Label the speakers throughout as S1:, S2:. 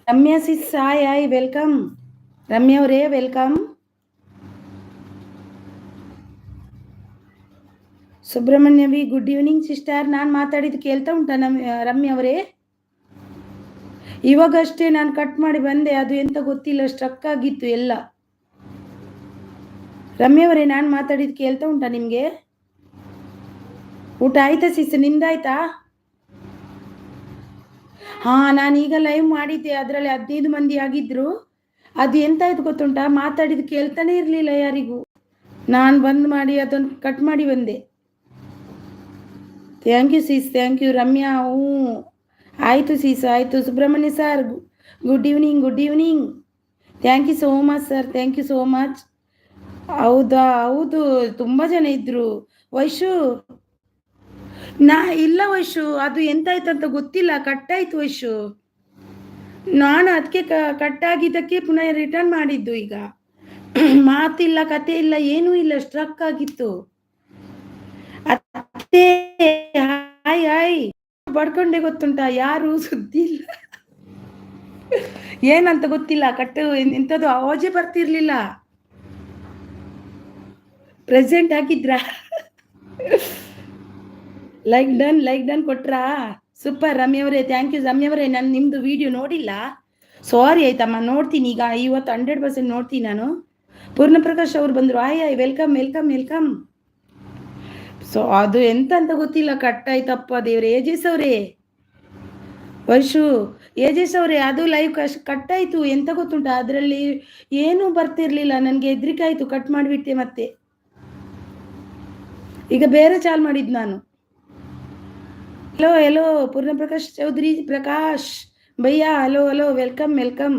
S1: Ramya sis hi welcome. Ramya ಅವರೇ welcome. Subrahmanya V good evening sister. ನಾನು ಮಾತಾಡಿದ್ದು ಕೇಳ್ತಾ ಉಂಟಾ ರಮ್ಯಾ ಅವರೇ? ಇವಾಗಷ್ಟೇ ನಾನು ಕಟ್ ಮಾಡಿ ಬಂದೆ, ಅದು ಎಂತ ಗೊತ್ತಿಲ್ಲ, ಸ್ಟ್ರಕ್ ಆಗಿತ್ತು ಎಲ್ಲ. ರಮ್ಯಾ ಅವರೇ ನಾನು ಮಾತಾಡಿದ್ದು ಕೇಳ್ತಾ ಉಂಟಾ ನಿಮಗೆ? ಊಟ ಆಯ್ತಾ ಸಿಸ್, ನಿಮ್ದಾಯ್ತಾ? ಹಾ, ನಾನೀಗ ಲೈವ್ ಮಾಡಿದ್ದೆ, ಅದರಲ್ಲಿ 15 ಮಂದಿ ಆಗಿದ್ರು. ಅದು ಎಂತಾಯ್ತು ಗೊತ್ತುಂಟಾ, ಮಾತಾಡಿದ್ದು ಕೇಳ್ತಾನೆ ಇರಲಿಲ್ಲ ಯಾರಿಗೂ. ನಾನು ಬಂದ್ ಮಾಡಿ ಅದನ್ನು ಕಟ್ ಮಾಡಿ ಬಂದೆ. Thank you sis, thank you Ramya. ಹ್ಞೂ ಆಯಿತು ಸಿಸ್, ಆಯಿತು. Subrahmanya sir good evening, good evening. Thank you so much sir, thank you so much. ಹೌದಾ? ಹೌದು, ತುಂಬ ಜನ ಇದ್ರು. ವೈಶು ಇಲ್ಲ ವೈಶು, ಅದು ಎಂತಾಯ್ತು ಅಂತ ಗೊತ್ತಿಲ್ಲ, ಕಟ್ಟಾಯ್ತು ವೈಶು. ನಾನು ಅದಕ್ಕೆ ಕಟ್ಟಾಗಿದ್ದಕ್ಕೆ ಪುನಃ ರಿಟರ್ನ್ ಮಾಡಿದ್ದು. ಈಗ ಮಾತಿಲ್ಲ, ಕತೆ ಇಲ್ಲ, ಏನೂ ಇಲ್ಲ, ಸ್ಟ್ರಕ್ ಆಗಿತ್ತು. ಅತ್ತೆ ಹಾಯ್ ಹಾಯ್ ಬಡ್ಕೊಂಡೆ, ಗೊತ್ತುಂಟಾ? ಯಾರು ಸುದ್ದಿ ಇಲ್ಲ, ಏನಂತ ಗೊತ್ತಿಲ್ಲ, ಕಟ್ಟು ಎಂಥದ್ದು ಆವಾಜೇ ಬರ್ತಿರ್ಲಿಲ್ಲ. ಪ್ರೆಸೆಂಟ್ ಹಾಕಿದ್ರಾ? ಲೈಕ್ ಡನ್ ಕೊಟ್ರಾ? ಸೂಪರ್ ರಮ್ಯವರೇ, ಥ್ಯಾಂಕ್ ಯು ರಮ್ಯವರೇ. ನಾನು ನಿಮ್ಮದು ವಿಡಿಯೋ ನೋಡಿಲ್ಲ, ಸಾರಿ ಆಯ್ತಮ್ಮ. ನೋಡ್ತೀನಿ ಈಗ, ಇವತ್ತು 100% ನೋಡ್ತೀನಿ ನಾನು. ಪೂರ್ಣಪ್ರಕಾಶ್ ಅವರು ಬಂದರು. Hi welcome welcome welcome. So ಅದು ಎಂತ ಅಂತ ಗೊತ್ತಿಲ್ಲ, ಕಟ್ಟಾಯ್ತಪ್ಪ ದೇವ್ರೆ. ಏಜಸ್ ಅವರೇ, ವೈಶು ಏಜಸ್ ಅವರೇ, ಅದು ಲೈವ್ ಕಟ್ಟಾಯ್ತು. ಎಂತ ಗೊತ್ತುಂಟ, ಅದರಲ್ಲಿ ಏನೂ ಬರ್ತಿರ್ಲಿಲ್ಲ. ನನಗೆ ಹೆದ್ರಿಕೆ ಆಯಿತು, ಕಟ್ ಮಾಡಿಬಿಟ್ಟೆ ಮತ್ತೆ. ಈಗ ಬೇರೆ ಚಾಲ್ ಮಾಡಿದ್ದು ನಾನು. हेलो हेलो पूर्ण प्रकाश चौधरी, प्रकाश भैया, हेलो हेलो, वेलकम वेलकम.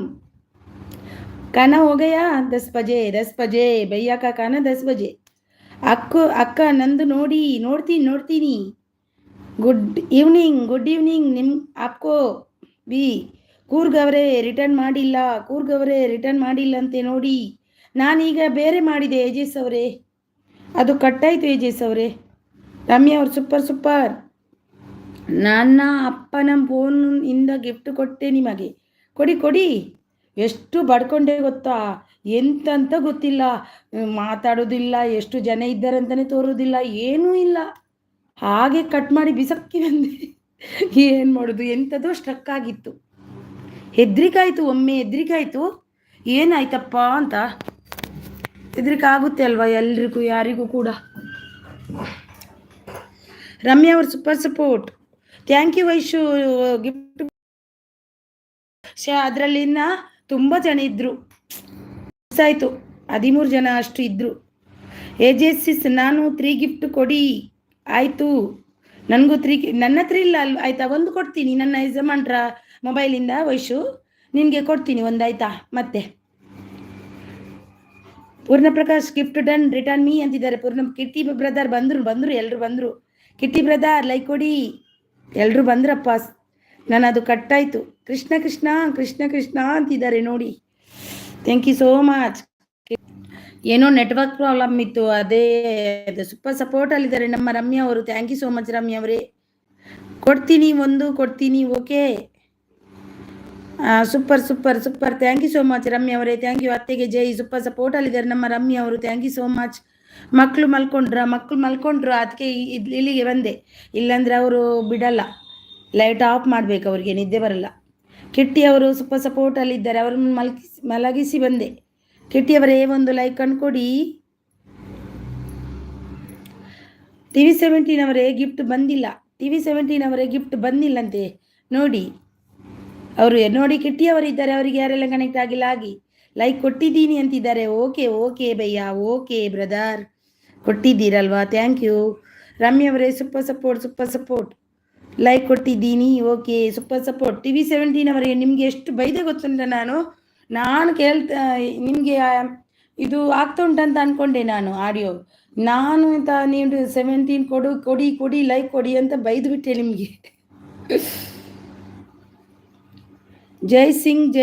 S1: खाना हो गया? 10 बजे, 10 बजे भैया का खाना 10 बजे. ಅಕ್ಕ ನಂದು ನೋಡ್ತೀನಿ. ಗುಡ್ ಈವ್ನಿಂಗ್ ನಿಮ್ ಆಪ್ಕೋ ವಿ. ಕೂರ್ಗವರೇ ರಿಟರ್ನ್ ಮಾಡಿಲ್ಲ ಅಂತೆ ನೋಡಿ. ನಾನೀಗ ಬೇರೆ ಮಾಡಿದೆ ಏಜಸ್ ಅವರೇ, ಅದು ಕಟ್ಟಾಯ್ತು ಏಜಸ್ ಅವರೇ. ರಮ್ಯಾ ಅವ್ರು ಸೂಪರ್. ನನ್ನ ಅಪ್ಪನ ಫೋನ್ ಇಂದ ಗಿಫ್ಟ್ ಕೊಟ್ಟೆ ನಿಮಗೆ. ಕೊಡಿ. ಎಷ್ಟು ಬಡ್ಕೊಂಡೆ ಗೊತ್ತಾ, ಎಂತಂತ ಗೊತ್ತಿಲ್ಲ, ಮಾತಾಡೋದಿಲ್ಲ, ಎಷ್ಟು ಜನ ಇದ್ದಾರಂತಲೇ ತೋರೋದಿಲ್ಲ, ಏನೂ ಇಲ್ಲ, ಹಾಗೆ ಕಟ್ ಮಾಡಿ ಬಿಸಕ್ಕಿ ಬಂದೆ. ಏನು ಮಾಡೋದು, ಎಂಥದೋ ಸ್ಟ್ರಕ್ ಆಗಿತ್ತು. ಒಮ್ಮೆ ಹೆದ್ರಿಕಾಯ್ತು, ಏನಾಯ್ತಪ್ಪ ಅಂತ. ಹೆದ್ರಿಕೆ ಆಗುತ್ತೆ ಅಲ್ವಾ ಎಲ್ರಿಗೂ, ಯಾರಿಗೂ ಕೂಡ. ರಮ್ಯಾ ಅವ್ರ super support, thank you Vaishu. Gift ಅದರಲ್ಲಿನ ತುಂಬ ಜನ ಇದ್ರು, ಆಯಿತು 13 ಜನ ಅಷ್ಟು ಇದ್ರು. ಏಜೆಸಿಸ್ ನಾನು 3 ಗಿಫ್ಟ್ ಕೊಡಿ. ಆಯಿತು, ನನಗೂ 3, ನನ್ನ ಹತ್ರ ಇಲ್ಲ ಅಲ್ವ, ಆಯ್ತಾ? ಒಂದು ಕೊಡ್ತೀನಿ ನನ್ನ ಯಜಮಾನ್ರ ಮೊಬೈಲಿಂದ. ವೈಶು ನಿನಗೆ ಕೊಡ್ತೀನಿ ಒಂದು, ಆಯ್ತಾ? ಮತ್ತೆ ಪೂರ್ಣಪ್ರಕಾಶ್ ಗಿಫ್ಟ್ ಡನ್, ರಿಟರ್ನ್ ಮೀ ಅಂತಿದ್ದಾರೆ. ಕಿಟ್ಟಿ ಬ್ರದರ್ ಬಂದರು, ಎಲ್ಲರೂ ಬಂದರು. ಕಿಟ್ಟಿ ಬ್ರದರ್ ಲೈಕ್ ಕೊಡಿ, ಎಲ್ಲರೂ ಬಂದ್ರಪ್ಪ. ನಾನು ಅದು ಕಟ್ಟಾಯಿತು. ಕೃಷ್ಣ ಅಂತಿದ್ದಾರೆ ನೋಡಿ. Thank you so much. ಏನೋ ನೆಟ್ವರ್ಕ್ ಪ್ರಾಬ್ಲಮ್ ಇತ್ತು, ಅದೇ ಸೂಪರ್ ಸಪೋರ್ಟಲ್ಲಿದ್ದಾರೆ ನಮ್ಮ ರಮ್ಯಾ ಅವರು. Thank you so much Ramya ಅವರೇ. ಕೊಡ್ತೀನಿ okay. Super thank you so much Ramya ಅವರೇ, ಥ್ಯಾಂಕ್ ಯು. ಅತ್ತೆಗೆ ಜೈ. ಸೂಪರ್ ಸಪೋರ್ಟಲ್ಲಿದ್ದಾರೆ ನಮ್ಮ ರಮ್ಯಾ ಅವರು. Thank you so much. ಮಕ್ಕಳು ಮಲ್ಕೊಂಡ್ರು, ಅದಕ್ಕೆ ಇಲ್ಲಿಗೆ ಬಂದೆ, ಇಲ್ಲಾಂದ್ರೆ ಅವರು ಬಿಡಲ್ಲ, ಲೈಟ್ ಆಫ್ ಮಾಡಬೇಕು, ಅವರಿಗೆ ನಿದ್ದೆ ಬರಲ್ಲ. ಕಿಟ್ಟಿ ಅವರು ಸೂಪರ್ ಸಪೋರ್ಟಲ್ಲಿದ್ದಾರೆ, ಅವ್ರನ್ನ ಮಲಗಿಸಿ ಬಂದೆ. ಕಿಟ್ಟಿಯವರೇ ಒಂದು ಲೈಕ್ ಅನ್ಕೊಡಿ. TV17 ಅವರೇ ಗಿಫ್ಟ್ ಬಂದಿಲ್ಲಂತೆ ನೋಡಿ. ಅವರು ನೋಡಿ, ಕಿಟ್ಟಿಯವರಿದ್ದಾರೆ, ಅವರಿಗೆ ಯಾರೆಲ್ಲ ಕನೆಕ್ಟ್ ಆಗಿಲ್ಲ ಆಗಿ ಲೈಕ್ ಕೊಟ್ಟಿದ್ದೀನಿ ಅಂತಿದ್ದಾರೆ. ಓಕೆ ಭಯ್ಯ, ಓಕೆ ಬ್ರದರ್, ಕೊಟ್ಟಿದ್ದೀರಲ್ವಾ, ಥ್ಯಾಂಕ್ ಯು. ರಮ್ಯವರೇ ಸೂಪರ್ ಸಪೋರ್ಟ್, ಲೈಕ್ ಕೊಟ್ಟಿದ್ದೀನಿ, ಓಕೆ, ಸೂಪರ್ ಸಪೋರ್ಟ್. TV17 ಅವರಿಗೆ ನಿಮಗೆ ಎಷ್ಟು ಬೈದೆ ಗೊತ್ತುಂಟ. ನಾನು ಕೇಳ್ತಾ ನಿಮಗೆ ಇದು ಆಗ್ತಾ ಉಂಟಂತ ಅಂದ್ಕೊಂಡೆ ನಾನು ಆಡಿಯೋ. ನಾನು ಅಂತ ನೀವು 17 ಕೊಡಿ ಲೈಕ್ ಕೊಡಿ ಅಂತ ಬೈದು ಬಿಟ್ಟೆ ನಿಮಗೆ. ಜೈ ಸಿಂಗ್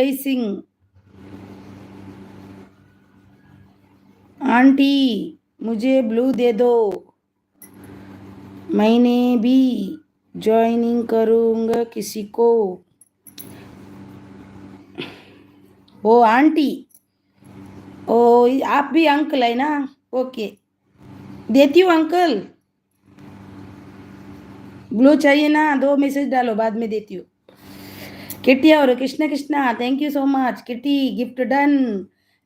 S1: आंटी मुझे ब्लू दे दो, मैंने भी ज्वाइनिंग करूँगा किसी को. ओ आंटी, ओ आप भी अंकल है ना? ओके, देती हूँ अंकल। ब्लू चाहिए ना? 2 मैसेज डालो, बाद में देती हूँ। किट्टी और Krishna Krishna, thank you so much Kitty, gift done,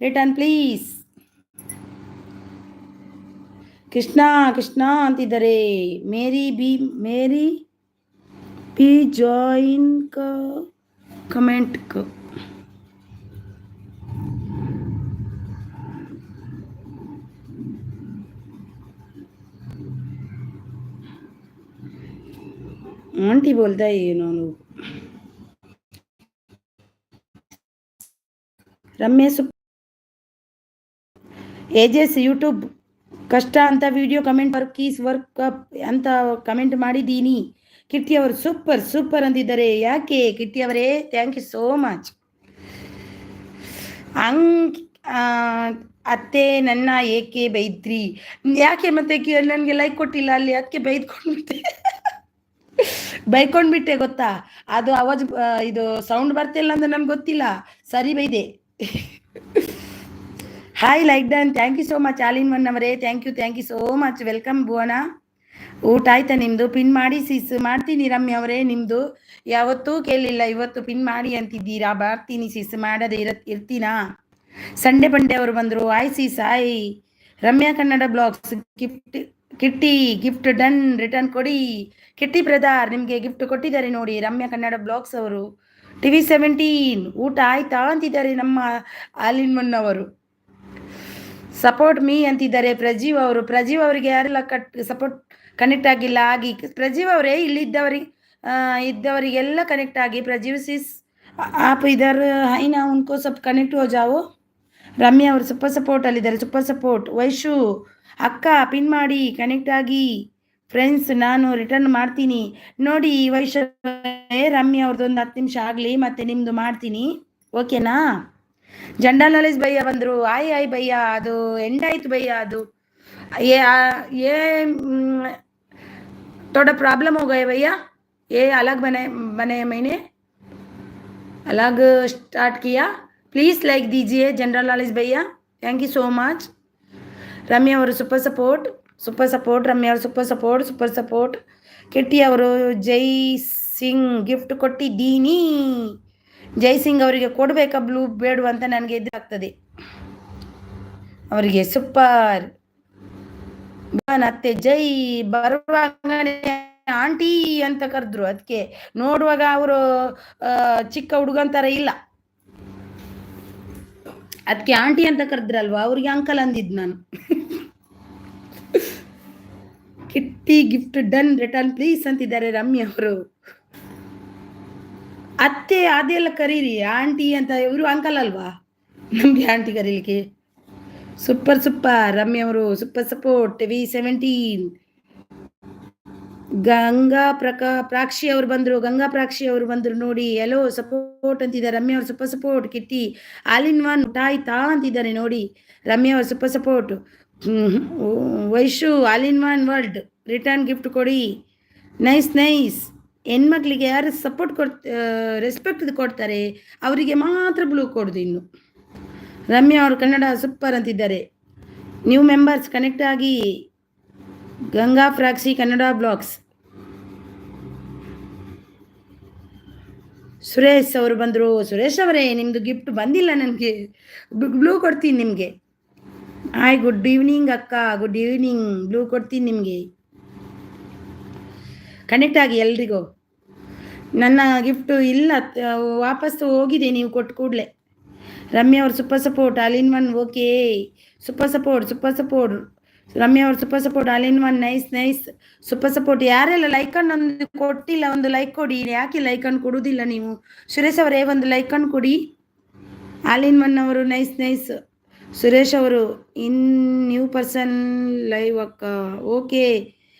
S1: return please. Krishna Krishna ಅಂತಿದ್ದಾರೆ, ಮೇರಿ ಬಿ ಜಾಯಿನ್ ಕಮೆಂಟ್ आंटी बोलता है ये नोनु। रमेश एजेस यूट्यूब ಕಷ್ಟ ಅಂತ ವಿಡಿಯೋ ಕಮೆಂಟ್ ವರ್ಕ್ ಅಂತ ಕಮೆಂಟ್ ಮಾಡಿದ್ದೀನಿ. ಕಿಟ್ಟಿ ಅವರು ಸೂಪರ್ ಸೂಪರ್ ಅಂತಿದ್ದಾರೆ. ಯಾಕೆ ಕಿಟ್ಟಿ ಅವರೇ? Thank you so much. ಅತ್ತೆ ನನ್ನ ಏಕೆ ಬೈದ್ರಿ? ಯಾಕೆ ಮತ್ತೆ ನನಗೆ ಲೈಕ್ ಕೊಟ್ಟಿಲ್ಲ ಅಲ್ಲಿ, ಅದಕ್ಕೆ ಬೈಕೊಂಡ್ಬಿಟ್ಟೆ ಗೊತ್ತಾ? ಅದು ಆವಾಜ್ ಇದು ಸೌಂಡ್ ಬರ್ತಿಲ್ಲ ಅಂತ ನನ್ಗೆ ಗೊತ್ತಿಲ್ಲ, ಸರಿ ಬೈದೆ. Hi like done, thank you so much all in one ಅವರೇ, thank you so much. Welcome Bhuvana. ಊಟ ಆಯ್ತಾ ನಿಮ್ದು? ಪಿನ್ ಮಾಡಿ ಸಿಸ್. ಮಾಡ್ತೀನಿ ರಮ್ಯ ಅವರೇ, ನಿಮ್ದು ಯಾವತ್ತೂ ಕೇಳಿಲ್ಲ, ಇವತ್ತು ಪಿನ್ ಮಾಡಿ ಅಂತಿದ್ದೀರಾ. ಬರ್ತೀನಿ ಸಿಸ್, ಮಾಡದೆ ಇರ್ತೀನಾ? ಸಂಡೆ ಬಂಡೆ ಅವರು ಬಂದರು. Hi sis hi. Ramya Kannada blogs Kitty gift done, return ಕೊಡಿ. ಕಿಟ್ಟಿ ಬ್ರದರ್ ನಿಮಗೆ ಗಿಫ್ಟ್ ಕೊಟ್ಟಿದ್ದಾರೆ ನೋಡಿ, ರಮ್ಯಾ ಕನ್ನಡ ಬ್ಲಾಗ್ಸ್ ಅವರು. TV 17 ಊಟ ಆಯ್ತಾ ಅಂತಿದ್ದಾರೆ ನಮ್ಮ ಆಲಿನ್ ಒನ್ ಅವರು. ಸಪೋರ್ಟ್ ಮೀ ಅಂತಿದ್ದಾರೆ ಪ್ರಜೀವ್ ಅವರು. ಪ್ರಜೀವ್ ಅವರಿಗೆ ಯಾರೆಲ್ಲ ಸಪೋರ್ಟ್ ಕನೆಕ್ಟ್ ಆಗಿಲ್ಲ ಆಗಿ, ಪ್ರಜೀವ್ ಅವರೇ ಇಲ್ಲಿ ಇದ್ದವರಿಗೆಲ್ಲ ಕನೆಕ್ಟ್ ಆಗಿ. ಪ್ರಜೀವ್ ಸಿಸ್ आप इधर है ना, उनको सब कनेक्ट हो जाओ. ರಮ್ಯಾ ಅವರು ಸೂಪರ್ ಸಪೋರ್ಟ್ ಅಲ್ಲಿದ್ದಾರೆ, ಸೂಪರ್ ಸಪೋರ್ಟ್. ವೈಶು ಅಕ್ಕ ಪಿನ್ ಮಾಡಿ ಕನೆಕ್ಟ್ ಆಗಿ ಫ್ರೆಂಡ್ಸ್, ನಾನು ರಿಟರ್ನ್ ಮಾಡ್ತೀನಿ ನೋಡಿ. ವೈಶು ರಮ್ಯಾ ಅವ್ರದ್ದೊಂದು 10 ನಿಮಿಷ ಆಗಲಿ, ಮತ್ತೆ ನಿಮ್ಮದು ಮಾಡ್ತೀನಿ, ಓಕೆನಾ? ಜಂಡಾ ನಾಲೆಜ್ ಭಯ್ಯ ಬಂದರು. ಆಯ್ ಭಯ್ಯ, ಅದು ಎಂಡ್ ಆಯ್ತು ಭಯ್ಯ. ಅದು ये थोड़ा प्रॉब्लम हो गए भैया, ये अलग बने मैंने अलग स्टार्ट किया. प्लीज़ लाइक दीजिए जनरल नॉलेज भैया, थैंक यू सो मच. रम्या और सुपर सपोर्ट रम्या और सुपर सपोर्ट. किट्टी और जय सिंह गिफ्ट ಕೊಟ್ಟಿದ್ದೀನಿ. ಜೈ ಸಿಂಗ್ ಅವರಿಗೆ ಕೊಡಬೇಕಾ ಬ್ಲೂ ಬೇಡ ಅಂತ ನನಗೆ ಎದುರಾಗ್ತದೆ. ಅವರಿಗೆ ಸೂಪರ್ ಅತ್ತೆ ಜೈ. ಬರುವಾಗನೇ ಆಂಟಿ ಅಂತ ಕರೆದ್ರು, ಅದಕ್ಕೆ ನೋಡುವಾಗ ಅವರು ಚಿಕ್ಕ ಹುಡುಗಂತರ ಇಲ್ಲ, ಅದಕ್ಕೆ ಆಂಟಿ ಅಂತ ಕರೆದ್ರಲ್ವಾ, ಅವ್ರಿಗೆ ಅಂಕಲ್ ಅಂದಿದ್ ನಾನು. Kitty gift done, return please ಅಂತಿದ್ದಾರೆ ರಮ್ಯಾ ಅವರು. ಅತ್ತೆ ಅದೆಲ್ಲ ಕರೀರಿ, ಆಂಟಿ ಅಂತ. ಇವರು ಅಂಕಲ್ ಅಲ್ವಾ, ನಮಗೆ ಆಂಟಿ ಕರೀಲಿಕ್ಕೆ. ಸೂಪರ್ ರಮ್ಯಾ ಅವರು ಸೂಪರ್ ಸಪೋರ್ಟ್. TV 17 ಪ್ರಾಕ್ಷಿ ಅವರು ಬಂದರು. ಗಂಗಾ ಪ್ರಾಕ್ಷಿ ಅವರು ಬಂದರು ನೋಡಿ. ಎಲ್ಲೋ ಸಪೋರ್ಟ್ ಅಂತಿದ್ದಾರೆ. ರಮ್ಯಾ ಅವರು super support. Kitty all in one ಊಟ ಆಯ್ತಾ ಅಂತಿದ್ದಾರೆ ನೋಡಿ. ರಮ್ಯಾ ಅವರು super support. Vaishu all in one world return gift ಕೊಡಿ. ನೈಸ್. ಹೆಣ್ಮಕ್ಳಿಗೆ ಯಾರು ಸಪೋರ್ಟ್ ರೆಸ್ಪೆಕ್ಟ್ ಕೊಡ್ತಾರೆ ಅವರಿಗೆ ಮಾತ್ರ ಬ್ಲೂ ಕೊಡೋದು. ಇನ್ನು ರಮ್ಯಾ ಅವರು ಕನ್ನಡ ಸೂಪರ್ ಅಂತಿದ್ದಾರೆ. ನ್ಯೂ ಮೆಂಬರ್ಸ್ ಕನೆಕ್ಟ್ ಆಗಿ. ಗಂಗಾ ಪ್ರಾಕ್ಷಿ ಕನ್ನಡ ಬ್ಲಾಗ್ಸ್. ಸುರೇಶ್ ಅವರು ಬಂದರು. ಸುರೇಶ್ ಅವರೇ ನಿಮ್ಮದು ಗಿಫ್ಟ್ ಬಂದಿಲ್ಲ, ನನಗೆ ಬ್ಲೂ ಕೊಡ್ತೀನಿ ನಿಮಗೆ. ಹಾಯ್ ಗುಡ್ ಈವ್ನಿಂಗ್ ಅಕ್ಕ, ಗುಡ್ ಈವ್ನಿಂಗ್. ಬ್ಲೂ ಕೊಡ್ತೀನಿ ನಿಮಗೆ, ಕನೆಕ್ಟ್ ಆಗಿ ಎಲ್ರಿಗೂ. ನನ್ನ ಗಿಫ್ಟು ಇಲ್ಲ, ವಾಪಸ್ಸು ಹೋಗಿದೆ ನೀವು ಕೊಟ್ಟು ಕೂಡಲೇ. ರಮ್ಯಾ ಅವರು super support. All in one okay. Super support Ramya ಅವರು super support. All in one nice super support. ಯಾರೆಲ್ಲ ಲೈಕನ್ ಒಂದು ಕೊಟ್ಟಿಲ್ಲ, ಒಂದು ಲೈಕ್ ಕೊಡಿ. ಯಾಕೆ ಲೈಕನ್ ಕೊಡುವುದಿಲ್ಲ ನೀವು? ಸುರೇಶ್ ಅವರೇ ಒಂದು ಲೈಕನ್ ಕೊಡಿ. ಆಲಿನ್ ಒನ್ ಅವರು ನೈಸ್. ಸುರೇಶ್ ಅವರು ನ್ಯೂ ಪರ್ಸನ್ ಲೈವ್ ಅಕ್ಕ, ಓಕೆ.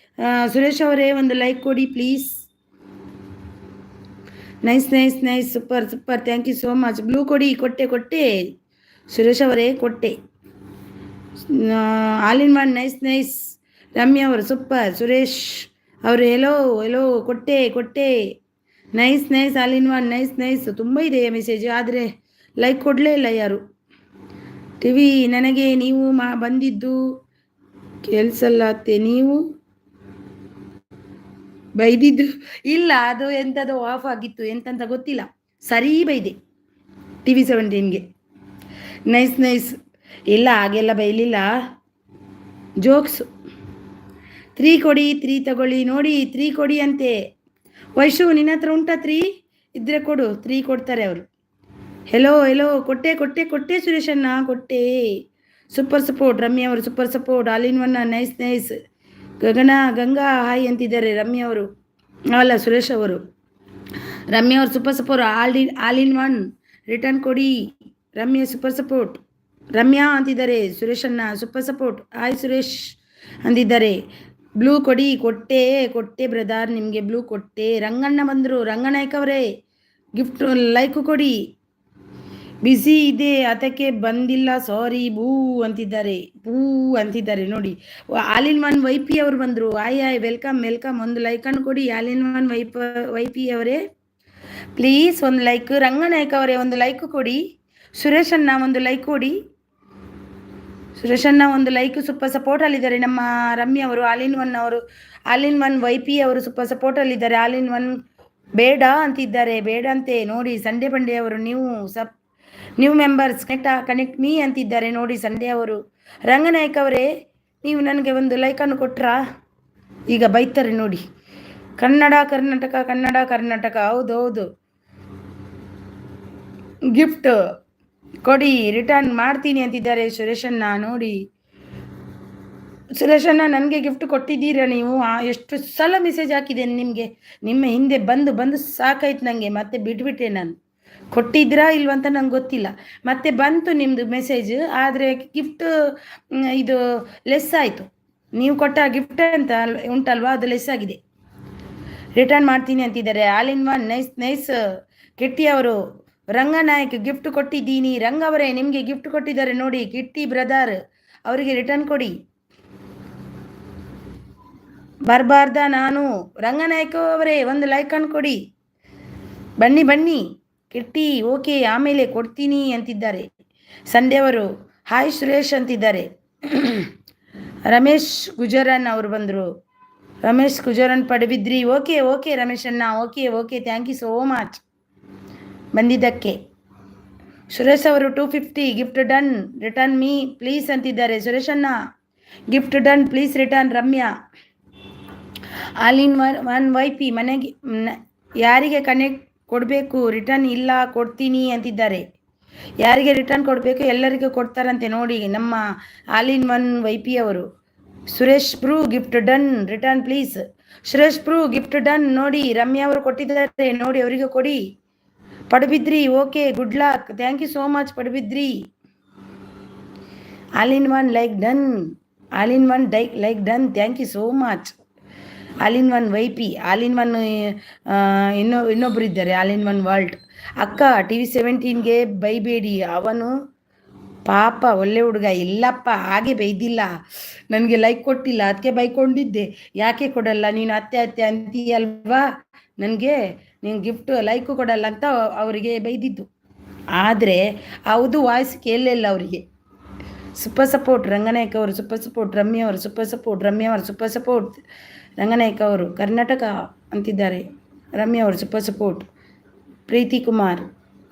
S1: ಸುರೇಶ್ ಅವರೇ ಒಂದು ಲೈಕ್ ಕೊಡಿ please. Nice super thank you so much. Blue ಕೊಡಿ. ಕೊಟ್ಟೆ ಸುರೇಶ್ ಅವರೇ ಕೊಟ್ಟೆ. ಆಲಿನ್ ಒನ್ ನೈಸ್. ರಮ್ಯಾ ಅವರು ಸೂಪರ್. ಸುರೇಶ್ ಅವರು ಎಲ್ಲೋ ಕೊಟ್ಟೆ. Nice ಆಲಿನ್ one nice. ತುಂಬ ಇದೆ ಮೆಸೇಜ್, ಆದರೆ ಲೈಕ್ ಕೊಡಲೇ ಇಲ್ಲ ಯಾರು. ಟಿವಿ ನನಗೆ ನೀವು ಬಂದಿದ್ದು ಕೇಳಿಸಲ್ಲ ಅತ್ತೆ, ನೀವು ಬೈದಿದ್ದು ಇಲ್ಲ, ಅದು ಎಂಥದ್ದು ಆಫ್ ಆಗಿತ್ತು ಎಂತಂತ ಗೊತ್ತಿಲ್ಲ, ಸರಿ ಬೈದೆ TV17ಗೆ. Nice nice. ಇಲ್ಲ ಹಾಗೆಲ್ಲ ಬೈಲಿಲ್ಲ, ಜೋಕ್ಸು. 3 ಕೊಡಿ, 3 ತಗೊಳ್ಳಿ, ನೋಡಿ 3 ಕೊಡಿ ಅಂತೆ. ವೈಶು ನಿನ್ನ ಹತ್ರ ಉಂಟಾ 3? ಇದ್ರೆ ಕೊಡು, 3 ಕೊಡ್ತಾರೆ ಅವರು. ಹೆಲೋ ಹೆಲೋ, ಕೊಟ್ಟೆ ಕೊಟ್ಟೆ ಕೊಟ್ಟೆ ಸುರೇಶಣ್ಣ, ಕೊಟ್ಟೆ. ಸೂಪರ್ ಸಪೋರ್ಟ್ ರಮ್ಯಾ ಅವರು, super support all in one. Nice nice. Ganga hi ಅಂತಿದ್ದಾರೆ ರಮ್ಯಾ ಅವರು, ಅಲ್ಲ ಸುರೇಶ್ ಅವರು. ರಮ್ಯಾ ಅವರು super support all in one. Return ಕೊಡಿ ರಮ್ಯಾ, ಸೂಪರ್ ಸಪೋರ್ಟ್. ರಮ್ಯಾ ಅಂತಿದ್ದಾರೆ. ಸುರೇಶಣ್ಣ ಸೂಪರ್ ಸಪೋರ್ಟ್, ಹಾಯ್ ಸುರೇಶ್ ಅಂದಿದ್ದಾರೆ. ಬ್ಲೂ ಕೊಡಿ, ಕೊಟ್ಟೆ ಕೊಟ್ಟೆ ಬ್ರದರ್, ನಿಮಗೆ ಬ್ಲೂ ಕೊಟ್ಟೆ. ರಂಗಣ್ಣ ಬಂದರು, ರಂಗನಾಯ್ಕ ಅವರೇ ಗಿಫ್ಟ್ ಲೈಕು ಕೊಡಿ. ಬಿಸಿ ಇದೆ ಅದಕ್ಕೆ ಬಂದಿಲ್ಲ ಸಾರಿ ಬೂ ಅಂತಿದ್ದಾರೆ, ಬೂ ಅಂತಿದ್ದಾರೆ ನೋಡಿ. ಆಲ್ ಇನ್ ಒನ್ ವೈಪಿ ಅವರು ಬಂದರು, ಆಯ್ ಆಯ್ ವೆಲ್ಕಮ್ ವೆಲ್ಕಮ್. ಒಂದು ಲೈಕನ್ನು ಕೊಡಿ ಆಲ್ ಇನ್ ಒನ್ ವೈಪಿ ಅವರೇ ಪ್ಲೀಸ್, ಒಂದು ಲೈಕ್. ರಂಗನಾಯ್ಕ ಅವರೇ ಒಂದು ಲೈಕ್ ಕೊಡಿ. ಸುರೇಶಣ್ಣ ಒಂದು ಲೈಕ್ ಕೊಡಿ. ಸುರೇಶಣ್ಣ ಒಂದು ಲೈಕ್, ಸೂಪರ್ ಸಪೋರ್ಟಲ್ಲಿದ್ದಾರೆ. ನಮ್ಮ ರಮ್ಯಾ ಅವರು ಆಲ್ ಇನ್ ಒನ್ ಅವರು, ಆಲ್ ಇನ್ ಒನ್ ವೈಪಿ ಅವರು ಸೂಪರ್ ಸಪೋರ್ಟಲ್ಲಿದ್ದಾರೆ. ಆಲ್ ಇನ್ ಒನ್ ಬೇಡ ಅಂತಿದ್ದಾರೆ, ಬೇಡ ಅಂತೆ ನೋಡಿ. ಸಂಡೇ ಬಂಡೆ ಅವರು ನ್ಯೂ ಮೆಂಬರ್ಸ್ ಕನೆಕ್ಟ್ ಮೀ ಅಂತಿದ್ದಾರೆ ನೋಡಿ ಸಂಡೇ ಅವರು. ರಂಗನಾಯ್ಕ ಅವರೇ ನೀವು ನನಗೆ ಒಂದು ಲೈಕನ್ನು ಕೊಟ್ರಾ? ಈಗ ಬೈತಾರೆ ನೋಡಿ. ಕನ್ನಡ ಕರ್ನಾಟಕ, ಕನ್ನಡ ಕರ್ನಾಟಕ, ಹೌದು ಹೌದು. ಗಿಫ್ಟ್ ಕೊಡಿ, ರಿಟರ್ನ್ ಮಾಡ್ತೀನಿ ಅಂತಿದ್ದಾರೆ ಸುರೇಶಣ್ಣ ನೋಡಿ. ಸುರೇಶಣ್ಣ ನನಗೆ ಗಿಫ್ಟ್ ಕೊಟ್ಟಿದ್ದೀರಾ ನೀವು? ಎಷ್ಟು ಸಲ ಮೆಸೇಜ್ ಹಾಕಿದ್ದೇನೆ ನಿಮಗೆ, ನಿಮ್ಮ ಹಿಂದೆ ಬಂದು ಬಂದು ಸಾಕಾಯ್ತು ನನಗೆ, ಮತ್ತೆ ಬಿಟ್ಬಿಟ್ಟೆ ನಾನು. ಕೊಟ್ಟಿದ್ರಾ ಇಲ್ವಂತ ನಂಗೆ ಗೊತ್ತಿಲ್ಲ, ಮತ್ತೆ ಬಂತು ನಿಮ್ಮದು ಮೆಸೇಜ್, ಆದರೆ ಗಿಫ್ಟ್ ಇದು ಲೆಸ್ ಆಯಿತು. ನೀವು ಕೊಟ್ಟ ಗಿಫ್ಟ್ ಅಂತ ಉಂಟಲ್ವಾ, ಅದು ಲೆಸ್ ಆಗಿದೆ. ರಿಟರ್ನ್ ಮಾಡ್ತೀನಿ ಅಂತಿದ್ದಾರೆ. All in one nice nice. Kitty ಅವರು, ರಂಗನಾಯಕ್ ಗಿಫ್ಟ್ ಕೊಟ್ಟಿದ್ದೀನಿ. ರಂಗ ಅವರೇ ನಿಮಗೆ ಗಿಫ್ಟ್ ಕೊಟ್ಟಿದ್ದಾರೆ ನೋಡಿ, ಕಿಟ್ಟಿ ಬ್ರದರ್ ಅವರಿಗೆ ರಿಟರ್ನ್ ಕೊಡಿ. ಬರಬಾರ್ದ ನಾನು? ರಂಗನಾಯಕ ಅವರೇ ಒಂದು ಲೈಕನ್ನು ಕೊಡಿ. ಬನ್ನಿ ಬನ್ನಿ ಕಿಟ್ಟಿ, ಓಕೆ ಆಮೇಲೆ ಕೊಡ್ತೀನಿ ಅಂತಿದ್ದಾರೆ. ಸಂಡೇ ಅವರು ಹಾಯ್ ಸುರೇಶ್ ಅಂತಿದ್ದಾರೆ. ರಮೇಶ್ ಗುಜರನ್ ಅವರು ಬಂದರು. ರಮೇಶ್ ಗುಜರನ್ ಪಡುಬಿದ್ರಿ, ಓಕೆ ಓಕೆ ರಮೇಶಣ್ಣ, okay okay, thank you so much ಬಂದಿದ್ದಕ್ಕೆ. ಸುರೇಶ್ ಅವರು 250 gift done, return me please ಅಂತಿದ್ದಾರೆ. ಸುರೇಶಣ್ಣ gift done, please return. Ramya all in one YP ಮನೆಗೆ ಯಾರಿಗೆ ಕನೆಕ್ಟ್ ಕೊಡಬೇಕು? ರಿಟರ್ನ್ ಇಲ್ಲ ಕೊಡ್ತೀನಿ ಅಂತಿದ್ದಾರೆ. ಯಾರಿಗೆ ರಿಟರ್ನ್ ಕೊಡಬೇಕು ಎಲ್ಲರಿಗೂ ಕೊಡ್ತಾರಂತೆ ನೋಡಿ ನಮ್ಮ ಆಲ್ ಇನ್ ಒನ್ ವೈಪಿ ಅವರು. Suresh bro gift done, return please. Suresh bro gift done ನೋಡಿ. ರಮ್ಯಾ ಅವರು ಕೊಟ್ಟಿದ್ದಾರೆ ನೋಡಿ, ಅವರಿಗೆ ಕೊಡಿ. Padubidri okay, good luck, thank you so much Padubidri. All in one like done, all in one like done, thank you so much. All in one YP, all in one ಇನ್ನೊಬ್ಬರು ಇದ್ದಾರೆ, all in one world. ಅಕ್ಕ TV17ಗೆ ಬೈಬೇಡಿ, ಅವನು ಪಾಪ ಒಳ್ಳೆ ಹುಡುಗ. ಇಲ್ಲಪ್ಪ ಹಾಗೆ ಬೈದಿಲ್ಲ, ನನಗೆ ಲೈಕ್ ಕೊಟ್ಟಿಲ್ಲ ಅದಕ್ಕೆ ಬೈಕೊಂಡಿದ್ದೆ. ಯಾಕೆ ಕೊಡಲ್ಲ ನೀನು, ಅತ್ತೆ ಅತ್ತೆ ಅಂತೀಯಲ್ವಾ, ನನಗೆ ನೀನು ಗಿಫ್ಟ್ ಲೈಕು ಕೊಡಲ್ಲ ಅಂತ ಅವರಿಗೆ ಬೈದಿದ್ದು. ಆದರೆ ಹೌದು ವಾಯ್ಸ್ ಕೇಳಲಿಲ್ಲ ಅವರಿಗೆ. ಸೂಪರ್ ಸಪೋರ್ಟ್ ರಂಗನಾಯಕ ಅವರು, ಸೂಪರ್ ಸಪೋರ್ಟ್ ರಮ್ಯಾ ಅವರು, ಸೂಪರ್ ಸಪೋರ್ಟ್ ರಮ್ಯಾ ಅವರು, ಸೂಪರ್ ಸಪೋರ್ಟ್ ರಂಗನಾಯಕ ಅವರು. ಕರ್ನಾಟಕ ಅಂತಿದ್ದಾರೆ ರಮ್ಯಾ ಅವರು, super support. Preethi Kumar,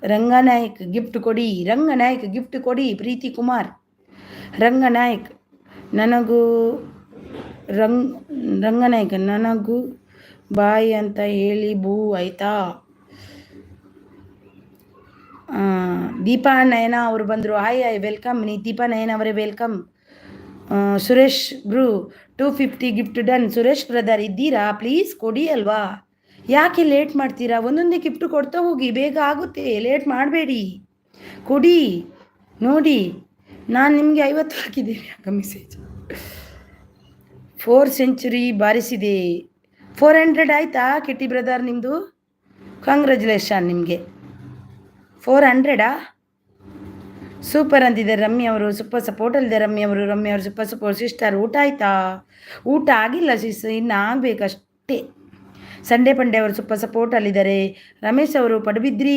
S1: Ranganayak gift ಕೊಡಿ, ರಂಗನಾಯಕ್ ಗಿಫ್ಟ್ ಕೊಡಿ. ಪ್ರೀತಿ ಕುಮಾರ್, ರಂಗನಾಯಕ್ ನನಗೂ ರಂಗನಾಯಕ್ ನನಗೂ ಬಾಯ್ ಅಂತ ಹೇಳಿ ಬೂ ಆಯ್ತಾ. ದೀಪಾ ನಯನ ಅವರು ಬಂದರು, ಹಾಯ್ ಹಾಯ್ ವೆಲ್ಕಮ್. ದೀಪಾ ನಯನ ಅವರೇ ವೆಲ್ಕಮ್. ಸುರೇಶ್ ಬ್ರೂ 250 ಗಿಫ್ಟ್ ಡನ್. ಸುರೇಶ್ ಬ್ರದರ್ ಇದ್ದೀರಾ? ಪ್ಲೀಸ್ ಕೊಡಿ ಅಲ್ವಾ, ಯಾಕೆ ಲೇಟ್ ಮಾಡ್ತೀರಾ? ಒಂದೊಂದೇ ಗಿಫ್ಟ್ ಕೊಡ್ತಾ ಹೋಗಿ, ಬೇಗ ಆಗುತ್ತೆ, ಲೇಟ್ ಮಾಡಬೇಡಿ, ಕೊಡಿ. ನೋಡಿ ನಾನು ನಿಮಗೆ 50 ಹಾಕಿದ್ದೀನಿ ಆಗ ಮೆಸೇಜ್. 4 ಸೆಂಚುರಿ ಬಾರಿಸಿದೆ. 400 ಆಯಿತಾ ಕಿಟ್ಟಿ ಬ್ರದರ್ ನಿಮ್ಮದು? ಕಂಗ್ರ್ಯಾಚುಲೇಷನ್ ನಿಮಗೆ. 400 ಸೂಪರ್ ಅಂತಿದ್ದಾರೆ ರಮ್ಯಾ ಅವರು, ಸೂಪರ್ ಸಪೋರ್ಟ್ ಅಲ್ಲಿದೆ ರಮ್ಯಾ ಅವರು ಸೂಪರ್ ಸಪೋರ್ಟ್. ಸಿಸ್ಟರ್ ಊಟ ಆಯಿತಾ? ಊಟ ಆಗಿಲ್ಲ ಸಿಸ್, ಇನ್ನು ಆಗಬೇಕಷ್ಟೇ. ಸಂಡೇ ಪಂಡೆ ಅವರು ಸೂಪರ್ ಸಪೋರ್ಟಲ್ಲಿದ್ದಾರೆ. ರಮೇಶ್ ಅವರು ಪಡುಬಿದ್ರಿ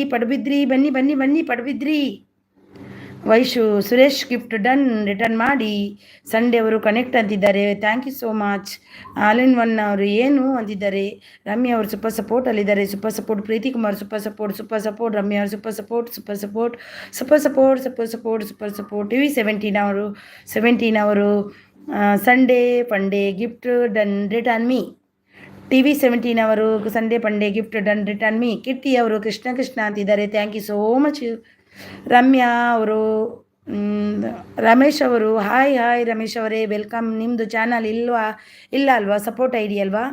S1: ಬನ್ನಿ Padubidri. Vaishu Suresh gift done return ಮಾಡಿ. ಸಂಡೇ ಅವರು ಕನೆಕ್ಟ್ ಅಂತಿದ್ದಾರೆ, thank you so much. All one ಅವರು ಏನು ಅಂತಿದ್ದಾರೆ. ರಮ್ಯಾ ಅವರು ಸೂಪರ್ ಸಪೋರ್ಟಲ್ಲಿದ್ದಾರೆ, super support. Preethi Kumar super support. Ramya ಅವರು ಸೂಪರ್ ಸಪೋರ್ಟ್. TV 17 ಅವರು Sunday funday gift done return me. TV 17 ಅವರು Sunday funday gift done return me. Kitty ಅವರು ಕೃಷ್ಣ ಅಂತಿದ್ದಾರೆ, thank you so much. Ramya ಅವರು ರಮೇಶ್ ಅವರು ಹಾಯ್ ರಮೇಶ್ ಅವರೇ ವೆಲ್ಕಮ್. ನಿಮ್ಮದು ಚಾನಲ್ ಇಲ್ಲ ಅಲ್ವಾ, ಸಪೋರ್ಟ್ ID ಅಲ್ವಾ?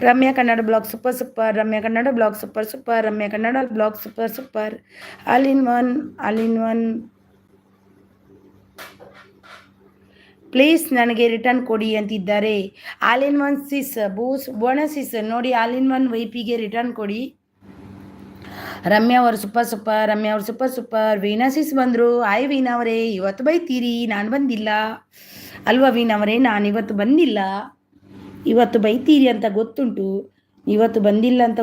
S1: Ramya Kannada blog super. Ramya Kannada blog super. All in one please ನನಗೆ ರಿಟರ್ನ್ ಕೊಡಿ ಅಂತಿದ್ದಾರೆ. ಆಲ್ ಇನ್ ಒನ್ ಸಿಸ್ ಬೋನಸಿಸ್ ನೋಡಿ, ಆಲ್ ಇನ್ ಒನ್ ವೈಪಿಗೆ ರಿಟರ್ನ್ ಕೊಡಿ. ರಮ್ಯಾ ಅವರು ಸೂಪರ್. ವೀಣಾ ಸಿಸ್ ಬಂದರು. ಆಯ್ ವೀಣಾ ಅವರೇ, ಇವತ್ತು ಬೈತೀರಿ, ನಾನು ಬಂದಿಲ್ಲ ಅಲ್ವಾ ವೀಣಾ ಅವರೇ? ನಾನು ಇವತ್ತು ಬಂದಿಲ್ಲ, ಇವತ್ತು ಬೈತೀರಿ ಅಂತ ಗೊತ್ತುಂಟು, ಇವತ್ತು ಬಂದಿಲ್ಲ ಅಂತ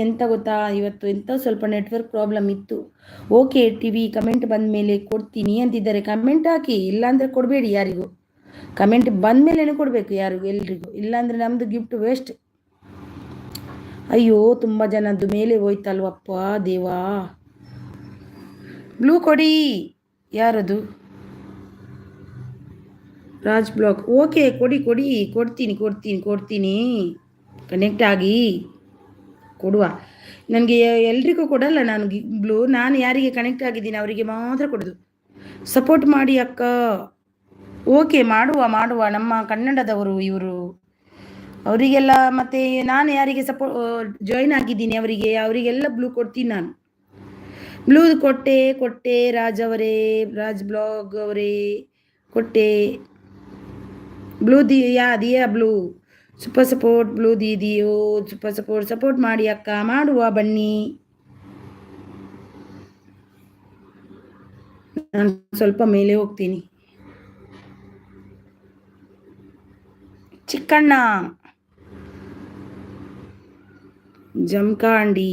S1: ಎಂತ ಗೊತ್ತಾ, ಇವತ್ತು ಎಂಥ ಸ್ವಲ್ಪ ನೆಟ್ವರ್ಕ್ ಪ್ರಾಬ್ಲಮ್ ಇತ್ತು. ಓಕೆ TV ಕಮೆಂಟ್ ಬಂದ ಮೇಲೆ ಕೊಡ್ತೀನಿ ಅಂತಿದ್ದಾರೆ. ಕಮೆಂಟ್ ಹಾಕಿ, ಇಲ್ಲಾಂದರೆ ಕೊಡಬೇಡಿ ಯಾರಿಗೂ. ಕಮೆಂಟ್ ಬಂದ ಮೇಲೇ ಕೊಡಬೇಕು ಎಲ್ರಿಗೂ, ಇಲ್ಲಾಂದರೆ ನಮ್ಮದು ಗಿಫ್ಟ್ ವೇಸ್ಟ್. ಅಯ್ಯೋ ತುಂಬ ಜನದ್ದು ಮೇಲೆ ಹೋಯ್ತಲ್ವಪ್ಪ ದೇವಾ. ಬ್ಲೂ ಕೊಡಿ. ಯಾರದು? ರಾಜ್ ಬ್ಲಾಗ್. ಓಕೆ ಕೊಡಿ ಕೊಡ್ತೀನಿ. ಕನೆಕ್ಟ್ ಆಗಿ ಕೊಡುವ. ನನಗೆ ಎಲ್ರಿಗೂ ಕೊಡಲ್ಲ ನಾನು ಬ್ಲೂ. ನಾನು ಯಾರಿಗೆ ಕನೆಕ್ಟ್ ಆಗಿದ್ದೀನಿ ಅವರಿಗೆ ಮಾತ್ರ ಕೊಡೋದು. ಸಪೋರ್ಟ್ ಮಾಡಿ ಅಕ್ಕ. ಓಕೆ ಮಾಡುವ. ನಮ್ಮ ಕನ್ನಡದವರು ಇವರು, ಅವರಿಗೆಲ್ಲ. ಮತ್ತು ನಾನು ಯಾರಿಗೆ ಜಾಯಿನ್ ಆಗಿದ್ದೀನಿ ಅವರಿಗೆಲ್ಲ ಬ್ಲೂ ಕೊಡ್ತೀನಿ ನಾನು. ಬ್ಲೂ ಕೊಟ್ಟೆ ರಾಜ್ ಬ್ಲಾಗ್ ಅವರೇ ಕೊಟ್ಟೆ. ಬ್ಲೂ ದಿಯಾ ಬ್ಲೂ ಸೂಪರ್ ಸಪೋರ್ಟ್. ಬ್ಲೂ ದೀದಿಯೋ ಸೂಪರ್ ಸಪೋರ್ಟ್ ಮಾಡಿ ಅಕ್ಕ. ಮಾಡುವ ಬನ್ನಿ. ನಾನು ಸ್ವಲ್ಪ ಮೇಲೆ ಹೋಗ್ತೀನಿ. ಚಿಕ್ಕಣ್ಣ ಜಮಖಂಡಿ.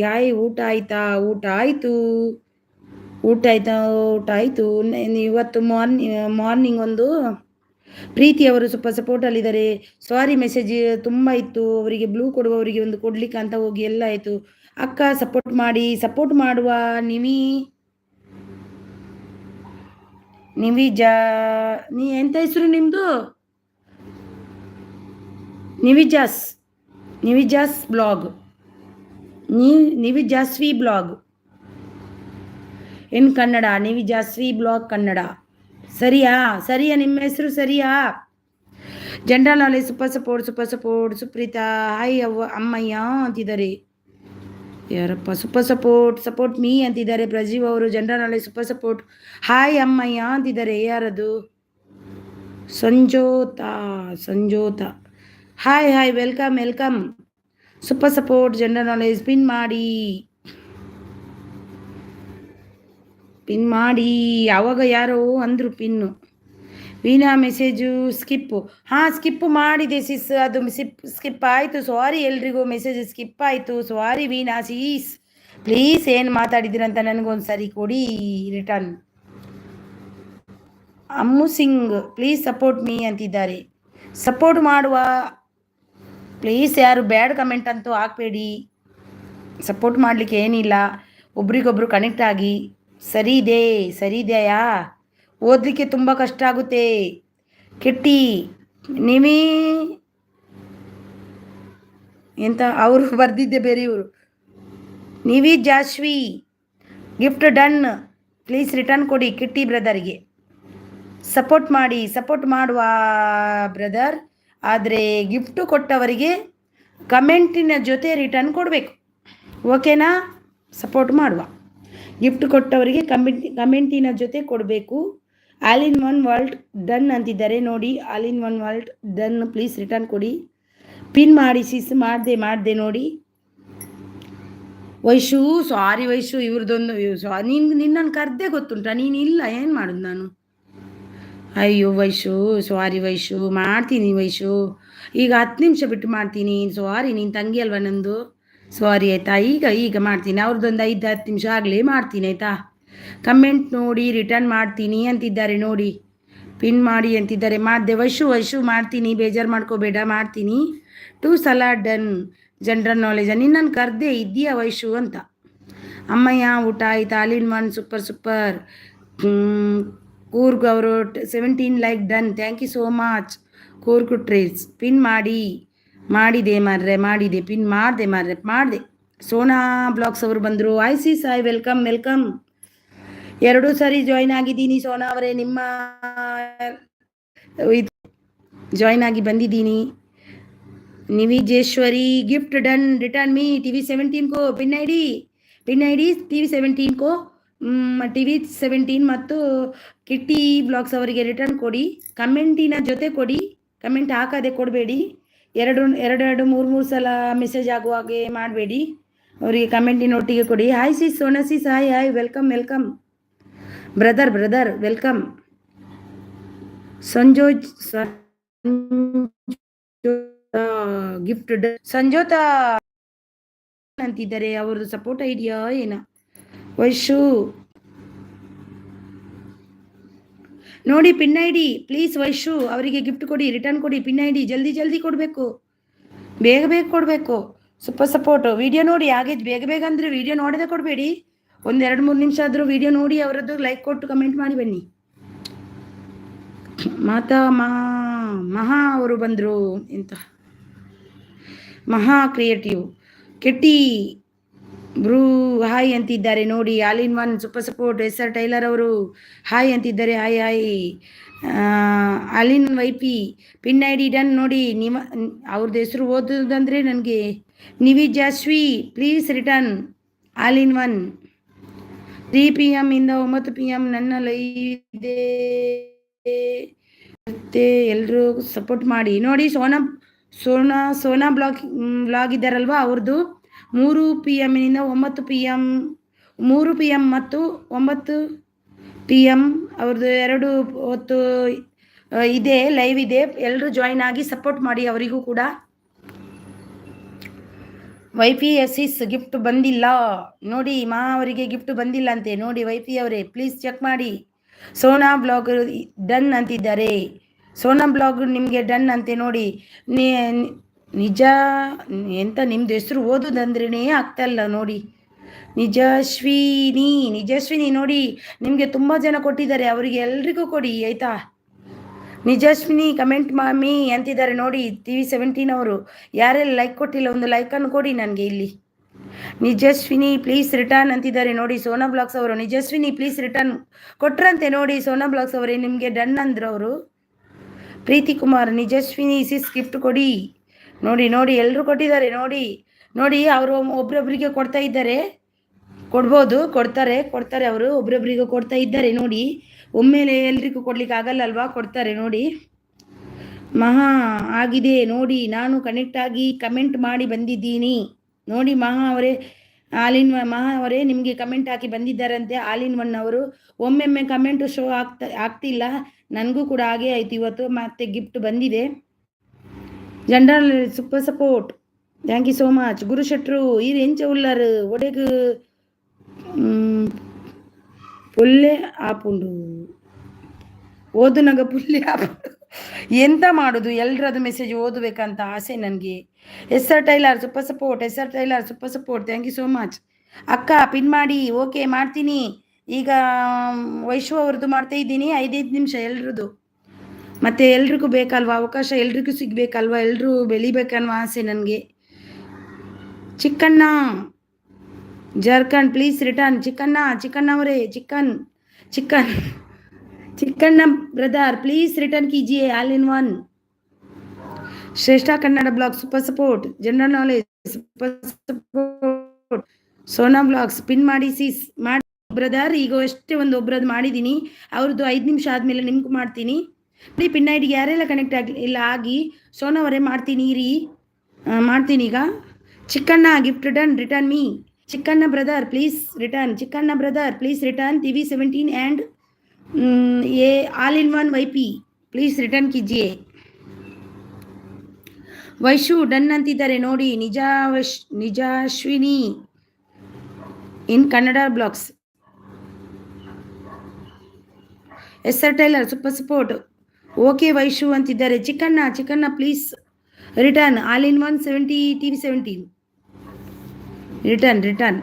S1: ಹಾಯ್. ಊಟ ಆಯಿತು. ಇವತ್ತು ಮಾರ್ನಿಂಗ್ ಒಂದು ಪ್ರೀತಿ ಅವರು ಸೂಪರ್ ಸಪೋರ್ಟಲ್ಲಿದ್ದಾರೆ. ಸಾರಿ ಮೆಸೇಜ್ ತುಂಬ ಇತ್ತು, ಅವರಿಗೆ ಬ್ಲೂ ಕೊಡುವವರಿಗೆ ಒಂದು ಕೊಡ್ಲಿಕ್ಕೆ ಅಂತ ಹೋಗಿ ಎಲ್ಲ ಆಯಿತು. ಅಕ್ಕ ಸಪೋರ್ಟ್ ಮಾಡುವ. ನೀ ಎಂತ ಹೆಸರು ನಿಮ್ಮದು? ನಿವಿಜಾಸ್ ಬ್ಲಾಗ್. ನಿವಿಜಾಸ್ವಿ ಬ್ಲಾಗ್ ಇನ್ ಕನ್ನಡ. ನಿವಿಜಾಸ್ವಿ ಬ್ಲಾಗ್ ಕನ್ನಡ. ಸರಿಯಾ ನಿಮ್ಮ ಹೆಸರು ಸರಿಯಾ? General knowledge super support. Supreetha hi ಅಮ್ಮಯ್ಯ ಅಂತಿದ್ದಾರೆ. ಯಾರಪ್ಪ? ಸೂಪರ್ ಸಪೋರ್ಟ್ ಮೀ ಅಂತಿದ್ದಾರೆ. ಪ್ರಜೀವ್ ಅವರು general knowledge super support. Hi ಅಮ್ಮಯ್ಯ ಅಂತಿದ್ದಾರೆ. ಯಾರದು? Sanjotha hi welcome. Super support general knowledge. Pin ಮಾಡಿ. ಯಾವಾಗ ಯಾರೋ ಅಂದರು ಪಿನ್ನು. ವೀಣಾ ಮೆಸೇಜು ಸ್ಕಿಪ್ ಮಾಡಿದೆ ಸಿಸ್. ಅದು ಸ್ಕಿಪ್ ಆಯಿತು. ಸಾರಿ ಎಲ್ರಿಗೂ, ಮೆಸೇಜ್ ಸ್ಕಿಪ್ ಆಯಿತು. ಸಾರಿ ವೀಣಾ ಸೀಸ್. ಪ್ಲೀಸ್ ಏನು ಮಾತಾಡಿದ್ದೀರಂತ ನನಗೊಂದು ಸರಿ ಕೊಡಿ return. Ammu Singh please support me ಅಂತಿದ್ದಾರೆ. ಸಪೋರ್ಟ್ ಮಾಡುವ ಪ್ಲೀಸ್. ಯಾರು ಬ್ಯಾಡ್ ಕಮೆಂಟ್ ಅಂತೂ ಹಾಕಬೇಡಿ. ಸಪೋರ್ಟ್ ಮಾಡಲಿಕ್ಕೆ ಏನಿಲ್ಲ, ಒಬ್ರಿಗೊಬ್ರು ಕನೆಕ್ಟ್ ಆಗಿ. ಸರಿ ಇದೆಯಾ? ಓದಲಿಕ್ಕೆ ತುಂಬ ಕಷ್ಟ ಆಗುತ್ತೆ. ಕಿಟ್ಟಿ ನೀವೇ ಎಂತ ಅವರು ಬರೆದಿದ್ದೆ ಬೇರೆ ಇವರು. ನೀವೇ Jasvi gift done. Please return ಕೊಡಿ ಕಿಟ್ಟಿ ಬ್ರದರ್ಗೆ. ಸಪೋರ್ಟ್ ಮಾಡುವ ಬ್ರದರ್. ಆದರೆ ಗಿಫ್ಟ್ ಕೊಟ್ಟವರಿಗೆ ಕಮೆಂಟಿನ ಜೊತೆ ರಿಟರ್ನ್ ಕೊಡಬೇಕು. ಓಕೆನಾ? ಸಪೋರ್ಟ್ ಮಾಡುವ. ಗಿಫ್ಟ್ ಕೊಟ್ಟವರಿಗೆ ಕಮೆಂಟಿನ ಜೊತೆ ಕೊಡಬೇಕು. All in one world done ಅಂತಿದ್ದಾರೆ ನೋಡಿ. All in one world done. Please return ಕೊಡಿ. ಪಿನ್ ಮಾಡಿ ಸಿಸ್. ಮಾಡಿದೆ ನೋಡಿ. ವೈಶು ಸಾರಿ ಇವ್ರದ್ದೊಂದು ನಿನ್ನನ್ನು ಕರೆದೇ ಗೊತ್ತುಂಟಾ? ನೀನಿಲ್ಲ, ಏನು ಮಾಡೋದು ನಾನು? ಅಯ್ಯೋ ವೈಶು, ಸಾರಿ ವೈಶು, ಮಾಡ್ತೀನಿ ವೈಶು, ಈಗ 10 ನಿಮಿಷ ಬಿಟ್ಟು ಮಾಡ್ತೀನಿ. ಸಾರಿ, ನೀನು ತಂಗಿ ಅಲ್ವಾ ನಂದು, ಸಾರಿ ಆಯಿತಾ. ಈಗ ಮಾಡ್ತೀನಿ, ಅವ್ರದ್ದೊಂದು 5-10 ನಿಮಿಷ ಆಗಲಿ ಮಾಡ್ತೀನಿ ಆಯಿತಾ. ಕಮೆಂಟ್ ನೋಡಿ ರಿಟರ್ನ್ ಮಾಡ್ತೀನಿ ಅಂತಿದ್ದಾರೆ ನೋಡಿ, ಪಿನ್ ಮಾಡಿ ಅಂತಿದ್ದಾರೆ. ಮಾಡಿದೆ ವೈಶು ಮಾಡ್ತೀನಿ, ಬೇಜಾರು ಮಾಡ್ಕೋಬೇಡ, ಮಾಡ್ತೀನಿ. 2 ಸಲ ಡನ್. ಜನರಲ್ ನಾಲೆಜ್ ನಿನ್ನನ್ನು ಕರೆದೆ ಇದೆಯಾ ವೈಶು ಅಂತ. ಅಮ್ಮಯ್ಯ ಊಟ ಆಯ್ತು, all in one, super. Coorg ಅವರು 17 like done, thank you so much. Coorg treats pin ಮಾಡಿದೆ ಮಾರ್ರೆ, ಮಾಡಿದೆ, ಪಿನ್ ಮಾಡಿದೆ. ಸೋನಾ ಬ್ಲಾಗ್ಸ್ ಅವರು ಬಂದರು. ಸಿ ಸಾಯ್, ವೆಲ್ಕಮ್. 2 ಸಾರಿ ಜಾಯ್ನ್ ಆಗಿದ್ದೀನಿ ಸೋನಾ ಅವರೇ, ನಿಮ್ಮ ಜಾಯ್ನ್ ಆಗಿ ಬಂದಿದ್ದೀನಿ. ನಿವಿಜೇಶ್ವರಿ gift done, return me TV17 ಕೋ ಪಿನ್ ಐ ಡಿ TV17 ಕೋ TV17 ಮತ್ತು ಕಿಟ್ಟಿ ಬ್ಲಾಗ್ಸ್ ಅವರಿಗೆ ರಿಟರ್ನ್ ಕೊಡಿ. ಕಮೆಂಟಿನ ಜೊತೆ ಕೊಡಿ, ಕಮೆಂಟ್ ಹಾಕದೆ ಕೊಡಬೇಡಿ. ಎರಡು ಮೂರು ಸಲ ಮೆಸೇಜ್ ಆಗುವಾಗೆ ಮಾಡಬೇಡಿ, ಅವರಿಗೆ ಕಮೆಂಟಿನ ಒಟ್ಟಿಗೆ ಕೊಡಿ. ಹಾಯ್ ಸಿ ಸೋನಾ ಸಿ, ಹಾಯ್, ವೆಲ್ಕಮ್. Brother welcome. ಸಂಜೋಜ್ ಗಿಫ್ಟ್ ಸಂಜೋತಾ ಅಂತಿದ್ದಾರೆ, ಅವ್ರದ್ದು ಸಪೋರ್ಟ್ ಐಡಿಯಾ ಏನ. ವೈಶು ನೋಡಿ pin I D please. Vaishu ಅವರಿಗೆ ಗಿಫ್ಟ್ ಕೊಡಿ, ರಿಟರ್ನ್ ಕೊಡಿ. ಪಿನ್ ಐ ಡಿ ಜಲ್ದಿ ಕೊಡಬೇಕು, ಬೇಗ ಕೊಡಬೇಕು. ಸಪೋರ್ಟ್. ವಿಡಿಯೋ ನೋಡಿ, ಹಾಗೆ ಬೇಗ ಅಂದರೆ ವಿಡಿಯೋ ನೋಡದೆ ಕೊಡಬೇಡಿ. 1-2-3 ನಿಮಿಷ ಆದರೂ ವಿಡಿಯೋ ನೋಡಿ ಅವರದ್ದು ಲೈಕ್ ಕೊಟ್ಟು ಕಮೆಂಟ್ ಮಾಡಿ ಬನ್ನಿ. ಮಹಾ ಅವರು ಬಂದರು ಎಂತ, ಮಹಾ ಕ್ರಿಯೇಟಿವ್ ಕೆಟ್ಟಿ ಬ್ರೂ ಹಾಯ್ ಅಂತಿದ್ದಾರೆ ನೋಡಿ. All in one super support. SR tailor ಅವರು ಹಾಯ್ ಅಂತಿದ್ದಾರೆ. Hi. All in YP pin I D done ನೋಡಿ. ಅವ್ರದ್ದು ಹೆಸರು ಓದೋದಂದರೆ ನನಗೆ. ನಿವಿಜಾಶ್ವಿ please return. All in one 3 PM ಇಂದ 9 PM ನನ್ನ ಲೈವ್ ಇದೆ, ಎಲ್ಲರೂ ಸಪೋರ್ಟ್ ಮಾಡಿ ನೋಡಿ. ಸೋನಾ ಬ್ಲಾಗ್ ಇದ್ದಾರಲ್ವಾ, ಅವ್ರದ್ದು 3 PM ಇಂದ 9 PM, 3 PM ಮತ್ತು 9 PM ಅವ್ರದ್ದು 2 ಹೊತ್ತು ಇದೆ, ಲೈವ್ ಇದೆ. ಎಲ್ಲರೂ ಜಾಯಿನ್ ಆಗಿ ಸಪೋರ್ಟ್ ಮಾಡಿ ಅವರಿಗೂ ಕೂಡ. ವೈಫಿ ಎಸಿಸ್ ಗಿಫ್ಟ್ ಬಂದಿಲ್ಲ ನೋಡಿ, ಅವರಿಗೆ ಗಿಫ್ಟ್ ಬಂದಿಲ್ಲ ಅಂತೆ ನೋಡಿ. ವೈಫಿ ಅವರೇ ಪ್ಲೀಸ್ ಚೆಕ್ ಮಾಡಿ. ಸೋನಾ ಬ್ಲಾಗ್ ಡನ್ ಅಂತಿದ್ದಾರೆ. ಸೋನಾ ಬ್ಲಾಗ್ ನಿಮಗೆ ಡನ್ ಅಂತೆ ನೋಡಿ. ನಿಜ ಎಂತ ನಿಮ್ದು ಹೆಸರು ಓದೋದಂದ್ರೇ ಆಗ್ತಾಯಿಲ್ಲ ನೋಡಿ. ನಿಜಸ್ವಿನಿ ನೋಡಿ, ನಿಮಗೆ ತುಂಬ ಜನ ಕೊಟ್ಟಿದ್ದಾರೆ, ಅವರಿಗೆ ಎಲ್ರಿಗೂ ಕೊಡಿ ಆಯಿತಾ. ನಿಜಸ್ವಿನಿ ಕಮೆಂಟ್ ಮಾಮಿ ಅಂತಿದ್ದಾರೆ ನೋಡಿ. TV17 ಅವರು ಯಾರೆಲ್ಲ ಲೈಕ್ ಕೊಟ್ಟಿಲ್ಲ, ಒಂದು ಲೈಕನ್ನು ಕೊಡಿ ನನಗೆ ಇಲ್ಲಿ. ನಿಜಸ್ವಿನಿ ಪ್ಲೀಸ್ ರಿಟರ್ನ್ ಅಂತಿದ್ದಾರೆ ನೋಡಿ. ಸೋನಾ ಬ್ಲಾಗ್ಸ್ ಅವರು ನಿಜಸ್ವಿನಿ ಪ್ಲೀಸ್ ರಿಟರ್ನ್ ಕೊಟ್ರಂತೆ ನೋಡಿ. ಸೋನಾ ಬ್ಲಾಗ್ಸ್ ಅವರೇ ನಿಮಗೆ ಡನ್ ಅಂದ್ರು ಅವರು. ಪ್ರೀತಿ ಕುಮಾರ್ ನಿಜಸ್ವಿನಿ ಸಿಸ್ ಗಿಫ್ಟ್ ಕೊಡಿ ನೋಡಿ ಎಲ್ಲರೂ ಕೊಟ್ಟಿದ್ದಾರೆ ನೋಡಿ. ಅವರು ಒಬ್ರೊಬ್ರಿಗೆ ಕೊಡ್ತಾ ಇದ್ದಾರೆ, ಕೊಡ್ತಾರೆ ಅವರು ಒಬ್ರೊಬ್ರಿಗೆ ಕೊಡ್ತಾ ಇದ್ದಾರೆ ನೋಡಿ. ಒಮ್ಮೆಲೆ ಎಲ್ರಿಗೂ ಕೊಡ್ಲಿಕ್ಕೆ ಆಗಲ್ಲ ಅಲ್ವಾ, ಕೊಡ್ತಾರೆ ನೋಡಿ. ಮಹಾ ಆಗಿದೆ ನೋಡಿ, ನಾನು ಕನೆಕ್ಟ್ ಆಗಿ ಕಮೆಂಟ್ ಮಾಡಿ ಬಂದಿದ್ದೀನಿ ನೋಡಿ. ಮಹಾ ಅವರೇ ನಿಮಗೆ ಕಮೆಂಟ್ ಹಾಕಿ ಬಂದಿದ್ದಾರಂತೆ. ಆಲ್ ಇನ್ ಒನ್ ಅವರು ಒಮ್ಮೊಮ್ಮೆ ಕಮೆಂಟು ಶೋ ಆಗ್ತಿಲ್ಲ, ನನಗೂ ಕೂಡ ಹಾಗೆ ಆಯ್ತು ಇವತ್ತು. ಮತ್ತೆ ಗಿಫ್ಟ್ ಬಂದಿದೆ. General super support, thank you so much. Guru ಶೆಟ್ರು ಇದು ಎಂಚ ಉಳ್ಳಾರು ಒಡೆಗು ಪುಲ್ಲೆ ಆಪುಂಡು ಓದುನಾಗ ಪುಲ್ಲೆ ಆಪುಂಡು. ಎಂತ ಮಾಡೋದು, ಎಲ್ಲರದ್ದು ಮೆಸೇಜ್ ಓದಬೇಕಂತ ಆಸೆ ನನಗೆ. SR tailor super support, thank you so much. ಅಕ್ಕ ಪಿನ್ ಮಾಡಿ. ಓಕೆ ಮಾಡ್ತೀನಿ. ಈಗ ವೈಶು ಅವ್ರದ್ದು ಮಾಡ್ತಾ ಇದ್ದೀನಿ. 5 ನಿಮಿಷ ಎಲ್ರದ್ದು. ಮತ್ತು ಎಲ್ರಿಗೂ ಬೇಕಲ್ವಾ ಅವಕಾಶ, ಎಲ್ರಿಗೂ ಸಿಗಬೇಕಲ್ವಾ, ಎಲ್ಲರೂ ಬೆಳಿಬೇಕನ್ನುವ ಆಸೆ ನನಗೆ. Chikkanna Jharkhand please return. ಚಿಕ್ಕಣ್ಣ ಅವರೇ ಚಿಕ್ಕಣ್ಣ ಬ್ರದರ್ ಪ್ಲೀಸ್ ರಿಟರ್ನ್ कीजिए. All in one. Shreshta Kannada blog super support. General knowledge super support. Sona blogs pin ಮಾಡಿ ಸೀಸ್ ಮಾಡಿ ಬ್ರದರ್. ಈಗ ಅಷ್ಟೇ ಒಬ್ಬರದ್ದು ಮಾಡಿದ್ದೀನಿ, ಅವ್ರದ್ದು 5 ನಿಮಿಷ ಆದಮೇಲೆ ನಿಮ್ಗೆ ಮಾಡ್ತೀನಿ. ಪಿನ್ ಐ ಡಿಗೆ ಯಾರೆಲ್ಲ ಕನೆಕ್ಟ್ ಆಗಿ ಸೋನಾ ಅವರೇ ಮಾಡ್ತೀನಿ ಈಗ. Chikkanna gift return me. Chikkanna brother please return. TV17 and ये all in one YP please return कीजिए. ವೈಶು ಡನ್ ಅಂತಿದ್ದಾರೆ ನೋಡಿ. ನಿಜಾಶ್ವಿನಿ in Kannada blogs. SR tailor super support. Okay Vaishu ಅಂತಿದ್ದಾರೆ. Chikkanna please return. All in one 70 TV 17 return.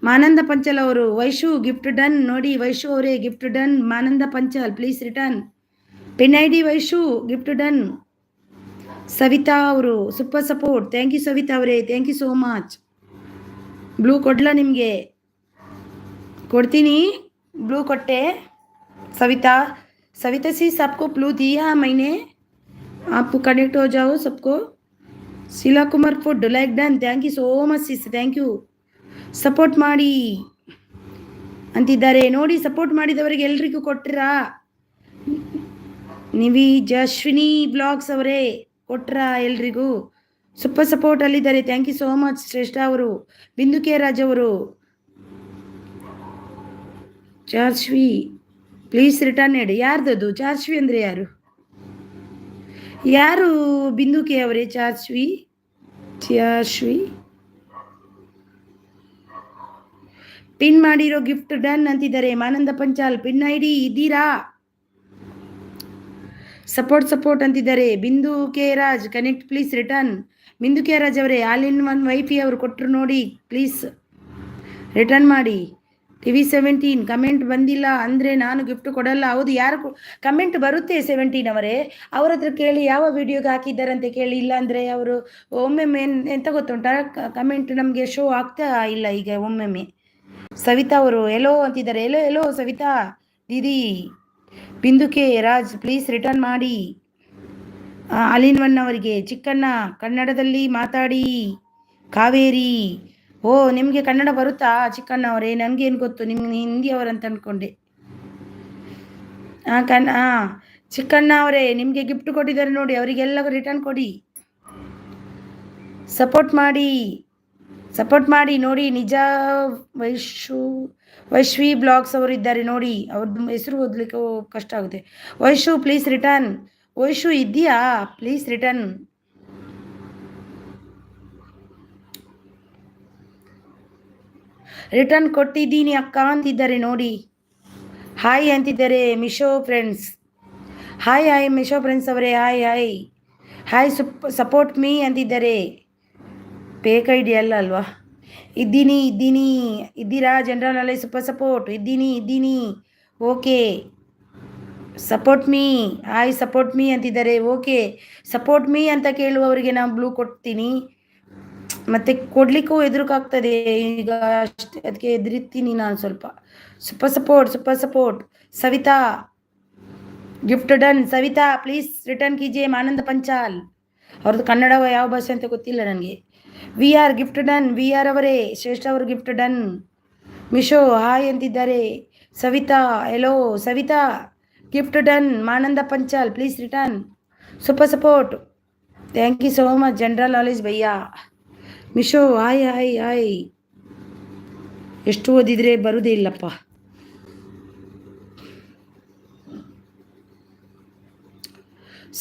S1: ಮಾನಂದ ಪಂಚಲ್ ಅವರು ವೈಶು ಗಿಫ್ಟ್ ಡನ್ ನೋಡಿ. ವೈಶು ಅವರೇ ಗಿಫ್ಟ್ ಡನ್. ಮಾನಂದ Panchal please return. Pin ID Vaishu gift done. Savitha ಅವರು super support. Thank you Savitha ಅವರೇ, thank you so much. Blue ಕೊಡ್ಲಾ ನಿಮಗೆ? ಕೊಡ್ತೀನಿ, ब्लू ಕೊಟ್ಟೆ. सविता सी सबको ब्लू दिया मैंने, आप कनेक्ट हो जाओ सबको. Sheela Kumar food like done. Thank you so much sis, thank you. Support ಮಾಡಿ ಅಂತಿದ್ದಾರೆ ನೋಡಿ. ಸಪೋರ್ಟ್ ಮಾಡಿದವರಿಗೆ ಎಲ್ರಿಗೂ ಕೊಟ್ರಾ? ಜಶ್ವಿನಿ ಬ್ಲಾಗ್ಸ್ ಅವರೇ ಕೊಟ್ರಾ ಎಲ್ರಿಗೂ? ಸೂಪರ್ ಸಪೋರ್ಟ್ ಅಲ್ಲಿದ್ದಾರೆ. Thank you so much Shreshta ಅವರು. ಬಿಂದು ಕೆ ರಾಜ್ ಅವರು ಚಾರ್ಶ್ವಿ ಪ್ಲೀಸ್ ರಿಟರ್ನ್ ಹೇಳಿ. ಯಾರ್ದದು ಚಾರ್ಶ್ವಿ ಅಂದರೆ ಯಾರು ಬಿಂದು ಕೆ ಅವರೇ? ಚಾರ್ಶ್ವಿ ಪಿನ್ ಮಾಡಿರೋ ಗಿಫ್ಟ್ ಡನ್ ಅಂತಿದ್ದಾರೆ. ಮಾನಂದ ಪಂಚಾಲ್ ಪಿನ್ ID ಇದ್ದೀರಾ? ಸಪೋರ್ಟ್ ಅಂತಿದ್ದಾರೆ. ಬಿಂದು K Raj connect please return. ಬಿಂದು ಕೆ ರಾಜ್ ಅವರೇ ಆಲ್ ಇನ್ ಒನ್ YP ಅವರು ಕೊಟ್ಟರು ನೋಡಿ, ಪ್ಲೀಸ್ ರಿಟರ್ನ್ ಮಾಡಿ. TV 17 ಕಮೆಂಟ್ ಬಂದಿಲ್ಲ ಅಂದರೆ ನಾನು ಗಿಫ್ಟ್ ಕೊಡಲ್ಲ. ಹೌದು, ಯಾರು ಕಮೆಂಟ್ ಬರುತ್ತೆ 17 ಅವರೇ, ಅವ್ರ ಹತ್ರ ಕೇಳಿ ಯಾವ ವಿಡಿಯೋಗೆ ಹಾಕಿದ್ದಾರಂತೆ ಕೇಳಿ. ಇಲ್ಲ ಅಂದರೆ ಅವರು ಒಮ್ಮೊಮ್ಮೆ ಎಂತ ಗೊತ್ತುಂಟ, ಕಮೆಂಟ್ ನಮಗೆ ಶೋ ಆಗ್ತಾ ಇಲ್ಲ ಈಗ ಒಮ್ಮೊಮ್ಮೆ. ಸವಿತಾ ಅವರು ಎಲ್ಲೋ ಅಂತಿದ್ದಾರೆ. ಎಲ್ಲೋ ಸವಿತಾ ದೀದಿ. ಬಿಂದು ಕೆ ರಾಜ್ ಪ್ಲೀಸ್ ರಿಟರ್ನ್ ಮಾಡಿ. ಆಲ್ ಒನ್ ಅವರಿಗೆ ಚಿಕ್ಕಣ್ಣ ಕನ್ನಡದಲ್ಲಿ ಮಾತಾಡಿ. ಕಾವೇರಿ ಓ ನಿಮಗೆ ಕನ್ನಡ ಬರುತ್ತಾ ಚಿಕ್ಕಣ್ಣ ಅವರೇ? ನನಗೇನು ಗೊತ್ತು, ನಿಮ್ಗೆ ಹಿಂದಿ ಅವರಂತ ಅಂದ್ಕೊಂಡೆ. ಚಿಕ್ಕಣ್ಣ ಅವರೇ ನಿಮಗೆ ಗಿಫ್ಟ್ ಕೊಟ್ಟಿದ್ದಾರೆ ನೋಡಿ, ಅವರಿಗೆಲ್ಲ ರಿಟರ್ನ್ ಕೊಡಿ. ಸಪೋರ್ಟ್ ಮಾಡಿ ನೋಡಿ. ನಿಜ ವೈಶ್ವಿ ಬ್ಲಾಗ್ಸ್ ಅವರು ಇದ್ದಾರೆ ನೋಡಿ, ಅವ್ರದ್ದು ಹೆಸರು ಓದಲಿಕ್ಕೆ ಕಷ್ಟ ಆಗುತ್ತೆ. Vaishu please return. ವೈಶು ಇದೆಯಾ? ಪ್ಲೀಸ್ ರಿಟರ್ನ್ ಕೊಟ್ಟಿದ್ದೀನಿ ಅಕ್ಕ ಅಂತಿದ್ದಾರೆ ನೋಡಿ. ಹಾಯ್ ಅಂತಿದ್ದಾರೆ Meesho friends. Hi Meesho friends ಅವರೇ ಹಾಯ್ ಸಪೋರ್ಟ್ ಮೀ ಅಂತಿದ್ದಾರೆ. ಫೇಕ್ ID ಅಲ್ವಾ? ಇದ್ದೀರಾ? General knowledge super support. ಇದ್ದೀನಿ ಓಕೆ. ಸಪೋರ್ಟ್ ಮೀ ಅಂತಿದ್ದಾರೆ. ಓಕೆ, ಸಪೋರ್ಟ್ ಮೀ ಅಂತ ಕೇಳುವವರಿಗೆ ನಾನು ಬ್ಲೂ ಕೊಡ್ತೀನಿ. ಮತ್ತೆ ಕೊಡ್ಲಿಕ್ಕೂ ಎದುರುಕಾಗ್ತದೆ ಈಗ, ಅಷ್ಟೇ, ಅದಕ್ಕೆ ಎದುರಿತೀನಿ ನಾನು ಸ್ವಲ್ಪ. Super support. Savitha gift done. Savitha please return ಕೀಜಿಯೇ. ಮಾನಂದ ಪಂಚಾಲ್ ಅವ್ರದ್ದು ಕನ್ನಡ ಯಾವ ಭಾಷೆ ಅಂತ ಗೊತ್ತಿಲ್ಲ ನನಗೆ. VR gift done. VR ಅವರೇ ಶ್ರೇಷ್ಠ ಅವರು ಗಿಫ್ಟ್ ಡನ್. ಮಿಶೋ ಹಾಯ್ ಅಂತಿದ್ದಾರೆ. ಸವಿತಾ ಎಲ್ಲೋ. Savitha gift done. ಮಾನಂದ Panchal please return. Super support. Thank you so much general knowledge ಭಯ್ಯ. ಮಿಶೋ ಹಾಯ್. ಎಷ್ಟು ಓದಿದ್ರೆ ಬರುವುದೇ ಇಲ್ಲಪ್ಪ.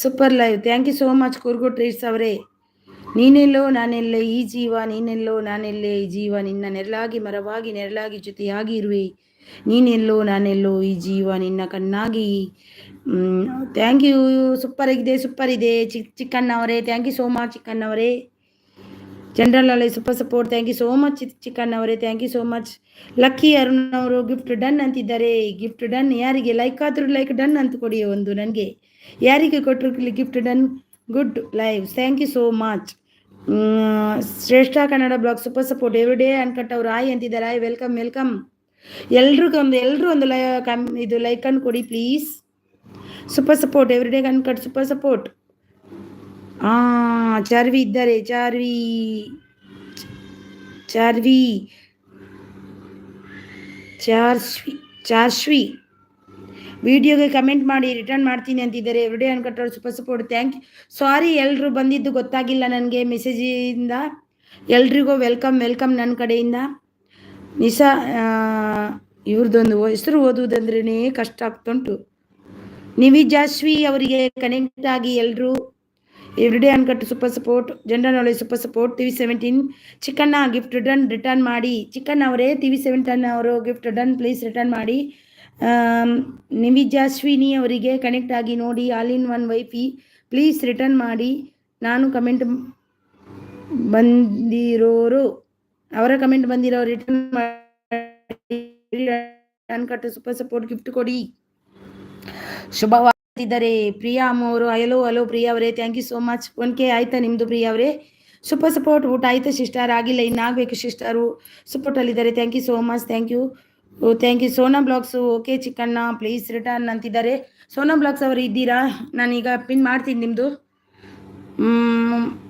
S1: Super live. Thank you so much ಕೂರ್ಗೋ ಟ್ರೀಟ್ಸ್ ಅವರೇ. ನೀನೆಲ್ಲೋ ನಾನೆಲ್ಲೇ ಈ ಜೀವ, ನೀನೆಲ್ಲೋ ನಾನೆಲ್ಲೇ ಈ ಜೀವ, ನಿನ್ನ ನೆರಳಾಗಿ ಮರವಾಗಿ ನೆರಳಾಗಿ ಜೊತೆಯಾಗಿ ಇರುವೆ. ನೀನೆಲ್ಲೋ ನಾನೆಲ್ಲೋ ಈ ಜೀವ, ನಿನ್ನ ಕಣ್ಣಾಗಿ. Thank you. ಸೂಪರ್ ಇದೆ ಚಿಕ್ಕಣ್ಣ ಅವರೇ. Thank you so much Chikkanna ಅವರೇ. General knowledge super support. Thank you so much Chikkanna ಅವರೇ. Thank you so much. Lucky Arun ಅವರು ಗಿಫ್ಟ್ ಡನ್ ಅಂತಿದ್ದಾರೆ. Gift done. ಯಾರಿಗೆ ಲೈಕ್ ಆದರೂ ಲೈಕ್ ಡನ್ ಅಂತ ಕೊಡಿ ಒಂದು ನನಗೆ. ಯಾರಿಗೆ ಕೊಟ್ಟರು gift done. Good live. Thank you so much. Shreshta Kannada blog super support. Every day uncut ಅವರು ಹಾಯ್ ಅಂತಿದ್ದಾರೆ. Hi welcome. ಎಲ್ಲರೂ ಒಂದು ಇದು ಲೈಕ್ ಅನ್ನು ಕೊಡಿ please. Super support. Every day uncut super support. Charvi ಇದ್ದಾರೆ. ಚಾರ್ಶ್ವಿ ವಿಡಿಯೋಗೆ ಕಮೆಂಟ್ ಮಾಡಿ ರಿಟರ್ನ್ ಮಾಡ್ತೀನಿ ಅಂತಿದ್ದಾರೆ. ಎವ್ರಿಡೇ ಅನ್ಕಟ್ಟೋರು super support. Thank you. Sorry ಎಲ್ಲರೂ ಬಂದಿದ್ದು ಗೊತ್ತಾಗಿಲ್ಲ ನನಗೆ ಮೆಸೇಜಿಂದ. ಎಲ್ರಿಗೂ ವೆಲ್ಕಮ್ ನನ್ನ ಕಡೆಯಿಂದ. ಇವ್ರದ್ದೊಂದು ಹೆಸರು ಓದುವುದಂದ್ರೇ ಕಷ್ಟ ಆಗ್ತುಂಟು. ನಿವಿಜಾಶ್ವಿ ಅವರಿಗೆ ಕನೆಕ್ಟ್ ಆಗಿ ಎಲ್ಲರೂ. Everyday uncut super support, general knowledge super support, TV17 ಚಿಕನ್ನ ಗಿಫ್ಟ್ ಡನ್ ರಿಟರ್ನ್ ಮಾಡಿ. ಚಿಕನ್ ಅವರೇ TV17 ಅವರು ಗಿಫ್ಟ್ ಡನ್, ಪ್ಲೀಸ್ ರಿಟರ್ನ್ ಮಾಡಿ. ನಿವಿಜಾಶ್ವಿನಿ ಅವರಿಗೆ ಕನೆಕ್ಟ್ ಆಗಿ ನೋಡಿ. All in one wifey please return ಮಾಡಿ. ನಾನು ಕಮೆಂಟ್ ಬಂದಿರೋರು ಅವರ ಕಮೆಂಟ್ ಬಂದಿರೋ ರಿಟರ್ನ್ ಮಾಡಿ. ಅನ್ಕಟ್ ಸೂಪರ್ ಸಪೋರ್ಟ್ ಗಿಫ್ಟ್ ಕೊಡಿ. ಶುಭವಾಗಿದ್ದಾರೆ ಪ್ರಿಯಾ ಅಮ್ಮ ಅವರು. ಹಲೋ ಪ್ರಿಯಾ ಅವರೇ, thank you so much. 1K ಆಯ್ತಾ ನಿಮ್ಮದು ಪ್ರಿಯಾ ಅವರೇ? ಸೂಪರ್ ಸಪೋರ್ಟ್ ಊಟ ಆಯ್ತಾ ಸಿಸ್ಟರ್? ಆಗಿಲ್ಲ, ಇನ್ನಾಗಬೇಕು ಸಿಸ್ಟರು. ಸಪೋರ್ಟಲ್ಲಿದ್ದಾರೆ. Thank you so much. Thank you. Sona blogs okay ಚಿಕನ್ನ ಪ್ಲೀಸ್ ರಿಟರ್ನ್ ಅಂತಿದ್ದಾರೆ. ಸೋನಾ ಬ್ಲಾಗ್ಸ್ ಅವರು ಇದ್ದೀರಾ? ನಾನೀಗ ಪಿನ್ ಮಾಡ್ತೀನಿ ನಿಮ್ಮದು.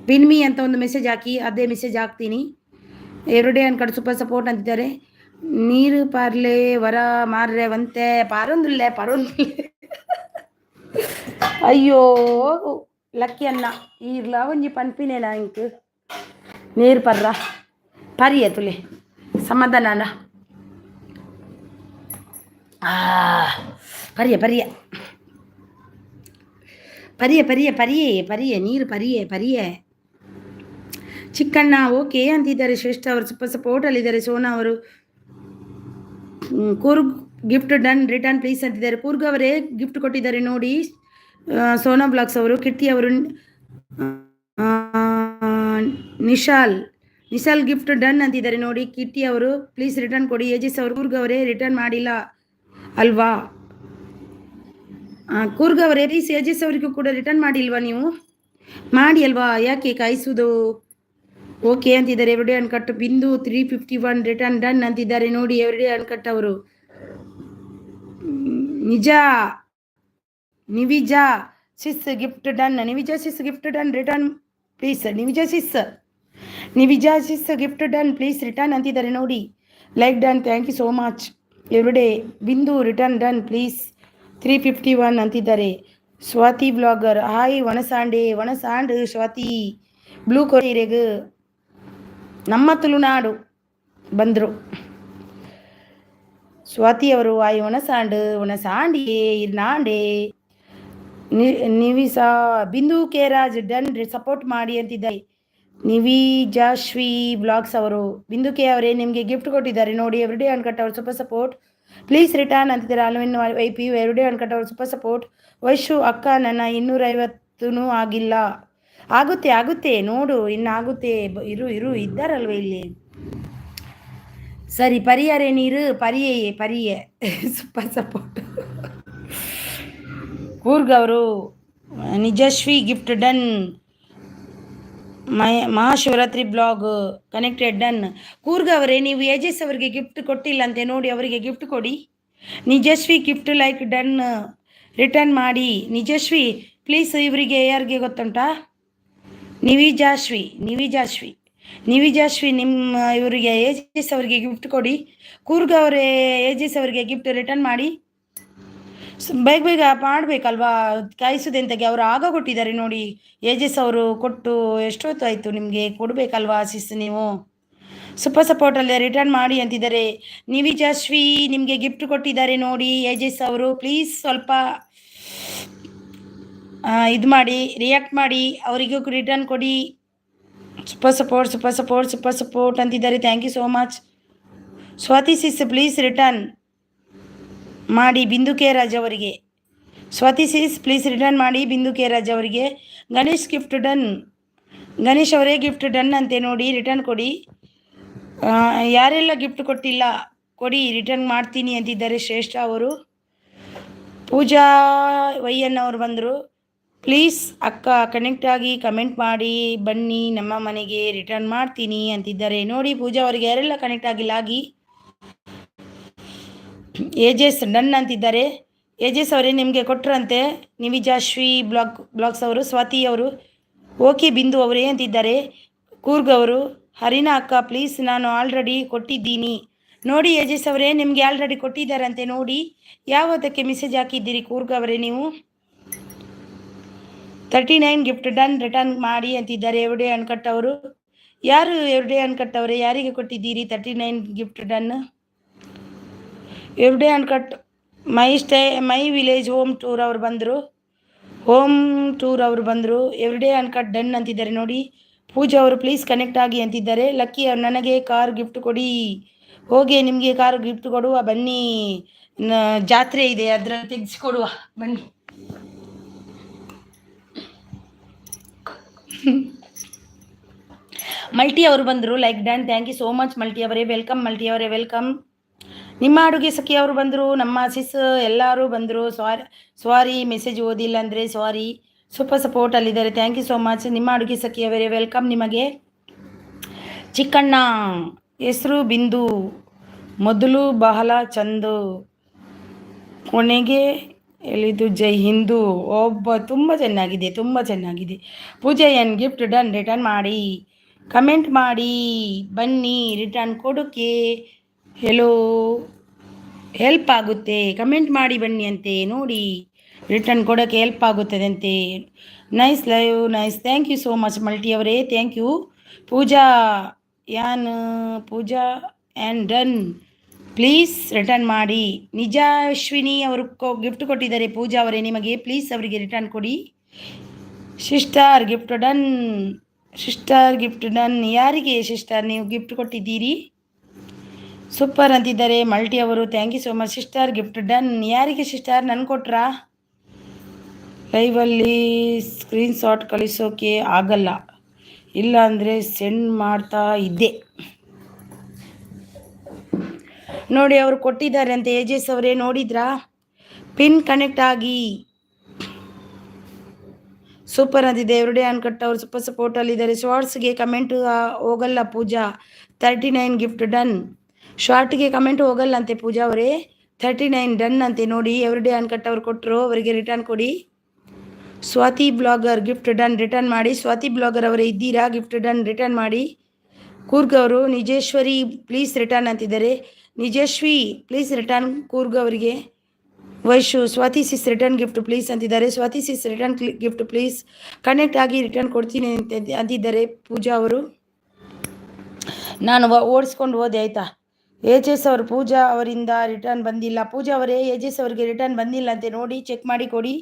S1: ಪಿನ್ ಮೀ ಅಂತ ಒಂದು ಮೆಸೇಜ್ ಹಾಕಿ, ಅದೇ ಮೆಸೇಜ್ ಹಾಕ್ತೀನಿ. ಎವ್ರಿಡೇ ಅನ್ಕಡೆ ಸೂಪರ್ ಸಪೋರ್ಟ್ ಅಂತಿದ್ದಾರೆ. ನೀರು ಪಾರ್ಲೆ ವರ ಮಾರ್ರೆ ವಂತೆ ಪಾರೊಂದಿಲ್ಲ ಅಯ್ಯೋ ಲಕ್ಕಿ ಅನ್ನ ಈರ್ಲ ಒಂಜಿ ಪನ್ಪಿನೇನ ಇಂಕ್ ನೀರು ಪರ್ರ ಪರಿಯ ತುಲೆ ಸಮಾಧಾನ ಪರಿಯ ಪರಿಯ ಪರಿಯ ಪರಿಯ ಪರಿಯೇ ಪರಿಯ ನೀರು ಪರಿಯೇ ಚಿಕ್ಕಣ್ಣ ಓಕೆ ಅಂತಿದ್ದಾರೆ. ಶ್ರೇಷ್ಠ ಅವರು ಸೂಪರ್ ಸಪೋರ್ಟಲ್ಲಿದ್ದಾರೆ. ಸೋನಾ ಅವರು Coorg gift done return please ಅಂತಿದ್ದಾರೆ. ಕೂರ್ಗ್ ಅವರೇ ಗಿಫ್ಟ್ ಕೊಟ್ಟಿದ್ದಾರೆ ನೋಡಿ. ಸೋನಾ ಬ್ಲಾಗ್ಸ್ ಅವರು. ಕಿಟ್ಟಿ ಅವರು ನಿಶಾಲ್ ಗಿಫ್ಟ್ ಡನ್ ಅಂತಿದ್ದಾರೆ ನೋಡಿ. ಕಿಟ್ಟಿ ಅವರು ಪ್ಲೀಸ್ ರಿಟರ್ನ್ ಕೊಡಿ. ಏಜಸ್ ಅವರು ಕೂರ್ಗ್ ಅವರೇ ರಿಟರ್ನ್ ಮಾಡಿಲ್ಲ ಅಲ್ವಾ? ಕೂರ್ಗ್ ಅವರೇ ಪ್ಲೀಸ್ ಏಜಸ್ ಅವರಿಗೂ ಕೂಡ ರಿಟರ್ನ್ ಮಾಡಿಲ್ವಾ? ನೀವು ಮಾಡಿ ಅಲ್ವಾ, ಯಾಕೆ ಕಾಯಿಸುವುದು? ಓಕೆ ಅಂತಿದ್ದಾರೆ. Everyday uncut Bindu 351 return done ಅಂತಿದ್ದಾರೆ ನೋಡಿ. ಎವ್ರಿಡೇ ಅನ್ಕಟ್ ಅವರು. ನಿವಿಜಾ ಸಿಸ್ ಗಿಫ್ಟ್ ಡನ್. ನಿವಿಜಾ sis gift done return please. ನಿವಿಜಾ sis gift done please return ಅಂತಿದ್ದಾರೆ ನೋಡಿ. Like done, thank you so much. Everyday Bindu return done please 351 ಅಂತಿದ್ದಾರೆ. ಸ್ವಾತಿ ಬ್ಲಾಗರ್ ಹಾಯ್ ವನಸಾಂಡ್ ಸ್ವಾತಿ ಬ್ಲೂ ಕೊರಿರೆಗ್ ನಮ್ಮ ತುಳುನಾಡು ಬಂದರು. ಸ್ವಾತಿ ಅವರು ಆಯ್ ಒಣಸಾಂಡಿಯೇ ಇರ್ನಾಂಡೆ ನಿವಿಸಾ ಬಿಂದು ಕೆ ರಾಜ್ ಡನ್ ಸಪೋರ್ಟ್ ಮಾಡಿ ಅಂತಿದ್ದಾರೆ. ನಿವಿಜಾಶ್ವಿ ಬ್ಲಾಗ್ಸ್ ಅವರು. ಬಿಂದು ಕೆ ಅವರೇ ನಿಮಗೆ ಗಿಫ್ಟ್ ಕೊಟ್ಟಿದ್ದಾರೆ ನೋಡಿ. ಎವ್ರಿಡೇ ಅನ್ಕಟ್ ಅವರು ಸೂಪರ್ ಸಪೋರ್ಟ್ ಪ್ಲೀಸ್ ರಿಟರ್ನ್ ಅಂತಿದ್ದಾರೆ. ಆಲ್ವಿನ್ ವೈಪಿ ಎವ್ರಿಡೇ ಅನ್ಕಟ್ ಅವರು ಸೂಪರ್ ಸಪೋರ್ಟ್. ವೈಶು ಅಕ್ಕ ನನ್ನ 250 ಆಗಿಲ್ಲ. ಆಗುತ್ತೆ ನೋಡು, ಇನ್ನಾಗುತ್ತೆ. ಇರು ಇದ್ದಾರಲ್ವ ಇಲ್ಲಿ. ಸರಿ ಪರಿಯರೇ ನೀರು ಪರಿಯೇ ಸೂಪರ್ ಸಪೋರ್ಟ್. ಕೂರ್ಗ್ ಅವರು ನಿಜಶ್ವಿ gift done. Mahashivaratri blog connected done. Coorg ಅವರೇ ನೀವು ಏಜಸ್ ಅವರಿಗೆ ಗಿಫ್ಟ್ ಕೊಟ್ಟಿಲ್ಲ ಅಂತೆ ನೋಡಿ, ಅವರಿಗೆ ಗಿಫ್ಟ್ ಕೊಡಿ. ನಿಜಶ್ವಿ ಗಿಫ್ಟ್ ಲೈಕ್ ಡನ್ ರಿಟರ್ನ್ ಮಾಡಿ. ನಿಜಶ್ವಿ ಪ್ಲೀಸ್ ಇವರಿಗೆ ಯಾರಿಗೆ ಗೊತ್ತುಂಟಾ? ನಿವಿಜಾಶ್ವಿ ನಿಮ್ಮ ಇವರಿಗೆ ಏಜಸ್ ಅವರಿಗೆ ಗಿಫ್ಟ್ ಕೊಡಿ. ಕೂರ್ಗ್ ಅವರೇ ಏಜಸ್ ಅವರಿಗೆ ಗಿಫ್ಟ್ ರಿಟರ್ನ್ ಮಾಡಿ. ಬೇಗ ಮಾಡಬೇಕಲ್ವಾ, ಕಾಯಿಸೋದೆಂತಾಗೆ? ಅವರು ಆಗ ಕೊಟ್ಟಿದ್ದಾರೆ ನೋಡಿ. ಏಜಸ್ ಅವರು ಕೊಟ್ಟು ಎಷ್ಟೊತ್ತು ಆಯಿತು, ನಿಮಗೆ ಕೊಡಬೇಕಲ್ವಾ ಸಿಸ್ ನೀವು? ಸೂಪರ್ ಸಪೋರ್ಟಲ್ಲಿ ರಿಟರ್ನ್ ಮಾಡಿ ಅಂತಿದ್ದಾರೆ. ನಿವಿಜಾಶ್ವಿ ನಿಮಗೆ ಗಿಫ್ಟ್ ಕೊಟ್ಟಿದ್ದಾರೆ ನೋಡಿ ಏಜಸ್ ಅವರು. ಪ್ಲೀಸ್ ಸ್ವಲ್ಪ ಇದು ಮಾಡಿ, ರಿಯಾಕ್ಟ್ ಮಾಡಿ, ಅವರಿಗೂ ರಿಟರ್ನ್ ಕೊಡಿ. ಸೂಪರ್ ಸಪೋರ್ಟ್ ಅಂತಿದ್ದಾರೆ. Thank you so much. Swathi sis please return ಮಾಡಿ ಬಿಂದು ಕೆ ರಾಜ್ ಅವರಿಗೆ. ಸ್ವಾತಿ ಸಿಸ್ ಪ್ಲೀಸ್ ರಿಟರ್ನ್ ಮಾಡಿ ಬಿಂದು ಕೆ ರಾಜ್ ಅವರಿಗೆ. Ganesh gift done. ಗಣೇಶ್ ಅವರೇ ಗಿಫ್ಟ್ ಡನ್ ಅಂತೆ ನೋಡಿ, ರಿಟರ್ನ್ ಕೊಡಿ. ಯಾರೆಲ್ಲ ಗಿಫ್ಟ್ ಕೊಟ್ಟಿಲ್ಲ ಕೊಡಿ, ರಿಟರ್ನ್ ಮಾಡ್ತೀನಿ ಅಂತಿದ್ದಾರೆ ಶ್ರೇಷ್ಠ ಅವರು. ಪೂಜಾ ವೈಯನ್ ಅವರು ಬಂದರು. ಪ್ಲೀಸ್ ಅಕ್ಕ ಕನೆಕ್ಟ್ ಆಗಿ ಕಮೆಂಟ್ ಮಾಡಿ ಬನ್ನಿ, ನಮ್ಮ ಮನೆಗೆ ರಿಟರ್ನ್ ಮಾಡ್ತೀನಿ ಅಂತಿದ್ದಾರೆ ನೋಡಿ. ಪೂಜಾ ಅವರಿಗೆ ಯಾರೆಲ್ಲ ಕನೆಕ್ಟ್ ಆಗಿಲ್ಲ ಆಗಿ. ಏಜಸ್ ಡನ್ ಅಂತಿದ್ದಾರೆ. ಏಜಸ್ ಅವರೇ ನಿಮಗೆ ಕೊಟ್ಟರಂತೆ ನಿವಿಜಾಶ್ವಿ ಬ್ಲಾಗ್ಸ್ ಅವರು. ಸ್ವಾತಿ ಅವರು ಓಕೆ ಬಿಂದು ಅವರೇ ಅಂತಿದ್ದಾರೆ. ಕೂರ್ಗ್ ಅವರು ಹರಿನಾ ಅಕ್ಕ ಪ್ಲೀಸ್ ನಾನು ಆಲ್ರೆಡಿ ಕೊಟ್ಟಿದ್ದೀನಿ ನೋಡಿ. ಏಜಸ್ ಅವರೇ ನಿಮಗೆ ಆಲ್ರೆಡಿ ಕೊಟ್ಟಿದ್ದಾರಂತೆ ನೋಡಿ. ಯಾವತ್ತಕ್ಕೆ ಮೆಸೇಜ್ ಹಾಕಿದ್ದೀರಿ ಕೂರ್ಗ್ ಅವರೇ ನೀವು? 39 ಗಿಫ್ಟ್ ಡನ್ ರಿಟರ್ನ್ ಮಾಡಿ ಅಂತಿದ್ದಾರೆ. ಎವ್ರಿಡೇ ಅನ್ಕಟ್ ಅವರು. ಯಾರು ಎವ್ರಿಡೇ ಅನ್ಕಟ್ ಅವರೇ, ಯಾರಿಗೆ ಕೊಟ್ಟಿದ್ದೀರಿ 39 gift done? Every and cut my village home tour ಅವ್ರು ಬಂದರು. Every day and cut done ಅಂತಿದ್ದಾರೆ ನೋಡಿ. ಪೂಜಾ ಅವರು ಪ್ಲೀಸ್ ಕನೆಕ್ಟ್ ಆಗಿ ಅಂತಿದ್ದಾರೆ. ಲಕ್ಕಿ ಅವ್ರು ನನಗೆ ಕಾರ್ ಗಿಫ್ಟ್ ಕೊಡಿ. ಹೋಗಿ ನಿಮಗೆ ಕಾರ್ ಗಿಫ್ಟ್ ಕೊಡುವ ಬನ್ನಿ, ಜಾತ್ರೆ ಇದೆ ಅದರಲ್ಲಿ ತೆಗೆಸಿಕೊಡುವ ಬನ್ನಿ. ಮಲ್ಟಿ ಅವರು ಬಂದರು. Like done. Thank you so much multi ಅವರೇ. ವೆಲ್ಕಮ್ ಮಲ್ಟಿ ಅವರೇ, ವೆಲ್ಕಮ್. ನಿಮ್ಮ ಅಡುಗೆ ಸಖಿ ಅವರು ಬಂದರು. ನಮ್ಮ ಸಿಸ್ ಎಲ್ಲರೂ ಬಂದರು. ಸಾರಿ ಮೆಸೇಜ್ ಓದಿಲ್ಲ ಅಂದರೆ ಸಾರಿ. ಸೂಪರ್ ಸಪೋರ್ಟ್ ಅಲ್ಲಿದ್ದಾರೆ. Thank you so much. ನಿಮ್ಮ ಅಡುಗೆ ಸಖಿ ಅವರೇ, ವೆಲ್ಕಮ್ ನಿಮಗೆ. ಚಿಕ್ಕಣ್ಣ ಹೆಸರು ಬಿಂದು, ಮೊದಲು ಬಹಳ ಚಂದು, ಕೊನೆಗೆ ಎಲ್ಲಿದು ಜೈ ಹಿಂದೂ. ತುಂಬ ಚೆನ್ನಾಗಿದೆ. ಪೂಜೆ ಎನ್ ಗಿಫ್ಟ್ ಡನ್. ರಿಟರ್ನ್ ಮಾಡಿ, ಕಮೆಂಟ್ ಮಾಡಿ ಬನ್ನಿ. ರಿಟರ್ನ್ ಕೊಡೋಕ್ಕೆ ಹೆಲ್ಪ್ ಆಗುತ್ತೆ. ಕಮೆಂಟ್ ಮಾಡಿ ಬನ್ನಿ ಅಂತೆ ನೋಡಿ. ರಿಟರ್ನ್ ಕೊಡೋಕ್ಕೆ ಹೆಲ್ಪ್ ಆಗುತ್ತದೆ ಅಂತೆ. Nice live, nice. Thank you so much multi ಅವರೇ, thank you. Pooja and done. Please return ಮಾಡಿ. ನಿಜ ಅಶ್ವಿನಿ ಅವರು ಗಿಫ್ಟ್ ಕೊಟ್ಟಿದ್ದಾರೆ ಪೂಜಾ ಅವರೇ ನಿಮಗೆ. ಪ್ಲೀಸ್ ಅವರಿಗೆ ರಿಟರ್ನ್ ಕೊಡಿ. Sister gift done. ಯಾರಿಗೆ ಸಿಸ್ಟರ್ ನೀವು ಗಿಫ್ಟ್ ಕೊಟ್ಟಿದ್ದೀರಿ? ಸೂಪರ್ ಅಂತಿದ್ದಾರೆ ಮಲ್ಟಿ ಅವರು. Thank you so much. Sister gift done. ಯಾರಿಗೆ ಸಿಸ್ಟರ್? ನನಗೆ ಕೊಟ್ರಾ? ಲೈವಲ್ಲಿ ಸ್ಕ್ರೀನ್ಶಾಟ್ ಕಳಿಸೋಕೆ ಆಗಲ್ಲ, ಇಲ್ಲ ಅಂದರೆ ಸೆಂಡ್ ಮಾಡ್ತಾ ಇದ್ದೆ ನೋಡಿ. ಅವರು ಕೊಟ್ಟಿದ್ದಾರೆ ಅಂತ ಏಜಸ್ ಅವರೇ, ನೋಡಿದ್ರಾ? ಪಿನ್ ಕನೆಕ್ಟ್ ಆಗಿ. ಸೂಪರ್ ಅಂತಿದೆ. ಎವ್ರಿಡೇ ಅನ್ಕಟ್ ಅವರು ಸೂಪರ್ ಸಪೋರ್ಟಲ್ಲಿದ್ದಾರೆ. ಶಾರ್ಟ್ಸ್ಗೆ ಕಮೆಂಟ್ ಹೋಗಲ್ಲ ಪೂಜಾ. 39 ಗಿಫ್ಟ್ ಡನ್. ಶಾರ್ಟ್ಗೆ ಕಮೆಂಟ್ ಹೋಗಲ್ಲ ಅಂತೆ ಪೂಜಾ ಅವರೇ. 39 ಡನ್ ಅಂತೆ ನೋಡಿ. ಎವ್ರಿಡೇ ಅನ್ಕಟ್ ಅವ್ರು ಕೊಟ್ಟರು, ಅವರಿಗೆ ರಿಟರ್ನ್ ಕೊಡಿ. Swathi blogger gift done. Return ಮಾಡಿ. ಸ್ವಾತಿ ಬ್ಲಾಗರ್ ಅವರೇ ಇದ್ದೀರಾ? ಗಿಫ್ಟ್ ಡನ್, ರಿಟರ್ನ್ ಮಾಡಿ. ಕೂರ್ಗ್ ಅವರು ನಿಜೇಶ್ವರಿ ಪ್ಲೀಸ್ ರಿಟರ್ನ್ ಅಂತಿದ್ದಾರೆ. ನಿಜೇಶ್ವಿ ಪ್ಲೀಸ್ ರಿಟರ್ನ್ ಕೂರ್ಗ್ ಅವರಿಗೆ. Vaishu Swathi sis return gift please ಅಂತಿದ್ದಾರೆ. Swathi sis return gift please. Connect ಆಗಿ ರಿಟರ್ನ್ ಕೊಡ್ತೀನಿ ಅಂತಿದ್ದಾರೆ ಪೂಜಾ ಅವರು. ನಾನು ಓಡಿಸ್ಕೊಂಡು ಹೋದೆ ಆಯಿತಾ. ಏಜಸ್ ಅವರು ಪೂಜಾ ಅವರಿಂದ ರಿಟರ್ನ್ ಬಂದಿಲ್ಲ. ಪೂಜಾ ಅವರೇ ಏಜಸ್ ಅವರಿಗೆ ರಿಟರ್ನ್ ಬಂದಿಲ್ಲ ಅಂತೆ ನೋಡಿ. ಚೆಕ್ ಮಾಡಿ ಕೊಡಿ.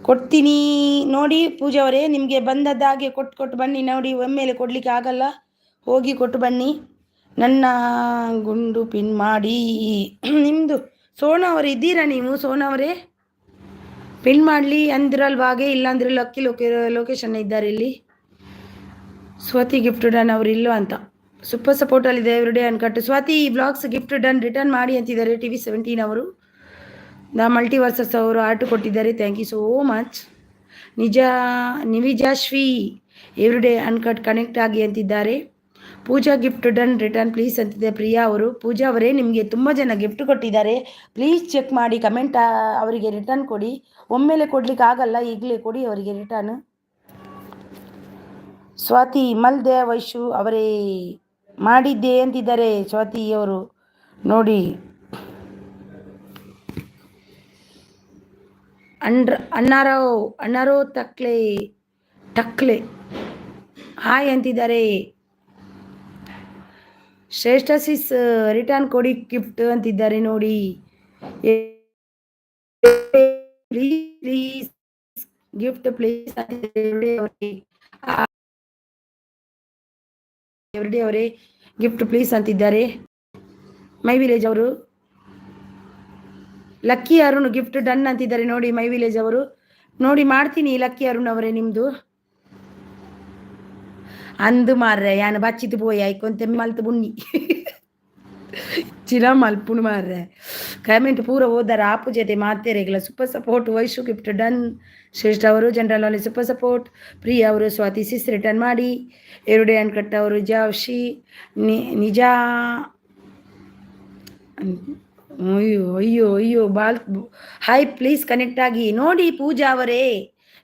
S1: ಕೊಡ್ತೀನಿ ನೋಡಿ ಪೂಜಾ ಅವರೇ. ನಿಮಗೆ ಬಂದದ್ದಾಗೆ ಕೊಟ್ಟು ಬನ್ನಿ ನೋಡಿ. ಒಮ್ಮೆಲೆ ಕೊಡಲಿಕ್ಕೆ ಆಗಲ್ಲ, ಹೋಗಿ ಕೊಟ್ಟು ಬನ್ನಿ. ನನ್ನ ಗುಂಡು ಪಿನ್ ಮಾಡಿ. ನಿಮ್ಮದು ಸೋನಾ ಅವರು ಇದ್ದೀರಾ ನೀವು? ಸೋನಾ ಅವರೇ ಪಿನ್ ಮಾಡಲಿ ಅಂದ್ರಲ್ವಾಗೆ, ಇಲ್ಲಾಂದ್ರೆ ಲಕ್ಕಿ ಲೊಕೇಶನ್ ಇದ್ದಾರೆ ಇಲ್ಲಿ. ಸ್ವಾತಿ ಗಿಫ್ಟ್ ಡನ್ ಅವರು ಇಲ್ಲೋ ಅಂತ. ಸೂಪರ್ ಸಪೋರ್ಟಲ್ಲಿದೆ everyday uncut. Swathi blogs gift done, return ಮಾಡಿ ಅಂತಿದ್ದಾರೆ. TV17 ಅವರು. ಮಲ್ಟಿವರ್ಸಸ್ ಅವರು ಆರ್ಟ್ ಕೊಟ್ಟಿದ್ದಾರೆ. Thank you so much. ನಿವಿಜಾಶ್ವಿ ಎವ್ರಿಡೇ ಅನ್ಕಟ್ ಕನೆಕ್ಟ್ ಆಗಿ ಅಂತಿದ್ದಾರೆ. Pooja gift done, return please ಅಂತಿದೆ ಪ್ರಿಯಾ ಅವರು. ಪೂಜಾ ಅವರೇ ನಿಮಗೆ ತುಂಬ ಜನ ಗಿಫ್ಟ್ ಕೊಟ್ಟಿದ್ದಾರೆ. ಪ್ಲೀಸ್ ಚೆಕ್ ಮಾಡಿ ಕಮೆಂಟ್ ಅವರಿಗೆ ರಿಟರ್ನ್ ಕೊಡಿ. ಒಮ್ಮೆಲೆ ಕೊಡ್ಲಿಕ್ಕೆ ಆಗಲ್ಲ, ಈಗಲೇ ಕೊಡಿ ಅವರಿಗೆ ರಿಟರ್ನ್. ಸ್ವಾತಿ ಮಲ್ದೆ ವೈಶು ಅವರೇ ಮಾಡಿದ್ದೆ ಅಂತಿದ್ದಾರೆ. ಸ್ವಾತಿ ಅವರು ನೋಡಿ. ಅಣ್ಣಾರೋ ಟಕ್ಲೆ ಹಾಯ್ ಅಂತಿದ್ದಾರೆ. ಶ್ರೇಷ್ಠ ಸಿಸ್ ರಿಟರ್ನ್ ಕೊಡಿ ಗಿಫ್ಟ್ ಅಂತಿದ್ದಾರೆ ನೋಡಿ. ಪ್ಲೀಸ್ ಗಿಫ್ಟ್ ಪ್ಲೀಸ್ ಎವ್ರಿಡೇ ಅವರೇ ಗಿಫ್ಟ್ ಪ್ಲೀಸ್ ಅಂತಿದ್ದಾರೆ. ಮೈ ವಿಲೇಜ್ ಅವರು. ಲಕ್ಕಿ ಅರುಣ್ ಗಿಫ್ಟ್ ಡನ್ ಅಂತಿದ್ದಾರೆ ನೋಡಿ. ಮೈ ವಿಲೇಜ್ ಅವರು ನೋಡಿ. ಮಾಡ್ತೀನಿ ಲಕ್ಕಿ ಅರುಣ್ ಅವರೇ ನಿಮ್ಮದು. ಅಂದು ಮಾರ್ರೆ ಯಾನ ಬಚ್ಚಿತು ಪೋಯಿ ಆಯ್ಕೊಂತೆ ಮಲ್ತು ಬುಣ್ಣಿ ಚಿಲ ಮಲ್ಪುಣ್ ಮಾರ್ರೆ. ಕಮೆಂಟ್ ಪೂರ ಓದಾರ ಆಪು ಜೊತೆ ಮಾತೇರೆಗಲ. Super support. Vaishu gift done. Shreshtha ಅವರು ಜನರಲ್ ಅಲ್ಲಿ ಸೂಪರ್ ಸಪೋರ್ಟ್. ಪ್ರಿಯಾ ಅವರು ಸ್ವಾತಿ ಸಿಸ್ ರಿಟರ್ನ್ ಮಾಡಿ. ಎವ್ರಿಡೇ ಅನ್ಕಟ್ ಅವರು ಜಾವ್ಶಿ ನಿಜ. ಅಯ್ಯೋ ಬಾಲ್ ಹಾಯ್ ಪ್ಲೀಸ್ ಕನೆಕ್ಟ್ ಆಗಿ ನೋಡಿ. ಪೂಜಾ ಅವರೇ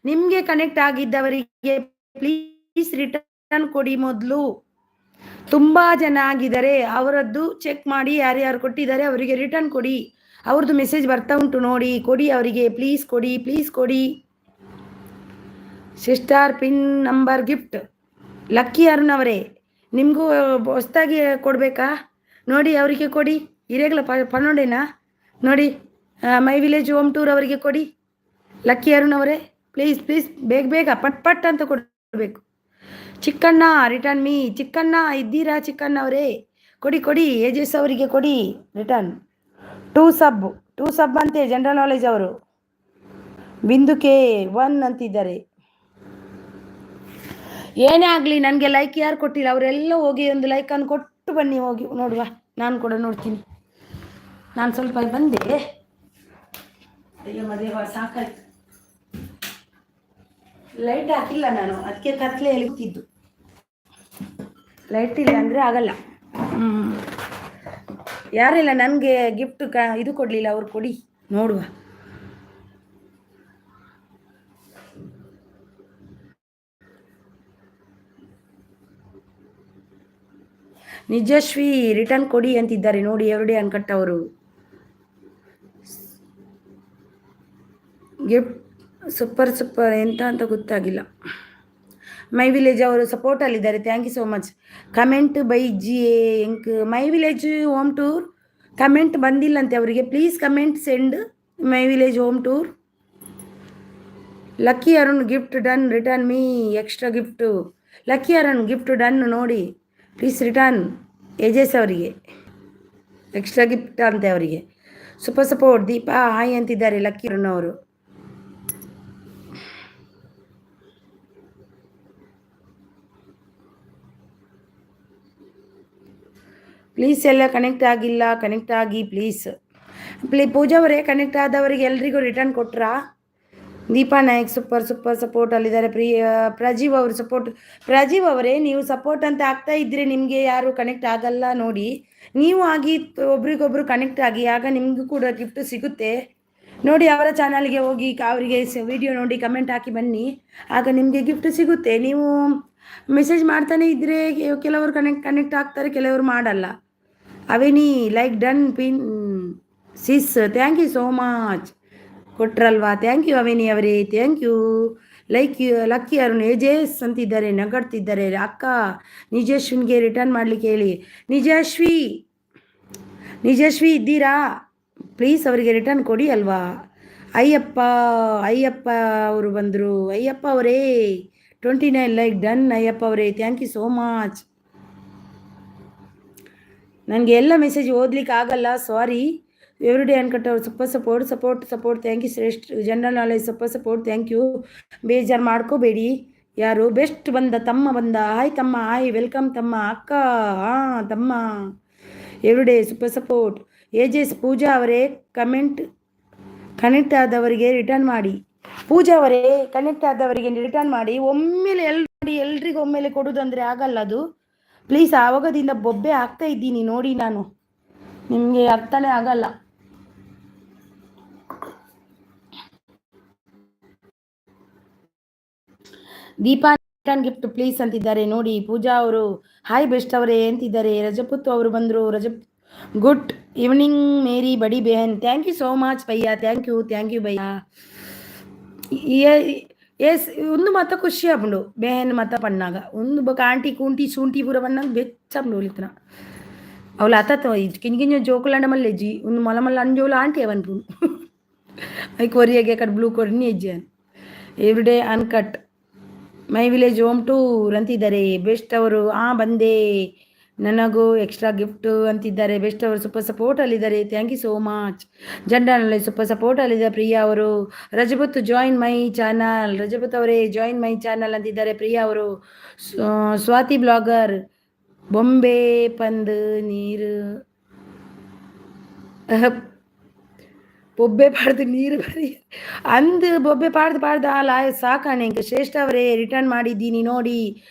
S1: ನಿಮಗೆ ಕನೆಕ್ಟ್ ಆಗಿದ್ದವರಿಗೆ ಪ್ಲೀಸ್ ರಿಟರ್ನ್ ಕೊಡಿ. ಮೊದಲು ತುಂಬ ಜನ ಆಗಿದ್ದಾರೆ, ಅವರದ್ದು ಚೆಕ್ ಮಾಡಿ ಯಾರ್ಯಾರು ಕೊಟ್ಟಿದ್ದಾರೆ ಅವರಿಗೆ ರಿಟರ್ನ್ ಕೊಡಿ. ಅವ್ರದ್ದು ಮೆಸೇಜ್ ಬರ್ತಾ ಉಂಟು ನೋಡಿ. ಕೊಡಿ ಅವರಿಗೆ, ಪ್ಲೀಸ್ ಕೊಡಿ. Sister pin number gift. Lucky Arun ಅವರೇ ನಿಮಗೂ ಹೊಸ್ದಾಗಿ ಕೊಡಬೇಕಾ ನೋಡಿ, ಅವರಿಗೆ ಕೊಡಿ. ಹಿರೇಗಲ ಪನ್ನೊಂಡೇನಾ ನೋಡಿ. ಮೈ ವಿಲೇಜ್ ಹೋಮ್ ಟೂರ್ ಅವರಿಗೆ ಕೊಡಿ. ಲಕ್ಕಿ ಅರುಣ್ ಅವರೇ ಪ್ಲೀಸ್ ಪ್ಲೀಸ್ ಬೇಗ ಬೇಗ ಪಟ್ ಪಟ್ ಅಂತ ಕೊಡಬೇಕು. Chikkanna return me. ಚಿಕ್ಕಣ್ಣ ಇದ್ದೀರಾ ಚಿಕ್ಕಣ್ಣ ಅವರೇ? ಕೊಡಿ ಕೊಡಿ. ಏಜಸ್ ಅವರಿಗೆ ಕೊಡಿ ರಿಟರ್ನ್. ಟೂ ಸಬ್ ಅಂತೆ ಜನರಲ್ ನಾಲೆಜ್ ಅವರು. ಬಿಂದುಕೆ 1 ಅಂತಿದ್ದಾರೆ. ಏನೇ ಆಗಲಿ ನನಗೆ ಲೈಕ್ ಯಾರು ಕೊಟ್ಟಿಲ್ಲ ಅವರೆಲ್ಲ ಹೋಗಿ ಒಂದು ಲೈಕನ್ನು ಕೊಟ್ಟು ಬನ್ನಿ. ಹೋಗಿ ನೋಡುವ, ನಾನು ಕೂಡ ನೋಡ್ತೀನಿ. ನಾನು ಸ್ವಲ್ಪ ಬಂದೆ. ಅಯ್ಯೋ ಮದೇವ ಸಾಕಾಯ್ತು. ಲೈಟ್ ಹಾಕಿಲ್ಲ ನಾನು, ಅದಕ್ಕೆ ಕತ್ಲೆ ಎಳಿತಿದ್ದು. ಲೈಟ್ ಇಲ್ಲ ಅಂದರೆ ಆಗಲ್ಲ. ಯಾರಿಲ್ಲ ನನಗೆ ಗಿಫ್ಟ್ ಇದು ಕೊಡಲಿಲ್ಲ, ಅವ್ರು ಕೊಡಿ ನೋಡುವ. ನಿಜಶ್ರೀ ರಿಟರ್ನ್ ಕೊಡಿ ಅಂತಿದ್ದಾರೆ ನೋಡಿ ಎವ್ರಿಡೇ ಅನ್ಕಟ್ ಅವರು. ಗಿಫ್ಟ್ ಸೂಪರ್ ಎಂತ ಅಂತ ಗೊತ್ತಾಗಿಲ್ಲ. ಮೈ ವಿಲೇಜ್ ಅವರು ಸಪೋರ್ಟಲ್ಲಿದ್ದಾರೆ, thank you so much. Comment by G ಎಂಕ್ my village home tour comment ಬಂದಿಲ್ಲಂತೆ ಅವರಿಗೆ. Please comment send my village home tour. Lucky Arun gift done return me extra gift. Lucky Arun gift done ನೋಡಿ, please return. Ages ಅವರಿಗೆ extra gift ಅಂತೆ ಅವರಿಗೆ. Super support. Deepa hi ಅಂತಿದ್ದಾರೆ lucky Arun ಅವರು. Please ಎಲ್ಲ connect ಆಗಿಲ್ಲ, ಕನೆಕ್ಟ್ ಆಗಿ ಪ್ಲೀಸ್. ಪೂಜಾ ಅವರೇ ಕನೆಕ್ಟ್ ಆದವರಿಗೆ ಎಲ್ರಿಗೂ ರಿಟರ್ನ್ ಕೊಟ್ರಾ? ದೀಪಾ ನಾಯಕ್ ಸೂಪರ್ ಸಪೋರ್ಟ್ ಅಲ್ಲಿದ್ದಾರೆ. ಪ್ರಜೀವ್ ಅವರು ಸಪೋರ್ಟ್. ಪ್ರಜೀವ್ ಅವರೇ ನೀವು ಸಪೋರ್ಟ್ ಅಂತ ಆಗ್ತಾ ಇದ್ರೆ ನಿಮಗೆ ಯಾರು ಕನೆಕ್ಟ್ ಆಗಲ್ಲ ನೋಡಿ. ನೀವು ಆಗಿ ಒಬ್ರಿಗೊಬ್ರು ಕನೆಕ್ಟ್ ಆಗಿ, ಆಗ ನಿಮಗೂ ಕೂಡ ಗಿಫ್ಟ್ ಸಿಗುತ್ತೆ ನೋಡಿ. ಅವರ ಚಾನಲ್ಗೆ ಹೋಗಿ ಅವರಿಗೆ ವಿಡಿಯೋ ನೋಡಿ ಕಮೆಂಟ್ ಹಾಕಿ ಬನ್ನಿ, ಆಗ ನಿಮಗೆ ಗಿಫ್ಟ್ ಸಿಗುತ್ತೆ. ನೀವು ಮೆಸೇಜ್ ಮಾಡ್ತಾನೆ ಇದ್ದರೆ ಕೆಲವರು ಕನೆಕ್ಟ್ ಆಗ್ತಾರೆ, ಕೆಲವರು ಮಾಡಲ್ಲ. ಅವೇನಿ like done pin sis, thank you so much. ಕೊಟ್ರಲ್ವಾ? ಥ್ಯಾಂಕ್ ಯು ಅವೇನಿ ಅವರೇ, thank you. Lucky Arun ages ಅಂತಿದ್ದಾರೆ, ನಗಡ್ತಿದ್ದಾರೆ. ಅಕ್ಕ ನಿಜಶ್ವಿನ್ಗೆ ರಿಟರ್ನ್ ಮಾಡಲಿಕ್ಕೆ ಹೇಳಿ. ನಿಜಶ್ವಿ ಇದ್ದೀರಾ? ಪ್ಲೀಸ್ ಅವರಿಗೆ ರಿಟರ್ನ್ ಕೊಡಿ ಅಲ್ವಾ. ಅಯ್ಯಪ್ಪ ಅವರು ಬಂದರು. ಅಯ್ಯಪ್ಪ ಅವರೇ 29 ಲೈಕ್ ಡನ್. ಅಯ್ಯಪ್ಪ ಅವರೇ ಥ್ಯಾಂಕ್ ಯು ಸೋ ಮಚ್. ನನಗೆ ಎಲ್ಲ ಮೆಸೇಜ್ ಓದ್ಲಿಕ್ಕೆ ಆಗಲ್ಲ, ಸಾರಿ. ಎವ್ರಿಡೇ ಅನ್ಕಟ್ ಅವರು support thank you. Shreshta general knowledge support thank you. ಬೇಜಾರು ಮಾಡ್ಕೋಬೇಡಿ. ಯಾರು ಬೆಸ್ಟ್ ತಮ್ಮ ಬಂದ. ಹಾಯ್ ತಮ್ಮ, ಹಾಯ್ ವೆಲ್ಕಮ್ ತಮ್ಮ. ಅಕ್ಕ ತಮ್ಮ ಎವ್ರಿಡೇ ಸಪೋರ್ಟ್. ಏಜಸ್ ಪೂಜಾ ಅವರೇ ಕನೆಕ್ಟ್ ಆದವರಿಗೆ ರಿಟರ್ನ್ ಮಾಡಿ. ಪೂಜಾ ಅವರೇ ಕನೆಕ್ಟ್ ಆದವರಿಗೆ ರಿಟರ್ನ್ ಮಾಡಿ. ಒಮ್ಮೆಲೆ ಎಲ್ರಿಗೂ ಒಮ್ಮೆಲೆ ಕೊಡೋದಂದರೆ ಆಗಲ್ಲ ಅದು. ಪ್ಲೀಸ್. ಆವಾಗದಿಂದ ಬೊಬ್ಬೆ ಆಗ್ತಾ ಇದ್ದೀನಿ ನೋಡಿ ನಾನು, ನಿಮಗೆ ಅರ್ಥನೇ ಆಗಲ್ಲ. ದೀಪಾ ರಿಟರ್ನ್ ಗಿಫ್ಟ್ ಪ್ಲೀಸ್ ಅಂತಿದ್ದಾರೆ ನೋಡಿ. ಪೂಜಾ ಅವರು ಹಾಯ್ ಬೆಸ್ಟ್ ಅವರೇ ಅಂತಿದ್ದಾರೆ. ರಜಪುತ್ ಅವರು ಬಂದರು. ಗುಡ್ ಈವ್ನಿಂಗ್ ಮೇರಿ ಬಡಿ ಬೆಹನ್. ಥ್ಯಾಂಕ್ ಯು ಸೋ ಮಚ್ ಭಯ್ಯ, ಥ್ಯಾಂಕ್ ಯು ಭಯ್ಯ. ಎಸ್ ಒಂದು ಮತ ಖುಷಿ ಆಗ್ಬಿಡು ಬೇಹನ್ ಮತ ಪಣ್ಣಾಗ ಒಂದು ಬೊಕ ಆಂಟಿ ಕೂಂಟಿ ಶೂಂಟಿ ಪೂರ ಪಣ್ಣಾಗ ಬೆಚ್ಚಬ್ಡು ಒಲಿತನ ಅವಳು ಅತ್ತ ಕಿಂಜಿಂಜ ಜೋಕುಲಾಂಡ ಮಲ್ಲೆಜ್ಜಿ ಒಂದು ಮಲ ಮಲ್ಲ ಅಂಜೋಳು ಆಂಟಿ ಅವನ್ಪು ಐ ಕೊರಿಯಾಗೆ ಅక్కడ ಬ್ಲೂ ಕೊಡ್ನಿ ಹೆಜ್ಜೆ everyday uncut my village home tour ಅಂತಿದ್ದಾರೆ. ಬೆಸ್ಟ್ ಅವರು ಬಂದೆ ನನಗೂ ಎಕ್ಸ್ಟ್ರಾ ಗಿಫ್ಟು ಅಂತಿದ್ದಾರೆ. ಬೆಸ್ಟ್ ಅವರು ಸೂಪರ್ ಸಪೋರ್ಟಲ್ಲಿದ್ದಾರೆ. Thank you so much. ಜಂಡನಲ್ಲಿ ಸೂಪರ್ ಸಪೋರ್ಟಲ್ಲಿದ್ದಾರೆ. ಪ್ರಿಯಾ ಅವರು Rajput join my channel. Rajput ಅವರೇ ಜಾಯಿನ್ ಮೈ ಚಾನಲ್ ಅಂತಿದ್ದಾರೆ. ಪ್ರಿಯಾ ಅವರು ಸ್ವಾತಿ ಬ್ಲಾಗರ್ ಬೊಂಬೆ ಪಂದು ನೀರು ಬೊಬ್ಬೆ ಪಾಡ್ದು ನೀರು ಬರೀ ಅಂದು ಬೊಬ್ಬೆ ಪಾಡ್ದು ಅಲ್ಲ ಸಾಕಾಣೆ. ಶ್ರೇಷ್ಠ ಅವರೇ ರಿಟರ್ನ್ ಮಾಡಿದ್ದೀನಿ ನೋಡಿ.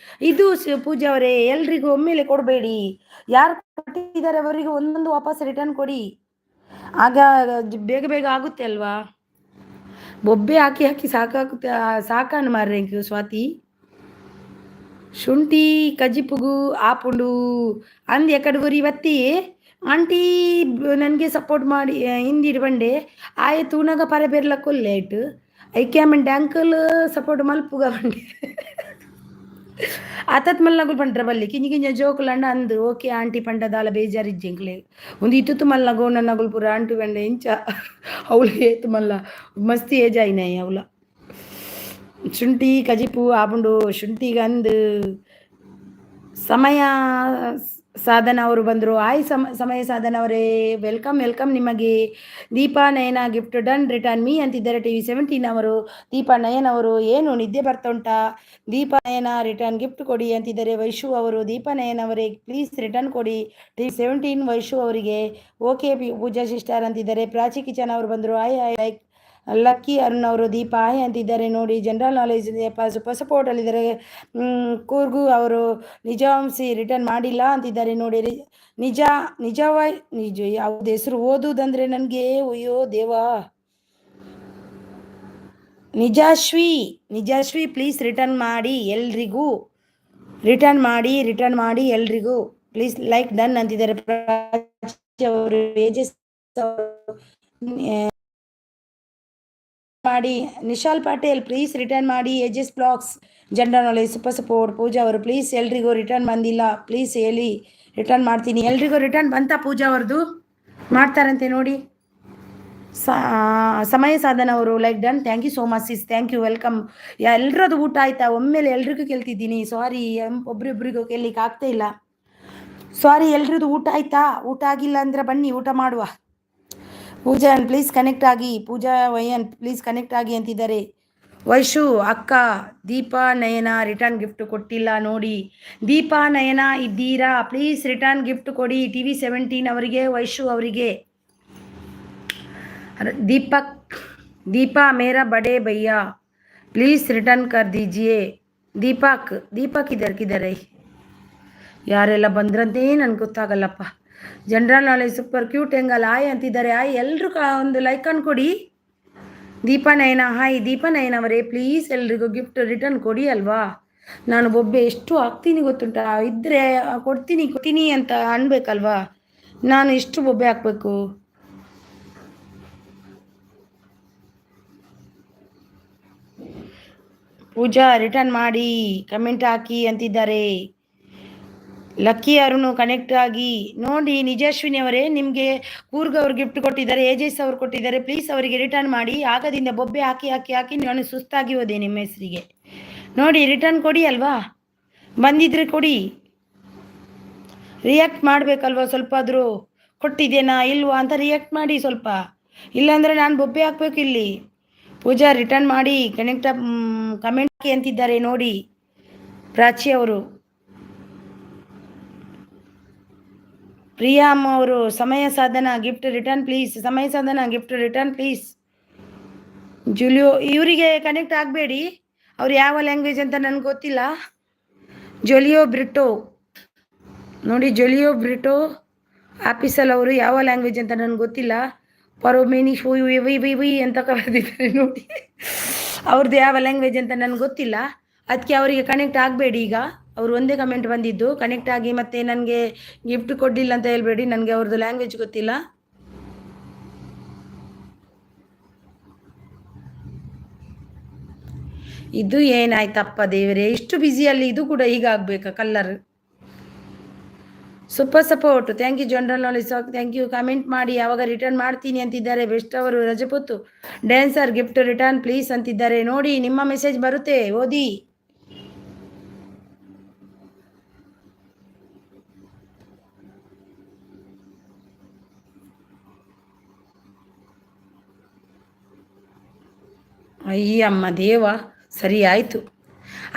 S1: ಇದು ಪೂಜಾ ಅವರೇ ಎಲ್ರಿಗೂ ಒಮ್ಮೆಲೆ ಕೊಡಬೇಡಿ. ಯಾರು ಕೊಟ್ಟಿದ್ದಾರೆ ಅವರಿಗೆ ಒಂದೊಂದು ವಾಪಸ್ ರಿಟರ್ನ್ ಕೊಡಿ, ಆಗ ಬೇಗ ಬೇಗ ಆಗುತ್ತೆ ಅಲ್ವಾ. ಬೊಬ್ಬೆ ಹಾಕಿ ಹಾಕಿ ಸಾಕಾನು ಮಾರ್ರೆ ಸ್ವಾತಿ. ಶುಂಠಿ ಕಜಿಪುಗು ಆಪುಂಡು ಅಂದು ಎಕಡುಗುರಿ ಇವತ್ತಿ ಆಂಟಿ ನನಗೆ ಸಪೋರ್ಟ್ ಮಾಡಿ ಹಿಂದಿಡು ಬಂಡೆ ಆಯ ತೂನಾಗ ಪರೆ ಬೆರ್ಲಕ್ಕೊಲ್ಲೆ ಆಯ್ತು ಐಕ್ಯಾಮೆಂಟ್ ಅಂಕಲ್ ಸಪೋರ್ಟ್ ಮಲ್ಪುಗ ಬಂಡೆ ಆತತ್ ಮಲ್ ನಗುಲ್ ಪಂಡ್ರ ಬಲ್ಲಿ ಕಿಂಜಿ ಕಿಂಜ ಜೋಕುಲಂಡ ಅಂದು ಓಕೆ ಆಂಟಿ ಪಂಡದಾಲ ಬೇಜಾರಿಜ್ಜಿಂಕ್ಲೆ ಒಂದು ಇತ್ತು ಮಲ್ಲ ನಗು ನನ್ನ ನಗುಲ್ ಪೂರ ಆಂಟಿ ಬಂಡೆ ಇಂಚ ಅವಳು ಏತು ಮಲ್ಲ ಮಸ್ತಿ ಏಜಾಯಿನಾಯಿ ಅವಳ ಶುಂಠಿ ಕಜಿಪು ಆಪುಂಡು ಶುಂಠಿಗೆ ಅಂದು ಸಮಯ ಸಾಧನ ಅವರು ಬಂದರು. ಆಯ್ ಸಮಯ ಸಾಧನ ಅವರೇ, ವೆಲ್ಕಮ್ ವೆಲ್ಕಮ್ ನಿಮಗೆ. ದೀಪಾ ನಯನ ಗಿಫ್ಟ್ ಡನ್ ರಿಟರ್ನ್ ಮೀ ಅಂತಿದ್ದಾರೆ TV17 ಅವರು. ದೀಪಾ ನಯನ್ ಅವರು, ಏನು ನಿದ್ದೆ ಬರ್ತಾ ಉಂಟಾ? ದೀಪಾ ನಯನ ರಿಟರ್ನ್ ಗಿಫ್ಟ್ ಕೊಡಿ ಅಂತಿದ್ದಾರೆ ವೈಶು ಅವರು. ದೀಪಾ ನಯನ್ ಅವರೇ ಪ್ಲೀಸ್ ರಿಟರ್ನ್ ಕೊಡಿ TV17 ವೈಶು ಅವರಿಗೆ. ಓಕೆ ಪೂಜಾ ಸಿಸ್ಟರ್ ಅಂತಿದ್ದಾರೆ. ಪ್ರಾಚಿ ಕಿಚನ್ ಅವರು ಬಂದರು. ಐ ಲೈಕ್ ಲಕ್ಕಿ ಅರುಣ್ ಅವರು. ದೀಪ ಆಯ್ ಅಂತಿದ್ದಾರೆ ನೋಡಿ. ಜನರಲ್ ನಾಲೆಜ್ ಸಪೋರ್ಟ್ ಅಲ್ಲಿದ್ದಾರೆ. ಕೂರ್ಗು ಅವರು ನಿಜಾಂಸಿ ರಿಟರ್ನ್ ಮಾಡಿಲ್ಲ ಅಂತಿದ್ದಾರೆ ನೋಡಿ. ನಿಜ ಯಾವ್ದು ಹೆಸರು ಓದುವುದಂದ್ರೆ ನನಗೆ ಅಯ್ಯೋ ದೇವಾ. ನಿಜಾಶ್ವಿ ಪ್ಲೀಸ್ ರಿಟರ್ನ್ ಮಾಡಿ ಎಲ್ರಿಗೂ. ರಿಟರ್ನ್ ಮಾಡಿ ಎಲ್ರಿಗೂ ಪ್ಲೀಸ್. ಲೈಕ್ ಡನ್ ಅಂತಿದ್ದಾರೆ ಅವರು. ಮಾಡಿ. ನಿಶಾಲ್ ಪಾಟೇಲ್ ಪ್ಲೀಸ್ ರಿಟರ್ನ್ ಮಾಡಿ. Ages blogs general knowledge super support. Pooja ಅವರು ಪ್ಲೀಸ್ ಎಲ್ರಿಗೂ ರಿಟರ್ನ್ ಬಂದಿಲ್ಲ ಪ್ಲೀಸ್ ಹೇಳಿ ರಿಟರ್ನ್ ಮಾಡ್ತೀನಿ. ಎಲ್ರಿಗೂ ರಿಟರ್ನ್ ಬಂತ ಪೂಜಾ ಅವ್ರದ್ದು? ಮಾಡ್ತಾರಂತೆ ನೋಡಿ. ಸಮಯ ಸಾಧನ ಅವರು like done. Thank you so much sis, thank you, welcome. ಎಲ್ರದ್ದು ಊಟ ಆಯ್ತಾ? ಒಮ್ಮೆಲೆ ಎಲ್ರಿಗೂ ಕೇಳ್ತಿದ್ದೀನಿ. ಸಾರಿ, ಒಬ್ರಿಬ್ರಿಗೂ ಕೇಳಲಿಕ್ಕೆ ಆಗ್ತಾ ಇಲ್ಲ. ಸಾರಿ, ಎಲ್ರದ್ದು ಊಟ ಆಯ್ತಾ? ಊಟ ಆಗಿಲ್ಲ ಅಂದ್ರೆ ಬನ್ನಿ ಊಟ ಮಾಡುವ. ಪೂಜಾ ಪ್ಲೀಸ್ ಕನೆಕ್ಟ್ ಆಗಿ. ಪೂಜಾ ವೈಯನ್ ಪ್ಲೀಸ್ ಕನೆಕ್ಟ್ ಆಗಿ ಅಂತಿದ್ದಾರೆ. ವೈಶು ಅಕ್ಕ ದೀಪಾ ನಯನ ರಿಟರ್ನ್ ಗಿಫ್ಟ್ ಕೊಟ್ಟಿಲ್ಲ ನೋಡಿ. ದೀಪಾ ನಯನ ಇದ್ದೀರಾ? ಪ್ಲೀಸ್ ರಿಟರ್ನ್ ಗಿಫ್ಟ್ ಕೊಡಿ TV17 ಅವರಿಗೆ, ವೈಶು ಅವರಿಗೆ. दीपा मेरा बड़े भैया प्लीज़ रिटर्न कर दीजिए. ದೀಪಕ್ ಕಿದರ್ ಯಾರೆಲ್ಲ ಬಂದ್ರಂತೆ ನನಗೆ ಗೊತ್ತಾಗಲ್ಲಪ್ಪ. ಜನರಲ್ ನಾಲೆಜ್ ಸೂಪರ್ ಕ್ಯೂಟ್ ಹೆಂಗಲ್ಲ ಆಯ್ ಅಂತಿದ್ದಾರೆ. ಆಯ್ ಎಲ್ಲರೂ ಒಂದು ಲೈಕ್ ಅನ್ಕೊಡಿ. ದೀಪಾ ನಯನ ಹಾಯ್. ದೀಪಾ ನಯನ ಅವರೇ ಪ್ಲೀಸ್ ಎಲ್ರಿಗೂ ಗಿಫ್ಟ್ ರಿಟರ್ನ್ ಕೊಡಿ ಅಲ್ವಾ. ನಾನು ಬೊಬ್ಬೆ ಎಷ್ಟು ಹಾಕ್ತೀನಿ ಗೊತ್ತುಂಟಾ? ಇದ್ದರೆ ಕೊಡ್ತೀನಿ ಅಂತ ಅನ್ಬೇಕಲ್ವಾ. ನಾನು ಎಷ್ಟು ಬೊಬ್ಬೆ ಹಾಕಬೇಕು? ಪೂಜಾ ರಿಟರ್ನ್ ಮಾಡಿ ಕಮೆಂಟ್ ಹಾಕಿ ಅಂತಿದ್ದಾರೆ. ಲಕ್ಕಿ ಅರುಣು ಕನೆಕ್ಟ್ ಆಗಿ ನೋಡಿ. ನಿಜಾಶ್ವಿನಿ ಅವರೇ ನಿಮಗೆ ಕೂರ್ಗ್ ಅವ್ರು ಗಿಫ್ಟ್ ಕೊಟ್ಟಿದ್ದಾರೆ. ಏಜಸ್ ಅವ್ರು ಕೊಟ್ಟಿದ್ದಾರೆ. ಪ್ಲೀಸ್ ಅವರಿಗೆ ರಿಟರ್ನ್ ಮಾಡಿ. ಆಗದಿಂದ ಬೊಬ್ಬೆ ಹಾಕಿ ನಾನು ಸುಸ್ತಾಗಿ ಹೋದೆ ನಿಮ್ಮ ಹೆಸರಿಗೆ. ನೋಡಿ ರಿಟರ್ನ್ ಕೊಡಿ ಅಲ್ವಾ. ಬಂದಿದ್ರೆ ಕೊಡಿ. ರಿಯಾಕ್ಟ್ ಮಾಡಬೇಕಲ್ವಾ ಸ್ವಲ್ಪ ಆದರೂ. ಕೊಟ್ಟಿದ್ದೇನಾ ಇಲ್ವಾ ಅಂತ ರಿಯಾಕ್ಟ್ ಮಾಡಿ ಸ್ವಲ್ಪ. ಇಲ್ಲಾಂದರೆ ನಾನು ಬೊಬ್ಬೆ ಹಾಕ್ಬೇಕು ಇಲ್ಲಿ. ಪೂಜಾ ರಿಟರ್ನ್ ಮಾಡಿ ಕಮೆಂಟ್ ಹಾಕಿ ಅಂತಿದ್ದಾರೆ ನೋಡಿ ಪ್ರಾಚಿ ಅವರು. ಪ್ರಿಯಾಮ್ ಅವರು ಸಮಯ ಸಾಧನ ಗಿಫ್ಟ್ ರಿಟರ್ನ್ ಪ್ಲೀಸ್. ಸಮಯ ಸಾಧನ ಗಿಫ್ಟ್ ರಿಟರ್ನ್ ಪ್ಲೀಸ್. ಜುಲಿಯೋ ಇವರಿಗೆ ಕನೆಕ್ಟ್ ಆಗಬೇಡಿ. ಅವ್ರು ಯಾವ ಲ್ಯಾಂಗ್ವೇಜ್ ಅಂತ ನನಗೆ ಗೊತ್ತಿಲ್ಲ. ಜೊಲಿಯೋ ಬ್ರಿಟೋ ನೋಡಿ. ಜೊಲಿಯೋ ಬ್ರಿಟೋ ಆಫೀಸಲ್ಲಿ ಅವರು ಯಾವ ಲ್ಯಾಂಗ್ವೇಜ್ ಅಂತ ನನಗೆ ಗೊತ್ತಿಲ್ಲ. ಪರೋಮೇನಿ ವಿ ಅಂತ ಕರೆದಿದ್ದಾರೆ ನೋಡಿ. ಅವ್ರದ್ದು ಯಾವ ಲ್ಯಾಂಗ್ವೇಜ್ ಅಂತ ನನಗೆ ಗೊತ್ತಿಲ್ಲ. ಅದಕ್ಕೆ ಅವರಿಗೆ ಕನೆಕ್ಟ್ ಆಗಬೇಡಿ. ಈಗ ಅವರು ಒಂದೇ ಕಮೆಂಟ್ ಬಂದಿದ್ದು. ಕನೆಕ್ಟ್ ಆಗಿ ಮತ್ತೆ ನನಗೆ ಗಿಫ್ಟ್ ಕೊಡಲಿಲ್ಲ ಅಂತ ಹೇಳ್ಬೇಡಿ. ನನಗೆ ಅವ್ರದ್ದು ಲ್ಯಾಂಗ್ವೇಜ್ ಗೊತ್ತಿಲ್ಲ. ಇದು ಏನಾಯ್ತಪ್ಪ ದೇವರೇ, ಇಷ್ಟು ಬ್ಯುಸಿಯಲ್ಲಿ ಇದು ಕೂಡ ಹೀಗಾಗಬೇಕಾ ಕಲ್ಲರ್? Super support. Thank you general knowledge ಸಾಕ್. Thank you. ಕಮೆಂಟ್ ಮಾಡಿ ಯಾವಾಗ ರಿಟರ್ನ್ ಮಾಡ್ತೀನಿ ಅಂತಿದ್ದಾರೆ. ಬೆಸ್ಟ್ ಅವರು Rajput dancer gift return please ಅಂತಿದ್ದಾರೆ ನೋಡಿ. ನಿಮ್ಮ ಮೆಸೇಜ್ ಬರುತ್ತೆ ಓದಿ. ಅಯ್ಯಮ್ಮ ದೇವ, ಸರಿ ಆಯಿತು.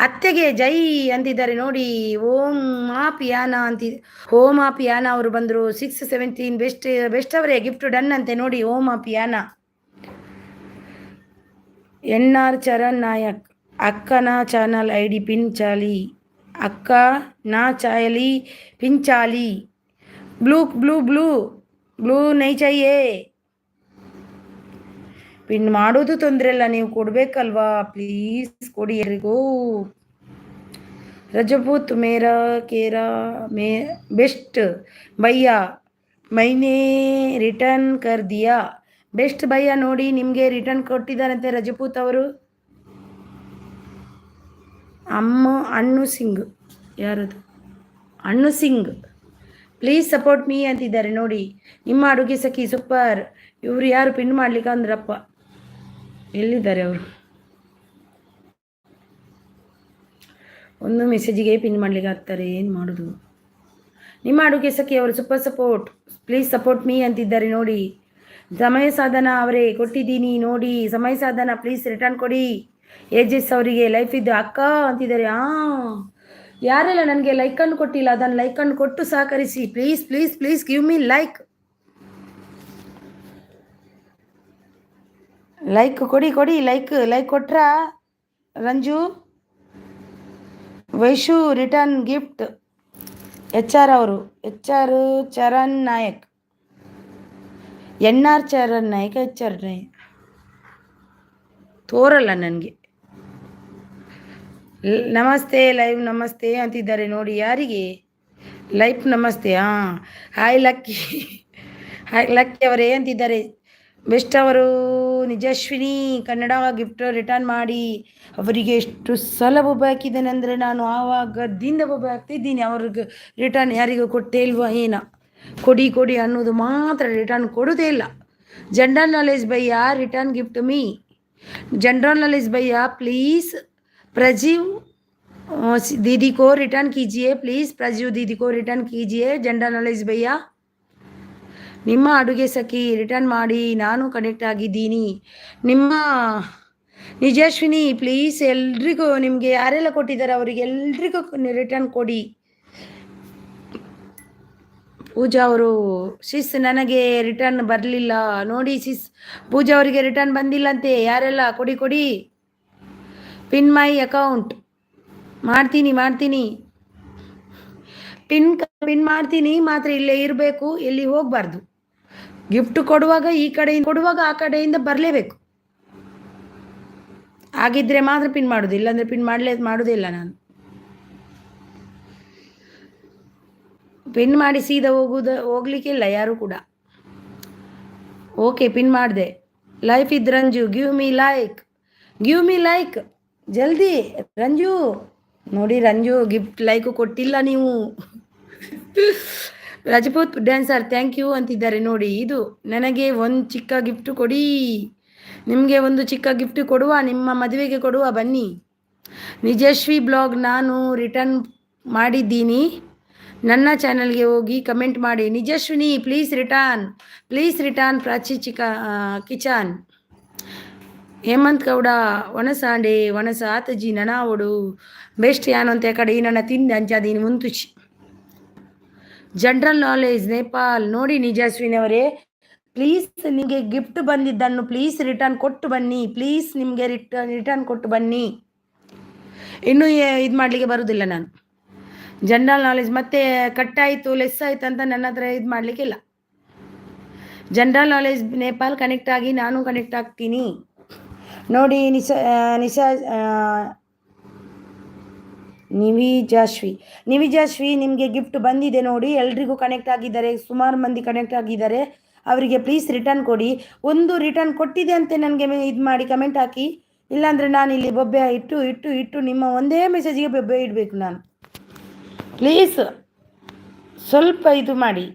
S1: ಅತ್ತೆಗೆ ಜೈ ಅಂತಿದ್ದಾರೆ ನೋಡಿ. ಓಮಾ ಪಿಯಾನ ಅವರು ಬಂದರು. 617 ಬೆಸ್ಟ್ ಅವರೇ ಗಿಫ್ಟ್ ಡನ್ ಅಂತೆ ನೋಡಿ. ಓಮಾ ಪಿಯಾನ. NR ಚರಣ್ ನಾಯಕ್ ಅಕ್ಕನ ಚಾನಲ್ ID ಪಿಂಚಾಲಿ. ಅಕ್ಕ ನಾ ಚಾಯಲಿ ಪಿಂಚಾಲಿ. ಬ್ಲೂ ನೈ ಚಾಯೇ. ಪಿನ್ ಮಾಡೋದು ತೊಂದರೆ ಇಲ್ಲ, ನೀವು ಕೊಡಬೇಕಲ್ವಾ. ಪ್ಲೀಸ್ ಕೊಡಿ ಎಲ್ರಿಗೂ. ರಜಪೂತ್ ಮೇರಾ ಕೇರಾ ಬೆಸ್ಟ್ ಭಯ್ಯ ಮೈನೇ ರಿಟರ್ನ್ ಕರ್ ದಿಯಾ. ಬೆಸ್ಟ್ ಭಯ್ಯ ನೋಡಿ ನಿಮಗೆ ರಿಟರ್ನ್ ಕೊಟ್ಟಿದ್ದಾರಂತೆ ರಜಪೂತ್ ಅವರು. ಅನ್ನು ಸಿಂಗ್, ಯಾರದು? ಅನ್ನು ಸಿಂಗ್ ಪ್ಲೀಸ್ ಸಪೋರ್ಟ್ ಮೀ ಅಂತಿದ್ದಾರೆ ನೋಡಿ. ನಿಮ್ಮ ಅಡುಗೆ ಸಖಿ ಸೂಪರ್. ಇವರು ಯಾರು ಪಿನ್ ಮಾಡ್ಲಿಕ್ಕೆ ಅಂದ್ರಪ್ಪ, ಎಲ್ಲಿದ್ದಾರೆ ಅವರು? ಒಂದು ಮೆಸೇಜಿಗೆ ಪಿನ್ ಮಾಡ್ಲಿಕ್ಕೆ ಆಗ್ತಾರೆ, ಏನು ಮಾಡೋದು? ನಿಮ್ಮ ಅಡುಗೆ ಸಖಿ ಅವರು super support, please support me ಅಂತಿದ್ದಾರೆ ನೋಡಿ. ಸಮಯ ಸಾಧನ ಅವರೇ ಕೊಟ್ಟಿದ್ದೀನಿ ನೋಡಿ. ಸಮಯ ಸಾಧನ ಪ್ಲೀಸ್ ರಿಟರ್ನ್ ಕೊಡಿ. ಏಜಸ್ ಅವರಿಗೆ ಲೈಫ್ ಇದ್ದು ಅಕ್ಕ ಅಂತಿದ್ದಾರೆ. ಯಾರೆಲ್ಲ ನನಗೆ ಲೈಕನ್ನು ಕೊಟ್ಟಿಲ್ಲ ಅದನ್ನು ಲೈಕನ್ನು ಕೊಟ್ಟು ಸಹಕರಿಸಿ. Please please please give me like. Like ಕೊಡಿ ಕೊಡಿ, ಲೈಕ್ ಕೊಟ್ರಾ? Ranju Vaishu return gift. HR ಅವರು, HR Charan Nayak, NR Charan Nayak, HR Nayak ತೋರಲ್ಲ ನನಗೆ. ನಮಸ್ತೆ ಲೈವ್ ನಮಸ್ತೆ ಅಂತಿದ್ದಾರೆ ನೋಡಿ. ಯಾರಿಗೆ ಲೈಫ್ ನಮಸ್ತೆ? ಹಾಯ್ ಲಕ್ಕಿ, ಹಾಯ್ ಲಕ್ಕಿ ಅವರೇ ಅಂತಿದ್ದಾರೆ. ಬೆಸ್ಟ್ ಅವರು ನಿಜಸ್ವಿನಿ ಕನ್ನಡ ಗಿಫ್ಟ್ ರಿಟರ್ನ್ ಮಾಡಿ. ಅವರಿಗೆ ಎಷ್ಟು ಸಲ ಬೊಬ್ಬೆ ಹಾಕಿದ್ದೇನೆ ಅಂದರೆ ನಾನು ಆವಾಗದಿಂದ ಬೊಬ್ಬೆ ಹಾಕ್ತಿದ್ದೀನಿ. ಅವ್ರಿಗೆ ರಿಟರ್ನ್ ಯಾರಿಗೂ ಕೊಟ್ಟೇ ಇಲ್ವಾ ಏನೋ? ಕೊಡಿ ಕೊಡಿ ಅನ್ನೋದು ಮಾತ್ರ, ರಿಟರ್ನ್ ಕೊಡೋದೇ ಇಲ್ಲ. General knowledge bhaiya return gift me. General knowledge भैया प्लीज़ प्रजीव दीदी को रिटर्न कीजिए. प्लीज़ प्रजीव दीदी को रिटर्न कीजिए. जनरल नॉलेज भैया ನಿಮ್ಮ ಅಡುಗೆ ಸಖಿ ರಿಟರ್ನ್ ಮಾಡಿ, ನಾನು ಕನೆಕ್ಟ್ ಆಗಿದ್ದೀನಿ. ನಿಮ್ಮ ನಿಜಸ್ವಿನಿ ಪ್ಲೀಸ್ ಎಲ್ರಿಗೂ, ನಿಮಗೆ ಯಾರೆಲ್ಲ ಕೊಟ್ಟಿದ್ದಾರೆ ಅವರಿಗೆ ಎಲ್ರಿಗೂ ರಿಟರ್ನ್ ಕೊಡಿ. ಪೂಜಾ ಅವರು ಸಿಸ್ ನನಗೆ ರಿಟರ್ನ್ ಬರಲಿಲ್ಲ ನೋಡಿ. ಸಿಸ್ ಪೂಜಾ ಅವರಿಗೆ ರಿಟರ್ನ್ ಬಂದಿಲ್ಲಂತೆ. ಯಾರೆಲ್ಲ ಕೊಡಿ ಕೊಡಿ. ಪಿನ್ ಮೈ ಅಕೌಂಟ್ ಮಾಡ್ತೀನಿ ಪಿನ್ ಮಾಡ್ತೀನಿ ಮಾತ್ರ. ಇಲ್ಲೇ ಇರಬೇಕು, ಎಲ್ಲಿ ಹೋಗಬಾರ್ದು. ಗಿಫ್ಟ್ ಕೊಡುವಾಗ ಈ ಕಡೆಯಿಂದ ಕೊಡುವಾಗ ಆ ಕಡೆಯಿಂದ ಬರಲೇಬೇಕು. ಆಗಿದ್ದರೆ ಮಾತ್ರ ಪಿನ್ ಮಾಡೋದು, ಇಲ್ಲಾಂದರೆ ಪಿನ್ ಮಾಡೋದೇ ಇಲ್ಲ. ನಾನು ಪಿನ್ ಮಾಡಿ ಸೀದಾ ಹೋಗ್ಲಿಕ್ಕಿಲ್ಲ ಯಾರು ಕೂಡ. ಓಕೆ ಪಿನ್ ಮಾಡಿದೆ. ಲೈಫ್ ಇದ್ ರಂಜು ಗಿವ್ ಮೀ ಲೈಕ್ ಜಲ್ದಿ ರಂಜು. ನೋಡಿ ರಂಜು ಗಿಫ್ಟ್ ಲೈಕು ಕೊಟ್ಟಿಲ್ಲ ನೀವು. ರಜಪೂತ್ ಡ್ಯಾನ್ಸರ್ ಥ್ಯಾಂಕ್ ಯು ಅಂತಿದ್ದಾರೆ ನೋಡಿ. ಇದು ನನಗೆ ಒಂದು ಚಿಕ್ಕ ಗಿಫ್ಟ್ ಕೊಡಿ. ನಿಮಗೆ ಒಂದು ಚಿಕ್ಕ ಗಿಫ್ಟ್ ಕೊಡುವ, ನಿಮ್ಮ ಮದುವೆಗೆ ಕೊಡುವ ಬನ್ನಿ. ನಿಜಶ್ರೀ ಬ್ಲಾಗ್ ನಾನು ರಿಟರ್ನ್ ಮಾಡಿದ್ದೀನಿ. ನನ್ನ ಚಾನಲ್ಗೆ ಹೋಗಿ ಕಮೆಂಟ್ ಮಾಡಿ. Nijaswini please return Prachi kitchen. Hemant Gowda ಒಣಸಾಂಡೆ ಒಣಸ ಆತಜಿ ನನಾವಡು ಬೆಸ್ಟ್ ಯಾನು ಅಂತ ಕಡೆ ನನ್ನ ತಿಂದು ಅಂಚಾದೀನಿ ಮುಂತುಚಿ. ಜನರಲ್ ನಾಲೆಜ್ ನೇಪಾಲ್ ನೋಡಿ. ನಿಜಸ್ವಿನಿ ಅವರೇ ಪ್ಲೀಸ್ ನಿಮಗೆ ಗಿಫ್ಟ್ ಬಂದಿದ್ದನ್ನು ಪ್ಲೀಸ್ ರಿಟರ್ನ್ ಕೊಟ್ಟು ಬನ್ನಿ. ಪ್ಲೀಸ್ ನಿಮಗೆ ರಿಟರ್ನ್ ಕೊಟ್ಟು ಬನ್ನಿ. ಇನ್ನೂ ಇದು ಮಾಡಲಿಕ್ಕೆ ಬರೋದಿಲ್ಲ ನಾನು. ಜನರಲ್ ನಾಲೆಜ್ ಮತ್ತೆ ಕಟ್ಟಾಯಿತು ಲೆಸ್ ಆಯಿತು ಅಂತ ನನ್ನ ಹತ್ರ ಇದು ಮಾಡಲಿಕ್ಕಿಲ್ಲ. ಜನರಲ್ ನಾಲೆಜ್ ನೇಪಾಲ್ ಕನೆಕ್ಟ್ ಆಗಿ ನಾನು ಕನೆಕ್ಟ್ ಆಗ್ತೀನಿ ನೋಡಿ. ನಿವಿಜಾಶ್ವಿ ನಿಮಗೆ ಗಿಫ್ಟ್ ಬಂದಿದೆ ನೋಡಿ. ಎಲ್ರಿಗೂ ಕನೆಕ್ಟ್ ಆಗಿದ್ದಾರೆ, ಸುಮಾರು ಮಂದಿ ಕನೆಕ್ಟ್ ಆಗಿದ್ದಾರೆ. ಅವರಿಗೆ ಪ್ಲೀಸ್ ರಿಟರ್ನ್ ಕೊಡಿ. ಒಂದು ರಿಟರ್ನ್ ಕೊಟ್ಟಿದೆ ಅಂತ ನನಗೆ ಇದು ಮಾಡಿ ಕಮೆಂಟ್ ಹಾಕಿ. ಇಲ್ಲಾಂದರೆ ನಾನು ಇಲ್ಲಿ ಬೊಬ್ಬೆ ಇಟ್ಟು ನಿಮ್ಮ ಒಂದೇ ಮೆಸೇಜಿಗೆ ಬೊಬ್ಬೆ ಇಡಬೇಕು ನಾನು. ಪ್ಲೀಸ್ ಸ್ವಲ್ಪ ಇದು ಮಾಡಿ.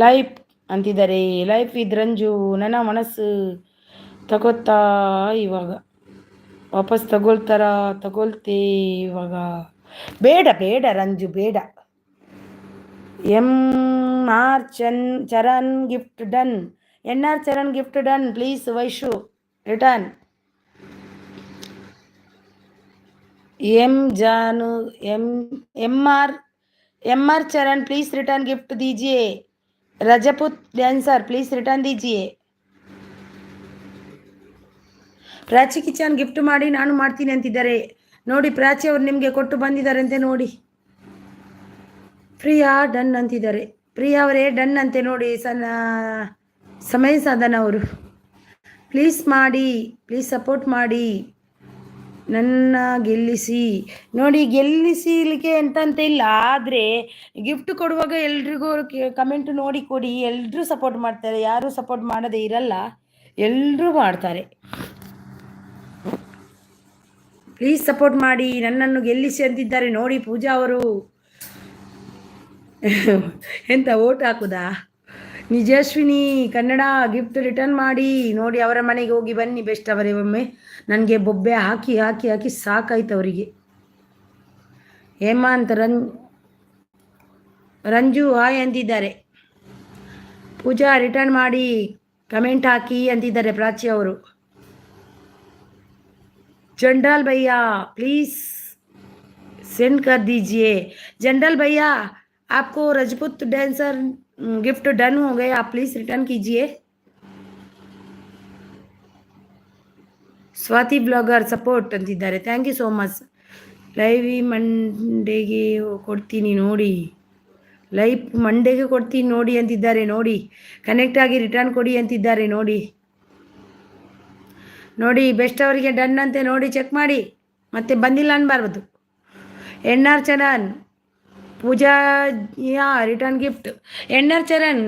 S1: ಲೈಫ್ ಅಂತಿದ್ದಾರೆ. ಲೈಫ್ ಇದ್ ರಂಜು ನನ್ನ ಮನಸ್ಸು ತಗೋತಾ ಇವಾಗ ವಾಪಸ್ ತಗೊಳ್ತೆ ಇವಾಗ. ಬೇಡ ರಂಜು ಬೇಡ. NR Charan gift done. NR Charan gift done. Please Vaishu return. MR चरण प्लीज रिटर्न गिफ्ट दीजिए. रजपूत डांसर प्लीज रिटर्न दीजिए. ಪ್ರಾಚಿ ಕಿಚನ್ ಗಿಫ್ಟ್ ಮಾಡಿ ನಾನು ಮಾಡ್ತೀನಿ ಅಂತಿದ್ದಾರೆ ನೋಡಿ. ಪ್ರಾಚಿ ಅವರು ನಿಮಗೆ ಕೊಟ್ಟು ಬಂದಿದ್ದಾರೆ ಅಂತೆ ನೋಡಿ. ಪ್ರಿಯಾ ಡನ್ ಅಂತಿದ್ದಾರೆ. ಪ್ರಿಯಾ ಅವರೇ ಡನ್ ಅಂತೆ ನೋಡಿ. ಸಮಯ ಸಾಧನ ಅವರು ಪ್ಲೀಸ್ ಮಾಡಿ, ಪ್ಲೀಸ್ ಸಪೋರ್ಟ್ ಮಾಡಿ, ನನ್ನ ಗೆಲ್ಲಿಸಿ ನೋಡಿ. ಗೆಲ್ಲಿಸಲಿಕ್ಕೆ ಅಂತ ಇಲ್ಲ, ಆದರೆ ಗಿಫ್ಟ್ ಕೊಡುವಾಗ ಎಲ್ರಿಗೂ ಕಮೆಂಟ್ ನೋಡಿ ಕೊಡಿ. ಎಲ್ಲರೂ ಸಪೋರ್ಟ್ ಮಾಡ್ತಾರೆ, ಯಾರೂ ಸಪೋರ್ಟ್ ಮಾಡೋದೇ ಇರಲ್ಲ, ಎಲ್ಲರೂ ಮಾಡ್ತಾರೆ. ಪ್ಲೀಸ್ ಸಪೋರ್ಟ್ ಮಾಡಿ, ನನ್ನನ್ನು ಗೆಲ್ಲಿಸಿ ಅಂತಿದ್ದಾರೆ ನೋಡಿ ಪೂಜಾ ಅವರು. ಎಂತ ಓಟ್ ಹಾಕುದಾ? ನಿಜಸ್ವಿನಿ ಕನ್ನಡ ಗಿಫ್ಟ್ ರಿಟರ್ನ್ ಮಾಡಿ ನೋಡಿ. ಅವರ ಮನೆಗೆ ಹೋಗಿ ಬನ್ನಿ ಬೆಸ್ಟ್ ಅವರೇ ಒಮ್ಮೆ. ನನಗೆ ಬೊಬ್ಬೆ ಹಾಕಿ ಹಾಕಿ ಹಾಕಿ ಸಾಕಾಯ್ತು ಅವರಿಗೆ. ಹೇಮಂತ್ ರಂಜು ಹಾಯ್ ಅಂತಿದ್ದಾರೆ. ಪೂಜಾ ರಿಟರ್ನ್ ಮಾಡಿ ಕಮೆಂಟ್ ಹಾಕಿ ಅಂತಿದ್ದಾರೆ ಪ್ರಾಚಿ ಅವರು. जनरल भैया प्लीज सेंड कर दीजिए. जनरल भैया आपको रजपूत डांसर गिफ्ट डन हो गए, आप प्लीज रिटर्न कीजिए. स्वाति ब्लॉगर सपोर्ट अंतिದ್ದಾರೆ. Thank you so much. Live ಮಂಡೆಗೆ ಕೊಡ್ತೀನಿ ನೋಡಿ, ಲೈವ್ ಮಂಡೆಗೆ ಕೊಡ್ತೀನಿ ನೋಡಿ ಅಂತಿದ್ದಾರೆ ನೋಡಿ. ಕನೆಕ್ಟ್ ಆಗಿ ರಿಟರ್ನ್ ಕೊಡಿ ಅಂತಿದ್ದಾರೆ ನೋಡಿ. ನೋಡಿ ಬೆಸ್ಟ್ ಅವರಿಗೆ ಡನ್ ಅಂತೆ ನೋಡಿ, ಚೆಕ್ ಮಾಡಿ ಮತ್ತೆ ಬಂದಿಲ್ಲ ಅನ್ಬಾರ್ದು. ಎನ್.ಆರ್. ಚರಣ್ पूजा या रिटर्न गिफ्ट. एन.आर. चरण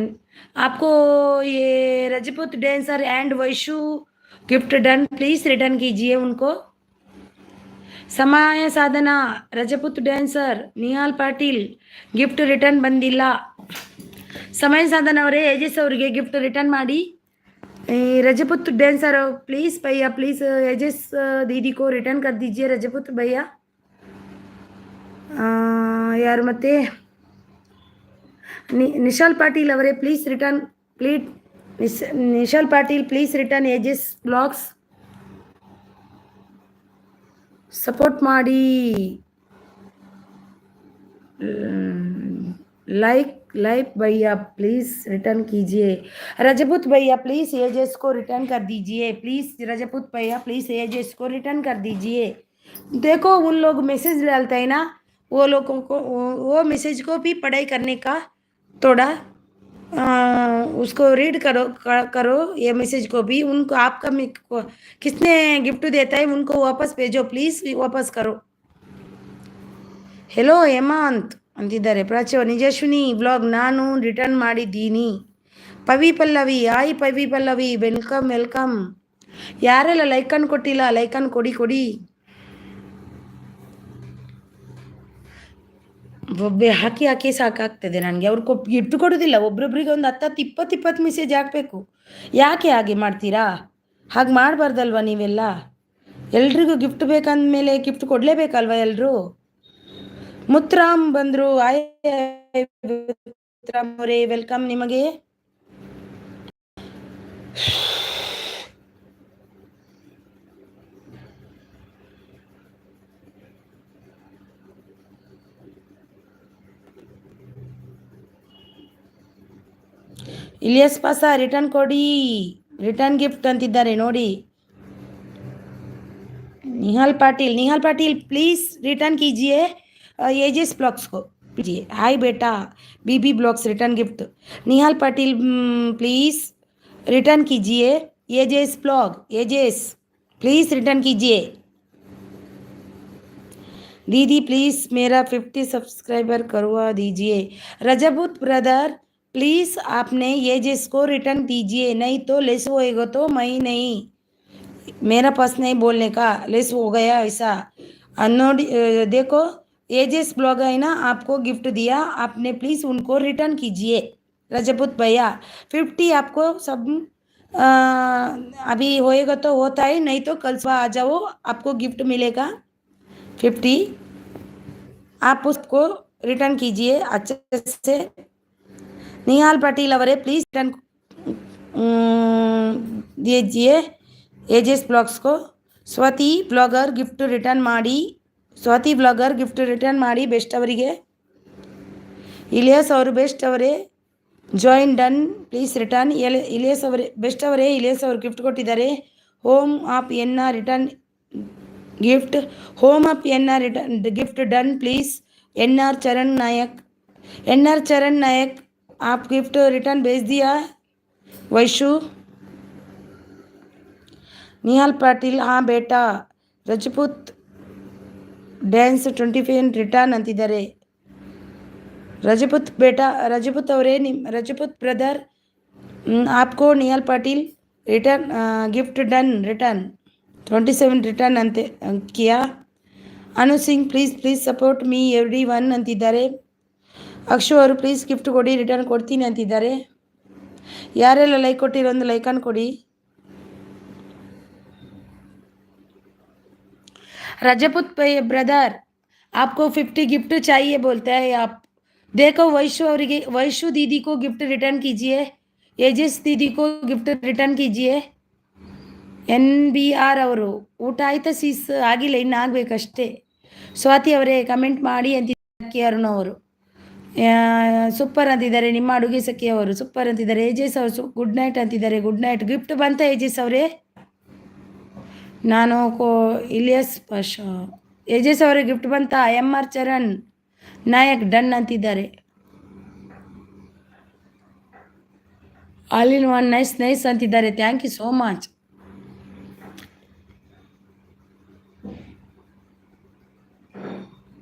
S1: आपको ये Rajput dancer and Vaishu gift done, please return कीजिए उनको. Samaya Sadhana Rajput dancer Nihal Patil gift return ಬಂದಿಲ್ಲ. ಸಮಯ ಸಾಧನ ಅವರೇ ಏಜಸ್ ಅವರಿಗೆ ಗಿಫ್ಟ್ ರಿಟರ್ನ್ ಮಾಡಿ. रजपूत डांसर प्लीज भैया प्लीज एजेस दीदी को रिटर्न कर दीजिए रजपूत भैया. यार मत निशाल पाटिल अवरे please return, please Nishal Patil please return ages blogs support माडी. लाइक भैया प्लीज रिटर्न कीजिए. रजपूत भैया प्लीज एजेस को रिटर्न कर दीजिए. प्लीज रजपूत भैया प्लीज एजेस को रिटर्न कर दीजिए. देखो उन लोग मैसेज डालते हैं ना, वो लोगों को वो मैसेज को भी पढ़ाई करने का थोड़ा उसको रीड करो ये मैसेज को भी. उनको आपका किसने गिफ्ट देता है उनको वापस भेजो, प्लीज वापस करो. हेलो हेमंत ಅಂತಿದ್ದಾರೆ. ಪ್ರಾಚ್ಯ ನಿಜಸ್ವಿನಿ ಬ್ಲಾಗ್ ನಾನು ರಿಟರ್ನ್ ಮಾಡಿದ್ದೀನಿ. Pavi Pallavi hi Pavi Pallavi welcome welcome. ಯಾರೆಲ್ಲ ಲೈಕನ್ ಕೊಟ್ಟಿಲ್ಲ ಲೈಕನ್ ಕೊಡಿ. ಒಬ್ಬೆ ಹಾಕಿ ಹಾಕಿ ಸಾಕಾಗ್ತದೆ ನನಗೆ. ಅವ್ರು ಗಿಫ್ಟ್ ಕೊಡೋದಿಲ್ಲ, ಒಬ್ರೊಬ್ರಿಗೆ ಒಂದು 10-20 ಮೆಸೇಜ್ ಹಾಕಬೇಕು. ಯಾಕೆ ಹಾಗೆ ಮಾಡ್ತೀರಾ? ಹಾಗೆ ಮಾಡಬಾರ್ದಲ್ವ ನೀವೆಲ್ಲ. ಎಲ್ರಿಗೂ ಗಿಫ್ಟ್ ಬೇಕಂದ್ಮೇಲೆ ಗಿಫ್ಟ್ ಕೊಡಲೇಬೇಕಲ್ವ ಎಲ್ಲರೂ. ಮುತ್ರಾಮ್ ಬಂದರು. ಆಯ್ ಮುತ್ರಾಮ್ ಅವರೇ ವೆಲ್ಕಮ್ ನಿಮಗೆ. ಇಲಿಯಸ್ ಪಾಸ ರಿಟರ್ನ್ ಕೊಡಿ, ರಿಟರ್ನ್ ಗಿಫ್ಟ್ ಅಂತಿದ್ದಾರೆ ನೋಡಿ. निहाल पाटिल प्लीज रिटर्न कीजिए एजेस ब्लॉग्स को. हाय बेटा बीबी blogs return gift. Nihal Patil please return कीजिए ages blog. Ages please return कीजिए. दीदी प्लीज मेरा 50 सब्सक्राइबर करवा दीजिए. रजपूत ब्रदर प्लीज आपने एजेस को रिटर्न दीजिए, नहीं तो लेस होएगा तो मैं नहीं, मेरा पास नहीं बोलने का, लेस हो गया ऐसा. देखो एजेस ब्लॉग है ना, आपको गिफ्ट दिया आपने, प्लीज़ उनको रिटर्न कीजिए रजपूत भैया. 50 आपको सब अभी होएगा तो होता है, नहीं तो कल सुबह आ जाओ आपको गिफ्ट मिलेगा 50. आप उसको रिटर्न कीजिए अच्छे से. निहाल पाटिल अवरे प्लीज़ रिटर्न दीजिए एजेस ब्लॉग्स को. स्वाति ब्लॉगर गिफ्ट रिटर्न ಮಾಡಿ. ಸ್ವಾತಿ ಬ್ಲಾಗರ್ ಗಿಫ್ಟ್ ರಿಟರ್ನ್ ಮಾಡಿ ಬೆಸ್ಟ್ ಅವರಿಗೆ. ಇಲಿಯಾಸ್ ಅವರು ಬೆಸ್ಟ್ ಅವರೇ join done please return. Ilyas ಅವರೇ ಬೆಸ್ಟ್ ಅವರೇ ಇಲಿಯಾಸ್ ಅವರು ಗಿಫ್ಟ್ ಕೊಟ್ಟಿದ್ದಾರೆ. ಹೋಮ್ ಆಪ್ ಎನ್ನ ರಿಟರ್ನ್ ಗಿಫ್ಟ್. ಹೋಮ್ ಆಪ್ ಎನ್ನ return gift done please. NR. चरण नायक आप गिफ्ट रिटर्न भेज दिया. वैशु निहाल पाटिल हाँ बेटा रजपूत ಡ್ಯಾನ್ಸ್ 25 ರಿಟರ್ನ್ ಅಂತಿದ್ದಾರೆ. ರಜಪೂತ್ ಬೇಟಾ ರಜಪೂತ್ ಅವರೇ ರಜಪೂತ್ ಬ್ರದರ್ आपको Nihal Patil return gift done return 27 return अंते किया. Anu Singh please support me everyone ಅಂತಿದ್ದಾರೆ. ಅಕ್ಷು ಅವರು ಪ್ಲೀಸ್ ಗಿಫ್ಟ್ ಕೊಡಿ, ರಿಟರ್ನ್ ಕೊಡ್ತೀನಿ ಅಂತಿದ್ದಾರೆ. ಯಾರೆಲ್ಲ ಲೈಕ್ ಕೊಟ್ಟಿರೋ ಒಂದು ಲೈಕನ್ನು ಕೊಡಿ. रजपूत ब्रदर आपको 50 गिफ्ट चाहिए बोलते हैं आप. देखो वैशु दीदी को गिफ्ट रिटर्न कीजिए. एजेस दीदी को गिफ्ट रिटर्न कीजिए. NBR ಅವರು ಊಟ ಆಯ್ತಾ ಸೀಸ್? ಆಗಿಲ್ಲ, ಇನ್ನು ಆಗಬೇಕಷ್ಟೇ. ಸ್ವಾತಿ ಅವರೇ ಕಮೆಂಟ್ ಮಾಡಿ ಅಂತಿದ್ದಾರೆ. ಅರುಣ್ ಅವರು ಸೂಪರ್ ಅಂತಿದ್ದಾರೆ. ನಿಮ್ಮ ಅಡುಗೆ ಸಖಿ ಅವರು ಸೂಪರ್ ಅಂತಿದ್ದಾರೆ. ಏಜೆಸ್ ಅವರು ಗುಡ್ ನೈಟ್ ಅಂತಿದ್ದಾರೆ. Good night. ಗಿಫ್ಟ್ ಬಂತ ಏಜೆಸ್ ಅವರೇ? ನಾನು ಇಲಿಯಸ್ ಪಾಷಾ. ಏಜೆಸ್ ಅವರೇ ಗಿಫ್ಟ್ ಬಂತ? MR ಚರಣ್ ನಾಯಕ್ ಡನ್ ಅಂತಿದ್ದಾರೆ. ಆಲ್ ಇನ್ ಒನ್ ನೈಸ್ ಅಂತಿದ್ದಾರೆ. Thank you so much.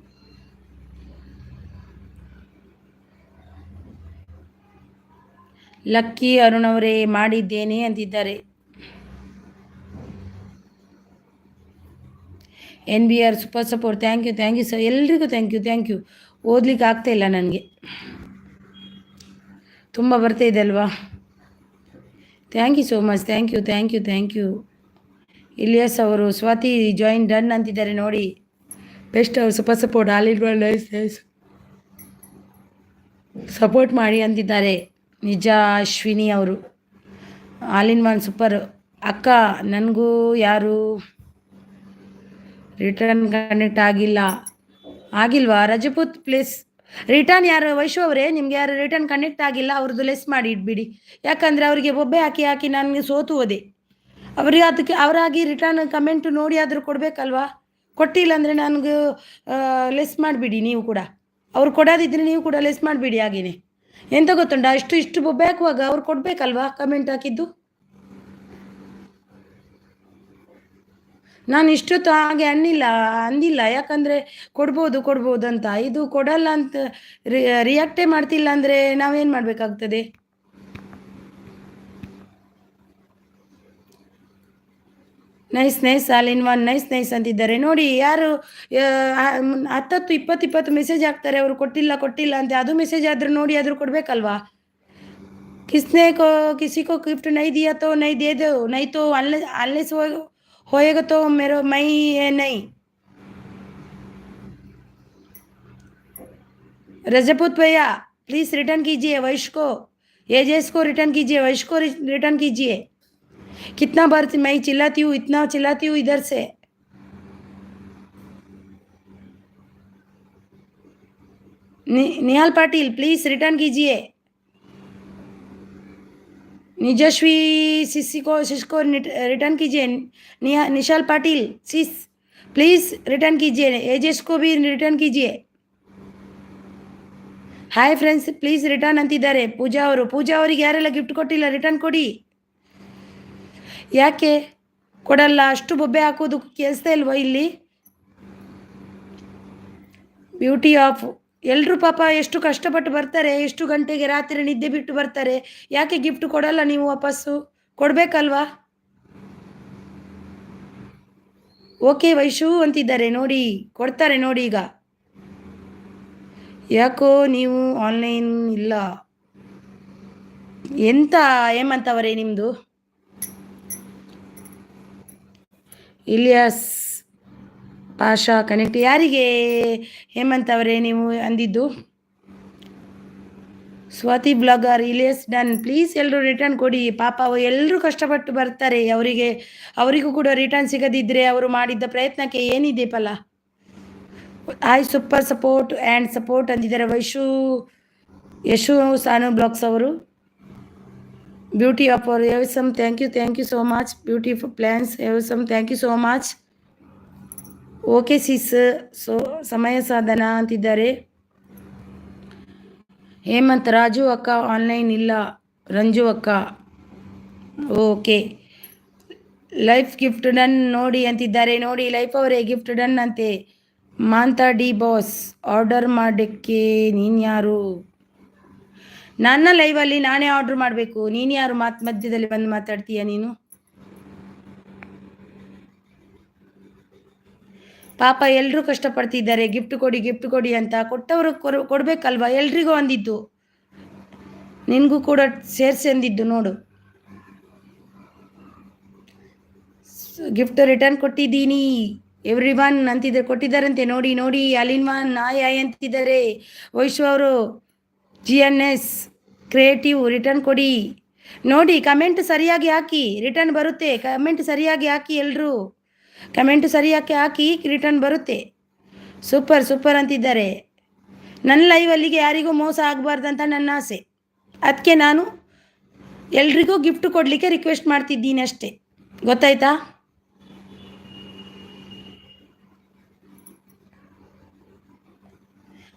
S1: Lucky Arun ಅವರೇ ಮಾಡಿದ್ದೇನೆ ಅಂತಿದ್ದಾರೆ. NBR super support. Thank you sir. ಎಲ್ರಿಗೂ ಥ್ಯಾಂಕ್ ಯು. ಓದ್ಲಿಕ್ಕೆ ಆಗ್ತಾ ಇಲ್ಲ ನನಗೆ, ತುಂಬ ಬರ್ತಾ ಇದೆ ಅಲ್ವಾ. Thank you so much. Thank you. Ilyas ಅವರು ಸ್ವಾತಿ ಜಾಯಿನ್ ಡನ್ ಅಂತಿದ್ದಾರೆ ನೋಡಿ. ಬೆಸ್ಟ್ ಅವರು super support. All in one nice support ಮಾಡಿ ಅಂತಿದ್ದಾರೆ. ನಿಜ ಅಶ್ವಿನಿ ಅವರು ಆಲ್ ಇನ್ ಒನ್ ಸೂಪರ್. ಅಕ್ಕ ನನಗೂ ಯಾರು ರಿಟರ್ನ್ ಕನೆಕ್ಟ್ ಆಗಿಲ್ವಾ? ರಜಪೂತ್ ಪ್ಲೀಸ್ ರಿಟರ್ನ್ ಯಾರು? ವೈಶು ಅವರೇ ನಿಮ್ಗೆ ಯಾರು ರಿಟರ್ನ್ ಕನೆಕ್ಟ್ ಆಗಿಲ್ಲ ಅವ್ರದ್ದು ಲೆಸ್ ಮಾಡಿ ಇಟ್ಬಿಡಿ. ಯಾಕಂದರೆ ಅವರಿಗೆ ಬೊಬ್ಬೆ ಹಾಕಿ ನನಗೆ ಸೋತು ಹೋದೆ. ಅವರಿಗೆ ಅದಕ್ಕೆ ಅವರಾಗಿ ರಿಟರ್ನ್ ಕಮೆಂಟ್ ನೋಡಿ ಆದರೂ ಕೊಡಬೇಕಲ್ವಾ? ಕೊಟ್ಟಿಲ್ಲ ಅಂದರೆ ನನಗೆ ಲೆಸ್ ಮಾಡಿಬಿಡಿ. ನೀವು ಕೂಡ ಅವ್ರು ಕೊಡೋದಿದ್ರೆ ನೀವು ಕೂಡ ಲೆಸ್ ಮಾಡಿಬಿಡಿ. ಹಾಗೇನೆ ಎಂತ ಗೊತ್ತುಂಟ, ಇಷ್ಟು ಬೊಬ್ಬೆ ಹಾಕುವಾಗ ಅವ್ರು ಕೊಡಬೇಕಲ್ವಾ ಕಮೆಂಟ್ ಹಾಕಿದ್ದು. ನಾನು ಇಷ್ಟೊತ್ತು ಹಾಗೆ ಅಂದಿಲ್ಲ. ಯಾಕಂದರೆ ಕೊಡ್ಬೋದು ಅಂತ. ಇದು ಕೊಡಲ್ಲ ಅಂತ ರಿಯಾಕ್ಟೇ ಮಾಡ್ತಿಲ್ಲ ಅಂದರೆ ನಾವೇನು ಮಾಡಬೇಕಾಗ್ತದೆ? Nice all in one nice ಅಂತಿದ್ದಾರೆ ನೋಡಿ. ಯಾರು 10-20 ಮೆಸೇಜ್ ಹಾಕ್ತಾರೆ ಅವರು ಕೊಟ್ಟಿಲ್ಲ ಅಂತ. ಅದು ಮೆಸೇಜ್ ಆದರೂ ನೋಡಿ ಆದರೂ ಕೊಡಬೇಕಲ್ವಾ? किसी को गिफ्ट नहीं दिया तो नहीं दे दो, नहीं तो अनलेस होएगा तो मेरा मैं है नहीं. रजपूत भैया प्लीज रिटर्न कीजिए वैश को. एजेस को रिटर्न कीजिए. वैश को रिटर्न कीजिए. कितना बार मैं चिल्लाती हूँ, इतना चिल्लाती हूँ इधर से. निहाल पाटिल प्लीज रिटर्न कीजिए. निजस्वी सिसी को रिटर्न कीजिए. निशाल पाटिल सिस प्लीज रिटर्न कीजिए. एजेस को भी रिटर्न कीजिए. ಹಾಯ್ ಫ್ರೆಂಡ್ಸ್ ಪ್ಲೀಸ್ ರಿಟರ್ನ್ ಅಂತಿದ್ದಾರೆ. ಪೂಜಾ ಅವರಿಗೆ ಯಾರೆಲ್ಲ ಗಿಫ್ಟ್ ಕೊಟ್ಟಿಲ್ಲ ರಿಟರ್ನ್ ಕೊಡಿ. ಯಾಕೆ ಕೊಡಲ್ಲ? ಅಷ್ಟು ಬೊಬ್ಬೆ ಹಾಕೋದು ಕೆಲಸ ಇಲ್ವಾ ಇಲ್ಲಿ? ಬ್ಯೂಟಿ ಆಫ್ ಎಲ್ಲರೂ ಪಾಪ ಎಷ್ಟು ಕಷ್ಟಪಟ್ಟು ಬರ್ತಾರೆ, ಎಷ್ಟು ಗಂಟೆಗೆ ರಾತ್ರಿ ನಿದ್ದೆ ಬಿಟ್ಟು ಬರ್ತಾರೆ. ಯಾಕೆ ಗಿಫ್ಟ್ ಕೊಡಲ್ಲ ನೀವು? ವಾಪಸ್ಸು ಕೊಡಬೇಕಲ್ವಾ? ಓಕೆ ವೈಶು ಅಂತಿದ್ದಾರೆ ನೋಡಿ. ಕೊಡ್ತಾರೆ ನೋಡಿ. ಈಗ ಯಾಕೋ ನೀವು ಆನ್ಲೈನ್ ಇಲ್ಲ ಎಂತ ಹೇಮಂತವರೇ ನಿಮ್ಮದು? ಇಲಿಯಾಸ್ ಪಾಷಾ ಕನೆಕ್ಟ್. ಯಾರಿಗೆ ಹೇಮಂತವರೇ ನೀವು ಅಂದಿದ್ದು? Swati blogger Ilyas done. Please ಎಲ್ಲರೂ ರಿಟರ್ನ್ ಕೊಡಿ. ಪಾಪ ಎಲ್ಲರೂ ಕಷ್ಟಪಟ್ಟು ಬರ್ತಾರೆ. ಅವರಿಗೂ ಕೂಡ ರಿಟರ್ನ್ ಸಿಗದಿದ್ದರೆ ಅವರು ಮಾಡಿದ್ದ ಪ್ರಯತ್ನಕ್ಕೆ ಏನಿದೆ ಫಲ? ಹಾಯ್ ಸೂಪರ್ ಸಪೋರ್ಟ್ ಅಂದಿದ್ದಾರೆ. ಯಶು ಸಾನು ಬ್ಲಾಗ್ಸ್ ಅವರು. ಬ್ಯೂಟಿ ಆಫ್ ಅವರು awesome thank you so much. Beautiful plans awesome thank you so much. Okay sis Samaya Sadhana ಅಂತಿದ್ದಾರೆ. ಹೇಮಂತ್ ರಾಜು ಅಕ್ಕ ಆನ್ಲೈನ್ ಇಲ್ಲ. ರಂಜು ಅಕ್ಕ ಓಕೆ. ಲೈಫ್ ಗಿಫ್ಟ್ ಡನ್ ನೋಡಿ ಅಂತಿದ್ದಾರೆ. ನೋಡಿ ಲೈಫ್ ಅವರೇ ಗಿಫ್ಟ್ ಡನ್ ಅಂತೆ. ಮಾಂತಾ ಡಿ ಬಾಸ್ ಆರ್ಡರ್ ಮಾಡೋಕ್ಕೆ ನೀನು ಯಾರು? ನನ್ನ ಲೈವಲ್ಲಿ ನಾನೇ ಆರ್ಡ್ರ್ ಮಾಡಬೇಕು. ನೀನು ಯಾರು ಮಧ್ಯದಲ್ಲಿ ಬಂದು ಮಾತಾಡ್ತೀಯ ನೀನು? ಪಾಪ ಎಲ್ಲರೂ ಕಷ್ಟಪಡ್ತಿದ್ದಾರೆ, ಗಿಫ್ಟ್ ಕೊಡಿ ಗಿಫ್ಟ್ ಕೊಡಿ ಅಂತ. ಕೊಟ್ಟವರು ಕೊಡಬೇಕಲ್ವಾ, ಎಲ್ರಿಗೂ ಅಂದಿದ್ದು, ನಿನಗೂ ಕೂಡ ಸೇರಿಸಿ ಅಂದಿದ್ದು ನೋಡು. ಗಿಫ್ಟ್ ರಿಟರ್ನ್ ಕೊಟ್ಟಿದ್ದೀನಿ ಎವ್ರಿ ಒನ್ ಅಂತಿದ್ದಾರೆ, ಕೊಟ್ಟಿದ್ದಾರಂತೆ ನೋಡಿ ನೋಡಿ. ಅಲಿನ್ ಒನ್ ಆಯ್ ಅಂತಿದ್ದಾರೆ. ವೈಶು ಅವರು GNS ಕ್ರಿಯೇಟಿವ್ ರಿಟರ್ನ್ ಕೊಡಿ ನೋಡಿ. ಕಮೆಂಟ್ ಸರಿಯಾಗಿ ಹಾಕಿ, ರಿಟರ್ನ್ ಬರುತ್ತೆ. ಕಮೆಂಟ್ ಸರಿಯಾಗಿ ಹಾಕಿ, ಎಲ್ಲರೂ ಕಮೆಂಟ್ ಸರಿಯಾಗಿ ಹಾಕಿ, ರಿಟರ್ನ್ ಬರುತ್ತೆ. ಸೂಪರ್ ಸೂಪರ್ ಅಂತಿದ್ದಾರೆ. ನನ್ನ ಲೈವಲ್ಲಿಗೆ ಯಾರಿಗೂ ಮೋಸ ಆಗಬಾರ್ದಂತ ನನ್ನ ಆಸೆ. ಅದಕ್ಕೆ ನಾನು ಎಲ್ರಿಗೂ ಗಿಫ್ಟ್ ಕೊಡಲಿಕ್ಕೆ ರಿಕ್ವೆಸ್ಟ್ ಮಾಡ್ತಿದ್ದೀನಿ ಅಷ್ಟೇ, ಗೊತ್ತಾಯ್ತಾ?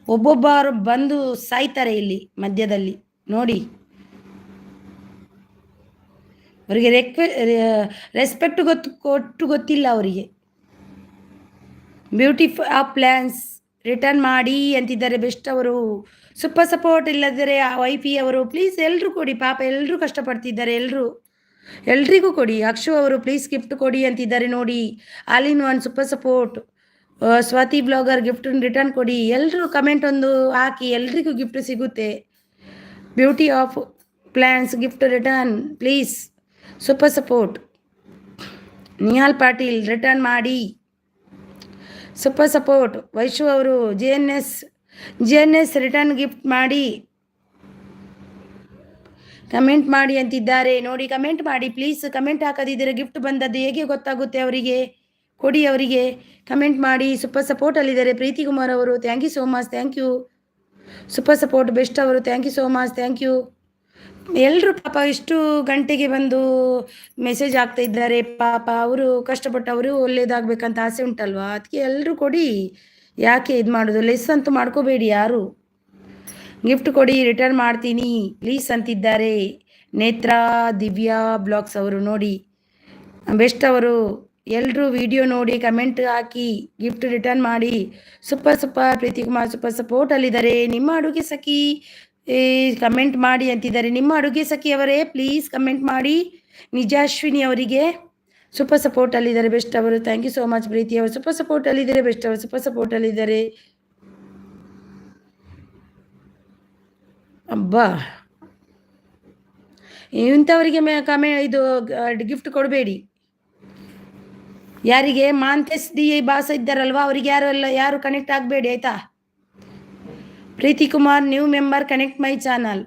S1: ಒಬ್ಬೊಬ್ಬರು ಬಂದು ಸಾಯ್ತಾರೆ ಇಲ್ಲಿ ಮಧ್ಯದಲ್ಲಿ ನೋಡಿ. ಅವರಿಗೆ ರೆಸ್ಪೆಕ್ಟ್ ಗೊತ್ತಿಲ್ಲ ಅವರಿಗೆ. ಬ್ಯೂಟಿಫುಲ್ ಆ ಪ್ಲ್ಯಾನ್ಸ್ ರಿಟರ್ನ್ ಮಾಡಿ ಅಂತಿದ್ದಾರೆ ಬೆಸ್ಟ್ ಅವರು. ಸೂಪರ್ ಸಪೋರ್ಟ್ ಇಲ್ಲದರೆ ವೈಫಿ ಅವರು ಪ್ಲೀಸ್ ಎಲ್ಲರೂ ಕೊಡಿ, ಪಾಪ ಎಲ್ಲರೂ ಕಷ್ಟಪಡ್ತಿದ್ದಾರೆ, ಎಲ್ರಿಗೂ ಕೊಡಿ. ಅಕ್ಷು ಅವರು ಪ್ಲೀಸ್ ಗಿಫ್ಟ್ ಕೊಡಿ ಅಂತಿದ್ದಾರೆ ನೋಡಿ. All in one super support. Swathi blogger gift return ಕೊಡಿ. ಎಲ್ಲರೂ ಕಮೆಂಟ್ ಒಂದು ಹಾಕಿ, ಎಲ್ರಿಗೂ ಗಿಫ್ಟ್ ಸಿಗುತ್ತೆ. Beauty of plans gift return please super support. Nihal Patil return ಮಾಡಿ ಸೂಪರ್ ಸಪೋರ್ಟ್. ವೈಶು ಅವರು GNS ರಿಟರ್ನ್ ಗಿಫ್ಟ್ ಮಾಡಿ, ಕಮೆಂಟ್ ಮಾಡಿ ಅಂತಿದ್ದಾರೆ ನೋಡಿ. ಕಮೆಂಟ್ ಮಾಡಿ ಪ್ಲೀಸ್. ಕಮೆಂಟ್ ಹಾಕದಿದ್ದರೆ ಗಿಫ್ಟ್ ಬಂದದ್ದು ಹೇಗೆ ಗೊತ್ತಾಗುತ್ತೆ ಅವರಿಗೆ? ಕೊಡಿ ಅವರಿಗೆ, ಕಮೆಂಟ್ ಮಾಡಿ. ಸೂಪರ್ ಸಪೋರ್ಟಲ್ಲಿದ್ದಾರೆ ಪ್ರೀತಿ ಕುಮಾರ್ ಅವರು, thank you so much, thank you. Super support best ಅವರು, thank you so much, thank you. ಎಲ್ಲರೂ ಪಾಪ ಇಷ್ಟು ಗಂಟೆಗೆ ಬಂದು ಮೆಸೇಜ್ ಆಗ್ತಾ ಇದ್ದಾರೆ. ಪಾಪ ಅವರು ಕಷ್ಟಪಟ್ಟು ಅವರು ಒಳ್ಳೇದಾಗಬೇಕಂತ ಆಸೆ ಉಂಟಲ್ವಾ, ಅದಕ್ಕೆ ಎಲ್ಲರೂ ಕೊಡಿ. ಯಾಕೆ ಇದು ಮಾಡೋದು? ಲೆಸ್ ಅಂತೂ ಮಾಡ್ಕೋಬೇಡಿ ಯಾರು. ಗಿಫ್ಟ್ ಕೊಡಿ, ರಿಟರ್ನ್ ಮಾಡ್ತೀನಿ ಪ್ಲೀಸ್ ಅಂತಿದ್ದಾರೆ. ನೇತ್ರಾ ದಿವ್ಯಾ ಬ್ಲಾಗ್ಸ್ ಅವರು ನೋಡಿ ಬೆಸ್ಟ್ ಅವರು. ಎಲ್ಲರೂ ವಿಡಿಯೋ ನೋಡಿ ಕಮೆಂಟ್ ಹಾಕಿ, ಗಿಫ್ಟ್ ರಿಟರ್ನ್ ಮಾಡಿ. Super super. Preeti Kumar super ಸಪೋರ್ಟಲ್ಲಿದ್ದಾರೆ. ನಿಮ್ಮ ಅಡುಗೆ ಸಖಿ ಕಮೆಂಟ್ ಮಾಡಿ ಅಂತಿದ್ದಾರೆ. ನಿಮ್ಮ ಅಡುಗೆ ಸಖಿ ಅವರೇ ಪ್ಲೀಸ್ ಕಮೆಂಟ್ ಮಾಡಿ. ನಿಜಾಶ್ವಿನಿ ಅವರಿಗೆ ಸೂಪರ್ ಸಪೋರ್ಟಲ್ಲಿದ್ದಾರೆ ಬೆಸ್ಟ್ ಅವರು, ಥ್ಯಾಂಕ್ ಯು ಸೋ ಮಚ್. ಪ್ರೀತಿ ಅವರು ಸೂಪರ್ ಸಪೋರ್ಟಲ್ಲಿದ್ದಾರೆ ಬೆಸ್ಟ್ ಅವರು, ಸೂಪರ್ ಸಪೋರ್ಟಲ್ಲಿದ್ದಾರೆ. ಅಬ್ಬಾ, ಇಂಥವರಿಗೆ ಇದು ಗಿಫ್ಟ್ ಕೊಡಬೇಡಿ. ಯಾರಿಗೆ ಮಾಂತೇಶ್ ಡಿ ಬಾಸ ಇದ್ದಾರಲ್ವಾ ಅವರಿಗೆ ಯಾರು ಕನೆಕ್ಟ್ ಆಗಬೇಡಿ ಆಯ್ತಾ. Preeti Kumar new member connect my channel,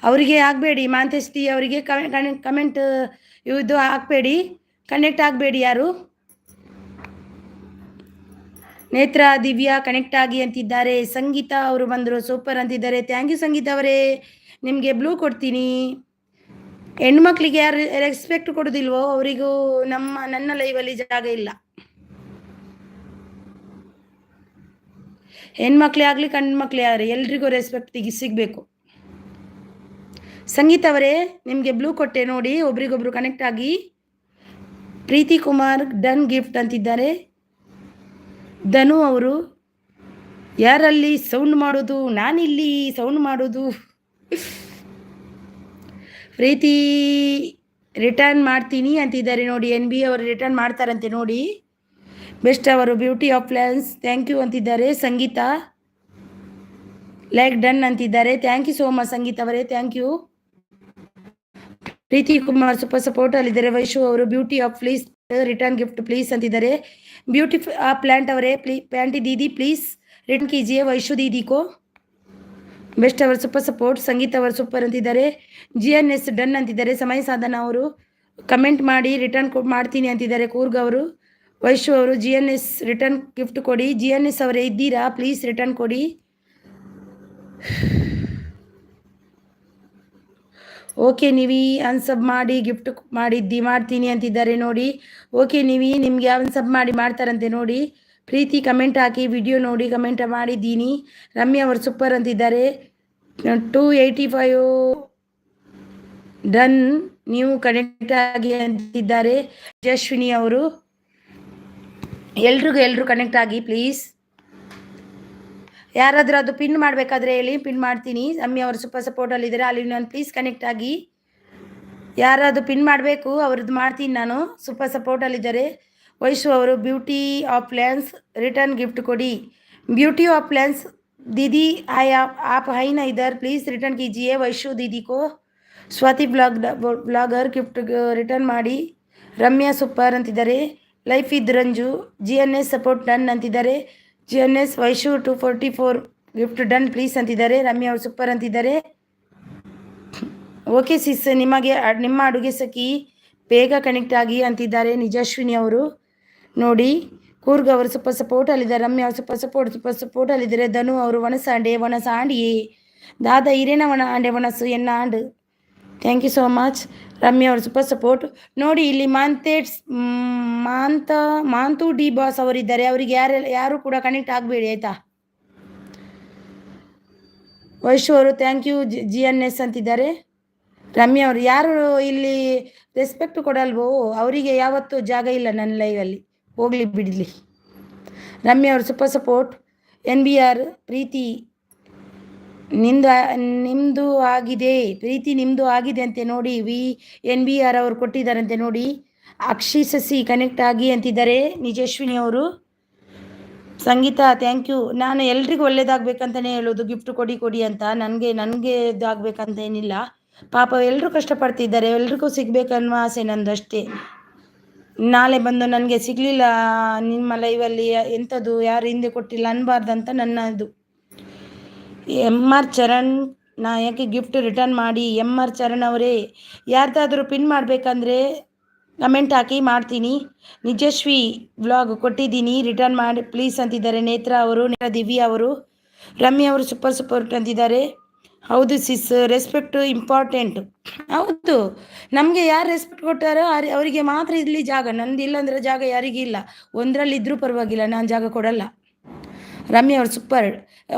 S1: ಅವರಿಗೆ ಆಗಬೇಡಿ. ಮಾಂತೇಶ್ ಡಿ ಅವರಿಗೆ ಕಮೆಂಟ್ ಇದು ಹಾಕಬೇಡಿ, ಕನೆಕ್ಟ್ ಆಗಬೇಡಿ ಯಾರು. ನೇತ್ರ ದಿವ್ಯಾ ಕನೆಕ್ಟ್ ಆಗಿ ಅಂತಿದ್ದಾರೆ. ಸಂಗೀತ ಅವರು ಬಂದರು, ಸೂಪರ್ ಅಂತಿದ್ದಾರೆ. ಥ್ಯಾಂಕ್ ಯು ಸಂಗೀತ ಅವರೇ. ನಿಮಗೆ ಬ್ಲೂ ಕೊಡ್ತೀನಿ. ಹೆಣ್ಮಕ್ಳಿಗೆ ಯಾರು ರೆಸ್ಪೆಕ್ಟ್ ಕೊಡೋದಿಲ್ವೋ ಅವರಿಗೂ ನನ್ನ ಲೈವಲ್ಲಿ ಜಾಗ ಇಲ್ಲ. ಹೆಣ್ಮಕ್ಳೇ ಆಗಲಿ ಗಂಡ್ಮಕ್ಳೇ ಆಗಲಿ ಎಲ್ರಿಗೂ ರೆಸ್ಪೆಕ್ಟ್ ಸಿಗಬೇಕು. ಸಂಗೀತ ಅವರೇ ನಿಮಗೆ ಬ್ಲೂ ಕೊಟ್ಟೆ ನೋಡಿ, ಒಬ್ರಿಗೊಬ್ರು ಕನೆಕ್ಟ್ ಆಗಿ. ಪ್ರೀತಿ ಕುಮಾರ್ ಡನ್ ಗಿಫ್ಟ್ ಅಂತಿದ್ದಾರೆ. ಧನು ಅವರು ಯಾರಲ್ಲಿ ಸೌಂಡ್ ಮಾಡೋದು? ನಾನಿಲ್ಲಿ ಸೌಂಡ್ ಮಾಡೋದು. ಪ್ರೀತಿ ರಿಟರ್ನ್ ಮಾಡ್ತೀನಿ ಅಂತಿದ್ದಾರೆ ನೋಡಿ. NB ಅವರು ರಿಟರ್ನ್ ಮಾಡ್ತಾರಂತೆ ನೋಡಿ. ಬೆಸ್ಟ್ ಅವರು beauty of plans thank you ಅಂತಿದ್ದಾರೆ. ಸಂಗೀತ ಲೈಕ್ ಡನ್ ಅಂತಿದ್ದಾರೆ. Thank you so much Sangeetha ಅವರೇ, thank you. Preeti Kumar super support ಅಲ್ಲಿದ್ದಾರೆ. ವೈಶು ಅವರು beauty of please return gift please ಅಂತಿದ್ದಾರೆ. ಬ್ಯೂಟಿ ಪ್ಲಾಂಟ್ ಅವರೇ ಪ್ಯಾಂಟಿ दीदी प्लीज रिटर्न कीजिए वैशु दीदी को. ಬೆಸ್ಟ್ ಅವರ್ ಸೂಪರ್ ಸಪೋರ್ಟ್. ಸಂಗೀತ ಅವರು ಸೂಪರ್ ಅಂತಿದ್ದಾರೆ. GNS ಡನ್ ಅಂತಿದ್ದಾರೆ. ಸಮಯ ಸಾಧನ ಅವರು ಕಮೆಂಟ್ ಮಾಡಿ ರಿಟರ್ನ್ ಮಾಡ್ತೀನಿ ಅಂತಿದ್ದಾರೆ. ಕೂರ್ಗ್ ಅವರು. ವೈಶು ಅವರು GNS ರಿಟರ್ನ್ ಗಿಫ್ಟ್ ಕೊಡಿ. GNS ಅವರೇ ಇದ್ದೀರಾ? ಪ್ಲೀಸ್ ರಿಟರ್ನ್ ಕೊಡಿ. ಓಕೆ ನೀವಿ ಅನ್ಸಬ್ ಮಾಡಿ ಗಿಫ್ಟ್ ಮಾಡ್ತೀನಿ ಅಂತಿದ್ದಾರೆ ನೋಡಿ. ಓಕೆ ನೀವಿ ನಿಮ್ಗೆ ಅನ್ಸಬ್ ಮಾಡ್ತಾರಂತೆ ನೋಡಿ. ಪ್ರೀತಿ ಕಮೆಂಟ್ ಹಾಕಿ, ವಿಡಿಯೋ ನೋಡಿ ಕಮೆಂಟ್ ಮಾಡಿದ್ದೀನಿ. ರಮ್ಯಾ ಅವರು ಸೂಪರ್ ಅಂತಿದ್ದಾರೆ. 285 ಡನ್ ನೀವು ಕನೆಕ್ಟ್ ಆಗಿ ಅಂತಿದ್ದಾರೆ. ಯಶಸ್ವಿನಿ ಅವರು ಎಲ್ರಿಗೂ ಕನೆಕ್ಟ್ ಆಗಿ ಪ್ಲೀಸ್. ಯಾರಾದರೂ ಅದು ಪಿನ್ ಮಾಡಬೇಕಾದ್ರೆ ಹೇಳಿ, ಪಿನ್ ಮಾಡ್ತೀನಿ. ರಮ್ಯಾ ಅವರು ಸೂಪರ್ ಸಪೋರ್ಟಲ್ಲಿದ್ದಾರೆ. ಅಲ್ಲಿ ನಾನು ಪ್ಲೀಸ್ ಕನೆಕ್ಟ್ ಆಗಿ. ಯಾರಾದರೂ ಪಿನ್ ಮಾಡಬೇಕು ಅವ್ರದ್ದು ಮಾಡ್ತೀನಿ ನಾನು. ಸೂಪರ್ ಸಪೋರ್ಟಲ್ಲಿದ್ದಾರೆ. ವೈಶು ಅವರು beauty of plans return gift ಕೊಡಿ. ब्यूटी ऑफ प्लान्स दीदी आई आप है ना इधर प्लीज़ रिटर्न कीजिए वैशु दीदी को. स्वाति ब्लॉगर गिफ्ट रिटर्न ಮಾಡಿ. ರಮ್ಯಾ ಸೂಪರ್ ಅಂತಿದ್ದಾರೆ. Life with Ranju GNS support done ಅಂತಿದ್ದಾರೆ. GNS Vaishu 244 gift done please ಅಂತಿದ್ದಾರೆ. ರಮ್ಯಾ ಅವರು ಸೂಪರ್ ಅಂತಿದ್ದಾರೆ. ಓಕೆ ಸಿಸ್ ನಿಮಗೆ ನಿಮ್ಮ ಅಡುಗೆ ಸಖಿ ಬೇಗ ಕನೆಕ್ಟ್ ಆಗಿ ಅಂತಿದ್ದಾರೆ ನಿಜಶ್ವಿನಿ ಅವರು. ನೋಡಿ ಕೂರ್ಗ್ ಅವರು ಸೂಪರ್ ಸಪೋರ್ಟ್ ಅಲ್ಲಿದ್ದಾರೆ. ರಮ್ಯಾ ಅವರು ಸೂಪರ್ ಸಪೋರ್ಟ್ ಅಲ್ಲಿದ್ದಾರೆ. ಧನು ಅವರು ವನಸಾಂಡಿಯೇ ದಾದಾ ಇರೇನ ವನಸು ಎನ್ನ ಆಂಡು. Thank you so much. Ramya ಅವರು ಸೂಪರ್ ಸಪೋರ್ಟ್. ನೋಡಿ ಇಲ್ಲಿ ಮಾಂತು ಡಿ ಬಾಸ್ ಅವರಿದ್ದಾರೆ. ಅವರಿಗೆ ಯಾರು ಕೂಡ ಕನೆಕ್ಟ್ ಆಗಬೇಡಿ ಆಯಿತಾ. ವೈಶು ಅವರು ಥ್ಯಾಂಕ್ ಯು GNS ಅಂತಿದ್ದಾರೆ. ರಮ್ಯಾ ಅವರು ಯಾರು ಇಲ್ಲಿ ರೆಸ್ಪೆಕ್ಟ್ ಕೊಡಲ್ವೋ ಅವರಿಗೆ ಯಾವತ್ತೂ ಜಾಗ ಇಲ್ಲ ನನ್ನ ಲೈವಲ್ಲಿ, ಹೋಗಲಿ ಬಿಡಲಿ. ರಮ್ಯಾ ಅವರು ಸೂಪರ್ ಸಪೋರ್ಟ್. NBR ಪ್ರೀತಿ ನಿಮ್ಮದು ಆಗಿದೆ, ಪ್ರೀತಿ ನಿಮ್ಮದು ಆಗಿದೆ ಅಂತೆ ನೋಡಿ. NBR ಅವರು ಕೊಟ್ಟಿದ್ದಾರಂತೆ ನೋಡಿ. ಅಕ್ಷಿ ಸಸಿ ಕನೆಕ್ಟ್ ಆಗಿ ಅಂತಿದ್ದಾರೆ ನಿಜಶ್ವಿನಿ ಅವರು. ಸಂಗೀತ ಥ್ಯಾಂಕ್ ಯು. ನಾನು ಎಲ್ರಿಗೂ ಒಳ್ಳೇದಾಗಬೇಕಂತಲೇ ಹೇಳೋದು, ಗಿಫ್ಟ್ ಕೊಡಿ ಅಂತ. ನನಗೆ ಇದಾಗಬೇಕಂತ ಏನಿಲ್ಲ. ಪಾಪ ಎಲ್ಲರೂ ಕಷ್ಟಪಡ್ತಿದ್ದಾರೆ, ಎಲ್ರಿಗೂ ಸಿಗಬೇಕನ್ನುವ ಆಸೆ ನಂದು ಅಷ್ಟೇ. ನಾಳೆ ಬಂದು ನನಗೆ ಸಿಗಲಿಲ್ಲ ನಿಮ್ಮ ಲೈವಲ್ಲಿ ಎಂಥದ್ದು ಯಾರು ಹಿಂದೆ ಕೊಟ್ಟಿಲ್ಲ ಅನ್ನಬಾರ್ದಂತ ನನ್ನದು. MR ಚರಣ್ ನಾಯಕಿ ಗಿಫ್ಟ್ ರಿಟರ್ನ್ ಮಾಡಿ. MR ಚರಣ್ ಅವರೇ ಯಾರ್ದಾದರೂ ಪಿನ್ ಮಾಡಬೇಕಂದ್ರೆ ಕಮೆಂಟ್ ಹಾಕಿ ಮಾಡ್ತೀನಿ. ನಿಜಶ್ವಿ ವ್ಲಾಗ್ ಕೊಟ್ಟಿದ್ದೀನಿ ರಿಟರ್ನ್ ಮಾಡಿ ಪ್ಲೀಸ್ ಅಂತಿದ್ದಾರೆ ನೇತ್ರ ಅವರು. ದಿವ್ಯಾ ಅವರು. ರಮ್ಯಾ ಅವರು ಸೂಪರ್ ಸಪೋರ್ಟ್ ಅಂತಿದ್ದಾರೆ. ಹೌದು ಸಿಸ್, ರೆಸ್ಪೆಕ್ಟ್ ಇಂಪಾರ್ಟೆಂಟ್. ಹೌದು, ನಮಗೆ ಯಾರು ರೆಸ್ಪೆಕ್ಟ್ ಕೊಟ್ಟಾರೋ ಅವರಿಗೆ ಮಾತ್ರ ಇಲ್ಲಿ ಜಾಗ. ನಂದು ಇಲ್ಲಾಂದ್ರೆ ಜಾಗ ಯಾರಿಗಿಲ್ಲ. ಒಂದರಲ್ಲಿದ್ದರೂ ಪರವಾಗಿಲ್ಲ, ನಾನು ಜಾಗ ಕೊಡಲ್ಲ. ರಮ್ಯಾ ಅವರು ಸೂಪರ್.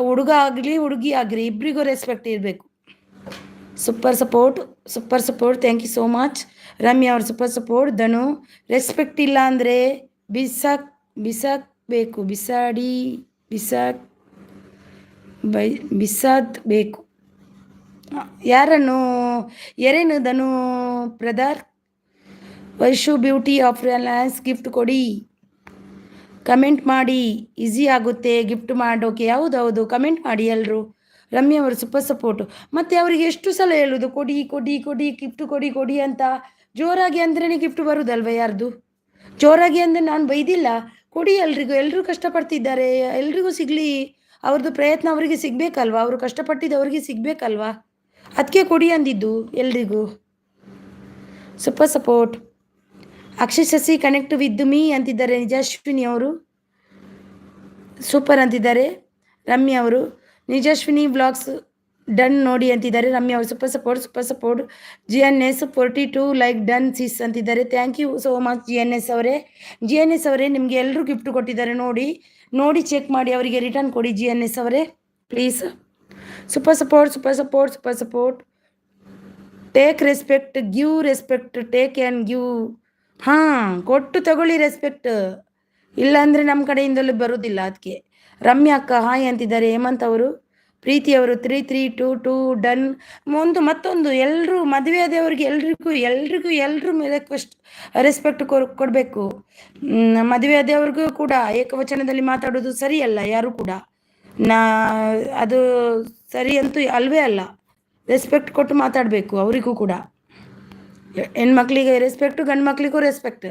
S1: ಹುಡುಗ ಆಗಲಿ ಹುಡುಗಿ ಆಗಲಿ ಇಬ್ಬರಿಗೂ ರೆಸ್ಪೆಕ್ಟ್ ಇರಬೇಕು. Super support thank you so much. Ramya ಅವರು ಸೂಪರ್ ಸಪೋರ್ಟ್. ಧನು ರೆಸ್ಪೆಕ್ಟ್ ಇಲ್ಲ ಅಂದರೆ ಬಿಸಾಕಬೇಕು, ಬಿಸಾದಬೇಕು. ಯಾರನ್ನು ಎರೇನು Dhanu brother. Vaishu beauty of Reliance gift ಕೊಡಿ, ಕಮೆಂಟ್ ಮಾಡಿ, ಈಸಿ ಆಗುತ್ತೆ ಗಿಫ್ಟ್ ಮಾಡೋಕೆ. ಹೌದು ಕಮೆಂಟ್ ಮಾಡಿ ಎಲ್ಲರೂ. ರಮ್ಯಾ ಅವರು ಸೂಪರ್ ಸಪೋರ್ಟು. ಮತ್ತು ಅವರಿಗೆ ಎಷ್ಟು ಸಲ ಹೇಳೋದು ಕೊಡಿ ಗಿಫ್ಟ್ ಕೊಡಿ ಅಂತ. ಜೋರಾಗಿ ಅಂದ್ರೇ ಗಿಫ್ಟ್ ಬರೋದಲ್ವ ಯಾರ್ದು. ಜೋರಾಗಿ ಅಂದರೆ ನಾನು ಬೈದಿಲ್ಲ. ಕೊಡಿ ಎಲ್ಲರೂ ಕಷ್ಟಪಡ್ತಿದ್ದಾರೆ, ಎಲ್ರಿಗೂ ಸಿಗಲಿ. ಅವ್ರದ್ದು ಪ್ರಯತ್ನ ಅವರಿಗೆ ಸಿಗಬೇಕಲ್ವ, ಅವರು ಕಷ್ಟಪಟ್ಟಿದ್ದು ಅವರಿಗೆ ಸಿಗಬೇಕಲ್ವ, ಅದಕ್ಕೆ ಕೊಡಿ ಅಂದಿದ್ದು ಎಲ್ರಿಗೂ. Super support. Akshay Shashi connect with me ಅಂತಿದ್ದಾರೆ ನಿಜಶ್ವಿನಿ ಅವರು. ಸೂಪರ್ ಅಂತಿದ್ದಾರೆ ರಮ್ಯಾ ಅವರು. ನಿಜಶ್ವಿನಿ ಬ್ಲಾಗ್ಸ್ ಡನ್ ನೋಡಿ ಅಂತಿದ್ದಾರೆ ರಮ್ಯಾ ಅವರು. Super support. GNS 42 like done sis ಅಂತಿದ್ದಾರೆ. Thank you so much GNS ಅವರೇ. ನಿಮಗೆ ಎಲ್ಲರೂ ಗಿಫ್ಟ್ ಕೊಟ್ಟಿದ್ದಾರೆ ನೋಡಿ ಚೆಕ್ ಮಾಡಿ ಅವರಿಗೆ ರಿಟರ್ನ್ ಕೊಡಿ GNS ಅವರೇ please. Super support. Take respect, give respect, take and give. ಕೊಟ್ಟು ತಗೊಳ್ಳಿ ರೆಸ್ಪೆಕ್ಟ್, ಇಲ್ಲಾಂದರೆ ನಮ್ಮ ಕಡೆಯಿಂದಲೂ ಬರೋದಿಲ್ಲ ಅದಕ್ಕೆ. ರಮ್ಯಾ ಅಕ್ಕ ಹಾಯ್ ಅಂತಿದ್ದಾರೆ. ಹೇಮಂತ್ ಅವರು. ಪ್ರೀತಿ ಅವರು 3322 ಡನ್. ಮತ್ತೊಂದು ಎಲ್ಲರೂ ಮದುವೆ ಆದವ್ರಿಗೆ ಎಲ್ರಿಗೂ ರೆಸ್ಪೆಕ್ಟ್ ಕೊಡಬೇಕು. ಮದುವೆ ಆದವ್ರಿಗೂ ಕೂಡ ಏಕವಚನದಲ್ಲಿ ಮಾತಾಡೋದು ಸರಿಯಲ್ಲ ಯಾರು ಕೂಡ. ಅದು ಸರಿ ಅಂತೂ ಅಲ್ವೇ ಅಲ್ಲ. ರೆಸ್ಪೆಕ್ಟ್ ಕೊಟ್ಟು ಮಾತಾಡಬೇಕು ಅವರಿಗೂ ಕೂಡ. ಹೆಣ್ಮಕ್ಳಿಗೆ ರೆಸ್ಪೆಕ್ಟು, ಗಂಡು ಮಕ್ಳಿಗೂ ರೆಸ್ಪೆಕ್ಟ್.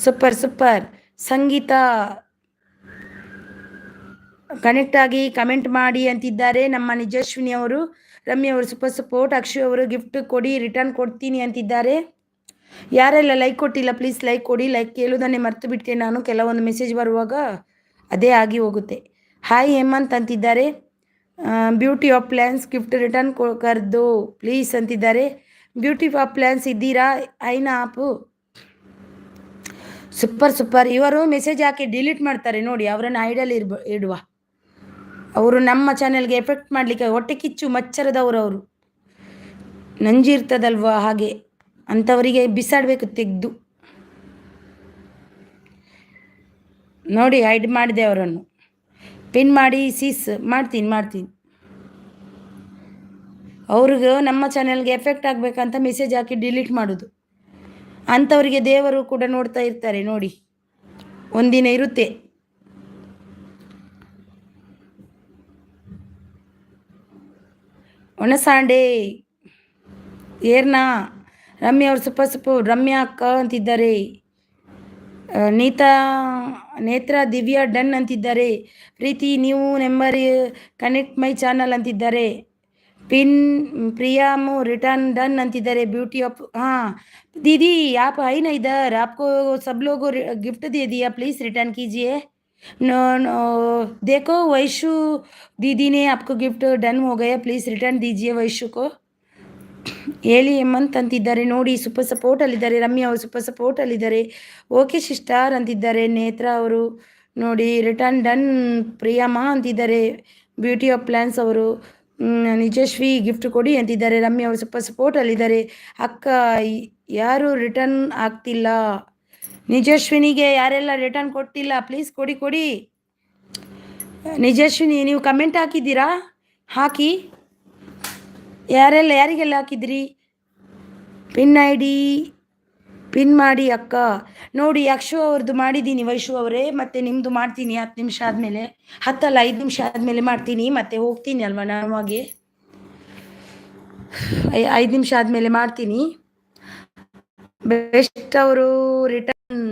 S1: ಸೂಪರ್. ಸಂಗೀತ ಕನೆಕ್ಟ್ ಆಗಿ ಕಮೆಂಟ್ ಮಾಡಿ ಅಂತಿದ್ದಾರೆ ನಮ್ಮ ನಿಜಶ್ವಿನಿ ಅವರು. ರಮ್ಯಾ ಅವರು ಸೂಪರ್ ಸಪೋರ್ಟ್. ಅಕ್ಷಯ್ ಅವರು ಗಿಫ್ಟ್ ಕೊಡಿ ರಿಟರ್ನ್ ಕೊಡ್ತೀನಿ ಅಂತಿದ್ದಾರೆ. ಯಾರೆಲ್ಲ ಲೈಕ್ ಕೊಟ್ಟಿಲ್ಲ ಪ್ಲೀಸ್ ಲೈಕ್ ಕೊಡಿ. ಲೈಕ್ ಕೇಳೋದನ್ನೇ ಮರ್ತು ಬಿಟ್ಟೆ ನಾನು. ಕೆಲವೊಂದು ಮೆಸೇಜ್ ಬರುವಾಗ ಅದೇ ಆಗಿ ಹೋಗುತ್ತೆ. ಹಾಯ್ ಹೇಮಂತ್ ಅಂತಿದ್ದಾರೆ. Beauty of plans gift return ಕರ್ದು ಪ್ಲೀಸ್ ಅಂತಿದ್ದಾರೆ. ಬ್ಯೂಟಿ ಆಫ್ ಪ್ಲ್ಯಾನ್ಸ್ ಇದ್ದೀರಾ ಐನಾ ಆಪು. ಸೂಪರ್. ಇವರು ಮೆಸೇಜ್ ಹಾಕಿ ಡಿಲೀಟ್ ಮಾಡ್ತಾರೆ ನೋಡಿ, ಅವರನ್ನು ಐಡಲ್ ಇಡುವ. ಅವರು ನಮ್ಮ ಚಾನೆಲ್ಗೆ ಎಫೆಕ್ಟ್ ಮಾಡಲಿಕ್ಕೆ ಹೊಟ್ಟೆ ಕಿಚ್ಚು ಮಚ್ಚರದವರು. ಅವರು ನಂಜಿರ್ತದಲ್ವ ಹಾಗೆ, ಅಂಥವರಿಗೆ ಬಿಸಾಡಬೇಕು ತೆಗೆದು. ನೋಡಿ ಹೈಡ್ ಮಾಡಿದೆ ಅವರನ್ನು. ಪಿನ್ ಮಾಡಿ ಸೀಸ್ ಮಾಡ್ತೀನಿ. ಅವ್ರಿಗೆ ನಮ್ಮ ಚಾನೆಲ್ಗೆ ಎಫೆಕ್ಟ್ ಆಗಬೇಕಂತ ಮೆಸೇಜ್ ಹಾಕಿ ಡಿಲೀಟ್ ಮಾಡೋದು. ಅಂಥವರಿಗೆ ದೇವರು ಕೂಡ ನೋಡ್ತಾ ಇರ್ತಾರೆ ನೋಡಿ. ಒಂದಿನ ಇರುತ್ತೆ. ಒಣಸಾಂಡೆ ಏರ್ನಾ ರಮ್ಯಾ ಅವ್ರು ಸೂಪರ್ ರಮ್ಯಾ ಅಕ್ಕ ಅಂತಿದ್ದಾರೆ. ನೀತಾ ನೇತ್ರ ದಿವ್ಯಾ ಡನ್ ಅಂತಿದ್ದಾರೆ. ಪ್ರೀತಿ ನೀವು ನಂಬರ್ ಕನೆಕ್ಟ್ ಮೈ ಚಾನಲ್ ಅಂತಿದ್ದಾರೆ. प्रियामो रिटर्न डन अंतिದ್ದಾರೆ. ब्यूटी ऑफ हाँ दीदी आप आई ना इधर, आपको सब लोग गिफ्ट दे दिया, प्लीज़ रिटर्न कीजिए. नो नो देखो वैशु दीदी ने आपको गिफ्ट डन हो गया, प्लीज़ रिटर्न दीजिए वैशु को. ಹೇಳಿ ಹೇಮಂತ್ ಅಂತಿದ್ದಾರೆ ನೋಡಿ. ಸೂಪರ್ ಸಪೋರ್ಟಲ್ಲಿದ್ದಾರೆ. ರಮ್ಯಾ ಅವರು ಸೂಪರ್ ಸಪೋರ್ಟಲ್ಲಿದ್ದಾರೆ. ಓಕೆ ಸಿಸ್ಟರ್ ಅಂತಿದ್ದಾರೆ. ನೇತ್ರ ಅವರು ನೋಡಿ ರಿಟರ್ನ್ ಡನ್. ಪ್ರಿಯಮ್ಮ ಅಂತಿದ್ದಾರೆ. ಬ್ಯೂಟಿ ಆಫ್ ಪ್ಲ್ಯಾನ್ಸ್ ಅವರು ನಿಜಶ್ರೀ ಗಿಫ್ಟ್ ಕೊಡಿ ಅಂತಿದ್ದಾರೆ. ರಮ್ಯಾ ಅವರು ಸೂಪರ್ ಸಪೋರ್ಟಲ್ಲಿದ್ದಾರೆ. ಅಕ್ಕ ಯಾರು ರಿಟರ್ನ್ ಆಗ್ತಿಲ್ಲ. ನಿಜಶ್ವಿನಿಗೆ ಯಾರೆಲ್ಲ ರಿಟರ್ನ್ ಕೊಟ್ಟಿಲ್ಲ ಪ್ಲೀಸ್ ಕೊಡಿ. ನಿಜಶ್ವಿನಿ ನೀವು ಕಮೆಂಟ್ ಹಾಕಿದ್ದೀರಾ? ಹಾಕಿ. ಯಾರಿಗೆಲ್ಲ ಹಾಕಿದ್ರಿ? ಪಿನ್ ID ಪಿನ್ ಮಾಡಿ ಅಕ್ಕ. ನೋಡಿ ಅಕ್ಷು ಅವ್ರದ್ದು ಮಾಡಿದ್ದೀನಿ ವೈಶು ಅವರೇ, ಮತ್ತು ನಿಮ್ಮದು ಮಾಡ್ತೀನಿ 10 ನಿಮಿಷ ಆದಮೇಲೆ. 10 ಅಲ್ಲ 5 ನಿಮಿಷ ಆದಮೇಲೆ ಮಾಡ್ತೀನಿ. ಮತ್ತೆ ಹೋಗ್ತೀನಿ ಅಲ್ವಾ ನಾನು, ಹಾಗೆ 5 ನಿಮಿಷ ಆದಮೇಲೆ ಮಾಡ್ತೀನಿ. ಬೆಸ್ಟ್ ಅವರು ರಿಟರ್ನ್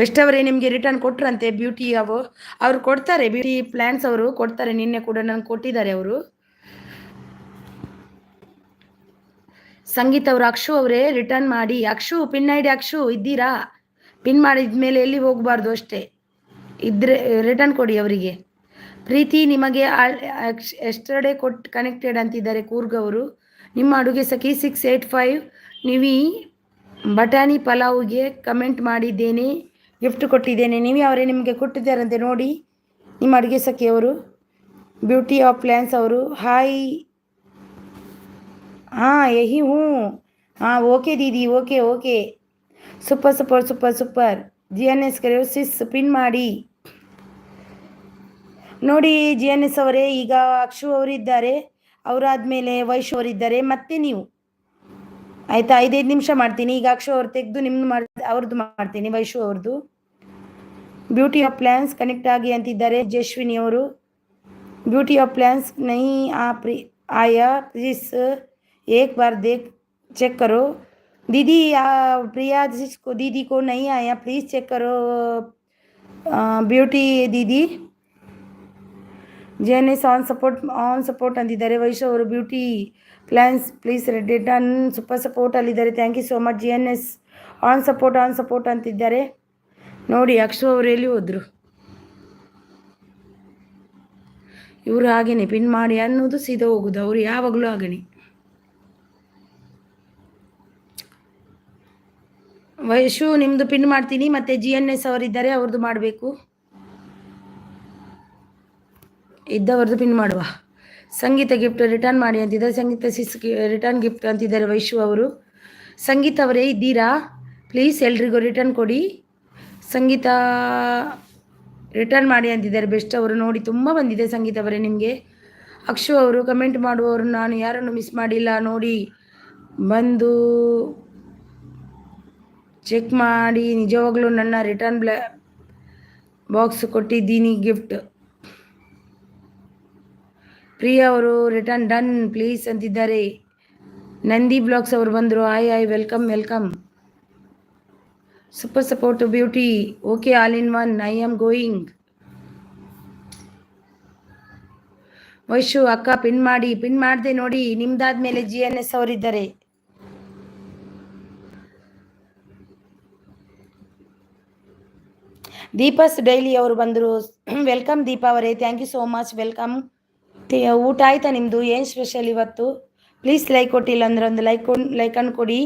S1: ಬೆಸ್ಟ್ ಅವರೇ ನಿಮಗೆ ರಿಟರ್ನ್ ಕೊಟ್ರಂತೆ. ಬ್ಯೂಟಿ ಅವ್ರು ಕೊಡ್ತಾರೆ. ಬ್ಯೂಟಿ ಪ್ಲ್ಯಾನ್ಸ್ ಅವರು ಕೊಡ್ತಾರೆ. ನಿನ್ನೆ ಕೂಡ ನನಗೆ ಕೊಟ್ಟಿದ್ದಾರೆ ಅವರು. ಸಂಗೀತ ಅವರು ಅಕ್ಷು ಅವರೇ ರಿಟರ್ನ್ ಮಾಡಿ. ಅಕ್ಷು ಪಿನ್ ID ಅಕ್ಷು ಇದ್ದೀರಾ? ಪಿನ್ ಮಾಡಿದ ಮೇಲೆ ಎಲ್ಲಿ ಹೋಗಬಾರ್ದು ಅಷ್ಟೇ. ಇದ್ರೆ ರಿಟರ್ನ್ ಕೊಡಿ ಅವರಿಗೆ. ಪ್ರೀತಿ ನಿಮಗೆ ಎಸ್ಟರ್ಡೇ ಕನೆಕ್ಟೆಡ್ ಅಂತಿದ್ದಾರೆ ಕೂರ್ಗ್ ಅವರು. ನಿಮ್ಮ ಅಡುಗೆ ಸಖಿ 685 ನೀವು ಬಟಾಣಿ ಪಲಾವ್ಗೆ ಕಮೆಂಟ್ ಮಾಡಿದ್ದೇನೆ, ಗಿಫ್ಟ್ ಕೊಟ್ಟಿದ್ದೇನೆ. ನೀವು ಅವರೇ ನಿಮಗೆ ಕೊಟ್ಟಿದ್ದಾರಂತೆ ನೋಡಿ ನಿಮ್ಮ ಅಡುಗೆ ಸಖಿ ಅವರು. ಬ್ಯೂಟಿ ಆಫ್ ಪ್ಲ್ಯಾನ್ಸ್ ಅವರು ಹಾಯ್. हाँ यही हूँ. हाँ ओके दीदी ओके ಸೂಪರ್. GNS ಕರೆಯೋ ಸಿಸ್ ಪಿನ್ ಮಾಡಿ ನೋಡಿ. GNS ಅವರೇ ಈಗ ಅಕ್ಷು ಅವರಿದ್ದಾರೆ, ಅವರಾದಮೇಲೆ ವೈಶು ಅವರಿದ್ದಾರೆ, ಮತ್ತೆ ನೀವು ಆಯಿತಾ. 5 ನಿಮಿಷ ಮಾಡ್ತೀನಿ. ಈಗ ಅಕ್ಷು ಅವ್ರು ತೆಗೆದು ನಿಮ್ಮದು ಅವ್ರದ್ದು ಮಾಡ್ತೀನಿ, ವೈಶು ಅವ್ರದ್ದು. ಬ್ಯೂಟಿ ಆಫ್ ಪ್ಲ್ಯಾನ್ಸ್ ಕನೆಕ್ಟ್ ಆಗಿ ಅಂತಿದ್ದಾರೆ ಜಶ್ವಿನಿ ಅವರು. ಬ್ಯೂಟಿ ಆಫ್ ಪ್ಲ್ಯಾನ್ಸ್ ನೈ ಆಯಾ ಪ್ಲೀಸ್ एक बार चेक करो दीदी. प्रिया को दीदी को नहीं आया, प्लीज़ चेक करो ಬ್ಯೂಟಿ ದೀದಿ. GNS ಆನ್ ಸಪೋರ್ಟ್ ಅಂತಿದ್ದಾರೆ. ವೈಶು ಅವರು beauty plans please return super ಸಪೋರ್ಟಲ್ಲಿದ್ದಾರೆ. Thank you so much. GNS on support ಅಂತಿದ್ದಾರೆ ನೋಡಿ. ಅಕ್ಷು ಅವರು ಎಲ್ಲಿ ಹೋದರು? ಇವರು ಹಾಗೇನೆ ಪಿನ್ ಮಾಡಿ ಅನ್ನೋದು ಸೀದಾ ಹೋಗೋದು. ಅವರು ಯಾವಾಗಲೂ ಹಾಗೇನೆ. ವೈಶು ನಿಮ್ಮದು ಪಿನ್ ಮಾಡ್ತೀನಿ, ಮತ್ತು GNS ಅವರಿದ್ದಾರೆ, ಅವ್ರದ್ದು ಮಾಡಬೇಕು. ಇದ್ದವ್ರದ್ದು ಪಿನ್ ಮಾಡುವ. ಸಂಗೀತ ಗಿಫ್ಟ್ ರಿಟರ್ನ್ ಮಾಡಿ ಅಂತಿದ್ದಾರೆ. ಸಂಗೀತ ರಿಟರ್ನ್ ಗಿಫ್ಟ್ ಅಂತಿದ್ದಾರೆ ವೈಶು ಅವರು. ಸಂಗೀತ ಅವರೇ ಇದ್ದೀರಾ? ಪ್ಲೀಸ್ ಎಲ್ರಿಗೂ ರಿಟರ್ನ್ ಕೊಡಿ. ಸಂಗೀತ ರಿಟರ್ನ್ ಮಾಡಿ ಅಂತಿದ್ದಾರೆ ಬೆಸ್ಟ್ ಅವರು. ನೋಡಿ ತುಂಬ ಬಂದಿದೆ ಸಂಗೀತ ಅವರೇ ನಿಮಗೆ. ಅಕ್ಷು ಅವರು ಕಮೆಂಟ್ ಮಾಡುವವರು ನಾನು ಯಾರನ್ನು ಮಿಸ್ ಮಾಡಿಲ್ಲ ನೋಡಿ, ಬಂದು ಚೆಕ್ ಮಾಡಿ. ನಿಜವಾಗ್ಲೂ ನನ್ನ ರಿಟರ್ನ್ ಬಾಕ್ಸ್ ಕೊಟ್ಟಿದ್ದೀನಿ ಗಿಫ್ಟ್. ಪ್ರಿಯಾ ಅವರು ರಿಟರ್ನ್ ಡನ್ ಪ್ಲೀಸ್ ಅಂತಿದ್ದಾರೆ. ನಂದಿ ಬ್ಲಾಗ್ಸ್ ಅವರು ಬಂದರು. Hi welcome. Super support beauty okay all in one. I am going. Vaishu ಅಕ್ಕ ಪಿನ್ ಮಾಡಿದೆ ನೋಡಿ. ನಿಮ್ದಾದ್ಮೇಲೆ GNS ಅವರಿದ್ದಾರೆ. ದೀಪಸ್ ಡೈಲಿ ಅವರು ಬಂದರು. ವೆಲ್ಕಮ್ ದೀಪಾ ಅವರೇ, thank you so much, welcome. ಊಟ ಆಯ್ತಾ ನಿಮ್ಮದು? ಏನು ಸ್ಪೆಷಲ್ ಇವತ್ತು? ಪ್ಲೀಸ್ ಲೈಕ್ ಕೊಟ್ಟಿಲ್ಲ ಅಂದ್ರೆ ಒಂದು ಲೈಕನ್ನು ಕೊಡಿ.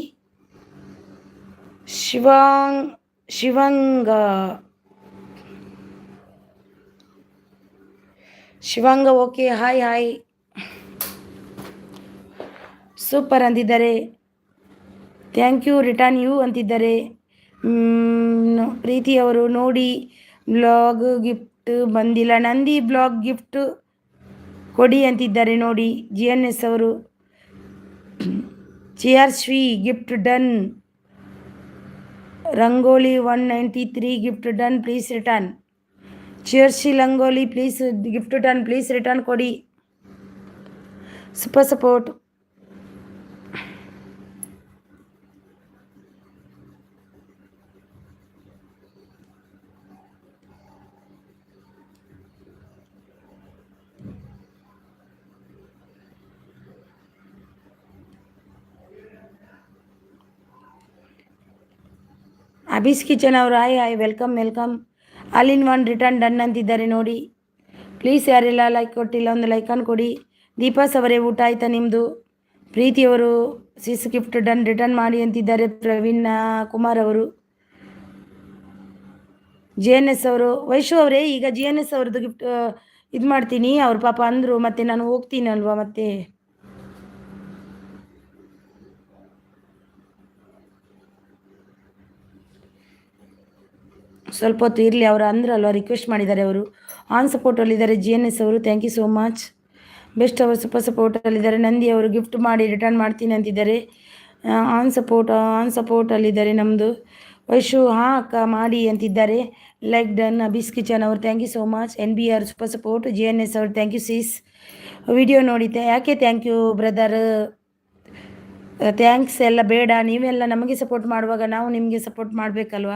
S1: ಶಿವಂಗ ಓಕೆ ಹಾಯ್ ಸೂಪರ್ ಅಂತಿದ್ದಾರೆ. ಥ್ಯಾಂಕ್ ಯು ರಿಟರ್ನ್ ಯು ಅಂತಿದ್ದಾರೆ. ಪ್ರೀತಿ ಅವರು ನೋಡಿ ಬ್ಲಾಗ್ ಗಿಫ್ಟ್ ಬಂದಿಲ್ಲ, ನಂದಿ ಬ್ಲಾಗ್ ಗಿಫ್ಟ್ ಕೊಡಿ ಅಂತಿದ್ದಾರೆ ನೋಡಿ. GNS ಅವರು cheer Shri gift done. Rangoli 193 gift done, please return. ಚಿಯರ್ಸಿ Rangoli please gift done, please return ಕೊಡಿ. Super support. ಅಬೀಸ್ ಕಿಚನ್ ಅವರು hi welcome. All in one return done ಅಂತಿದ್ದಾರೆ ನೋಡಿ. ಪ್ಲೀಸ್ ಯಾರೆಲ್ಲ ಲೈಕ್ ಕೊಟ್ಟಿಲ್ಲ ಒಂದು ಲೈಕನ್ನು ಕೊಡಿ. ದೀಪಾಸ್ ಅವರೇ ಊಟ ಆಯ್ತಾ ನಿಮ್ಮದು? ಪ್ರೀತಿಯವರು ಸಿಸ್ ಗಿಫ್ಟ್ ಡನ್ ರಿಟರ್ನ್ ಮಾಡಿ ಅಂತಿದ್ದಾರೆ. ಪ್ರವೀಣ್ ಕುಮಾರ್ ಅವರು, GNS ಅವರು, ವೈಶು ಅವರೇ ಈಗ GNS ಅವ್ರದ್ದು ಗಿಫ್ಟ್ ಇದು ಮಾಡ್ತೀನಿ. ಅವ್ರ ಪಾಪ ಅಂದರು, ಮತ್ತೆ ನಾನು ಹೋಗ್ತೀನಲ್ವಾ, ಮತ್ತೆ ಸ್ವಲ್ಪ ಹೊತ್ತು ಇರಲಿ. ಅವರು ಅಂದ್ರಲ್ವ, ರಿಕ್ವೆಸ್ಟ್ ಮಾಡಿದ್ದಾರೆ. ಅವರು ಆನ್ ಸಪೋರ್ಟಲ್ಲಿದ್ದಾರೆ. GNS ಅವರು thank you so much. Best ಅವರು ಸೂಪರ್ ಸಪೋರ್ಟಲ್ಲಿದ್ದಾರೆ. ನಂದಿ ಅವರು ಗಿಫ್ಟ್ ಮಾಡಿ ರಿಟರ್ನ್ ಮಾಡ್ತೀನಿ ಅಂತಿದ್ದಾರೆ. ಆನ್ ಸಪೋರ್ಟಲ್ಲಿದ್ದಾರೆ ನಮ್ಮದು. ವೈಶು ಹಾಂ ಅಕ್ಕ ಮಾಡಿ ಅಂತಿದ್ದಾರೆ. Like done. ಅಬೀಸ್ ಕಿಚನ್ ಅವರು thank you so much. NBR super support. GNS ಅವರು ಥ್ಯಾಂಕ್ ಯು ಸೀಸ್. ವಿಡಿಯೋ ನೋಡಿ ಯಾಕೆ ಥ್ಯಾಂಕ್ ಯು ಬ್ರದರ್, ಥ್ಯಾಂಕ್ಸ್ ಎಲ್ಲ ಬೇಡ. ನೀವೆಲ್ಲ ನಮಗೆ ಸಪೋರ್ಟ್ ಮಾಡುವಾಗ ನಾವು ನಿಮಗೆ ಸಪೋರ್ಟ್ ಮಾಡಬೇಕಲ್ವ.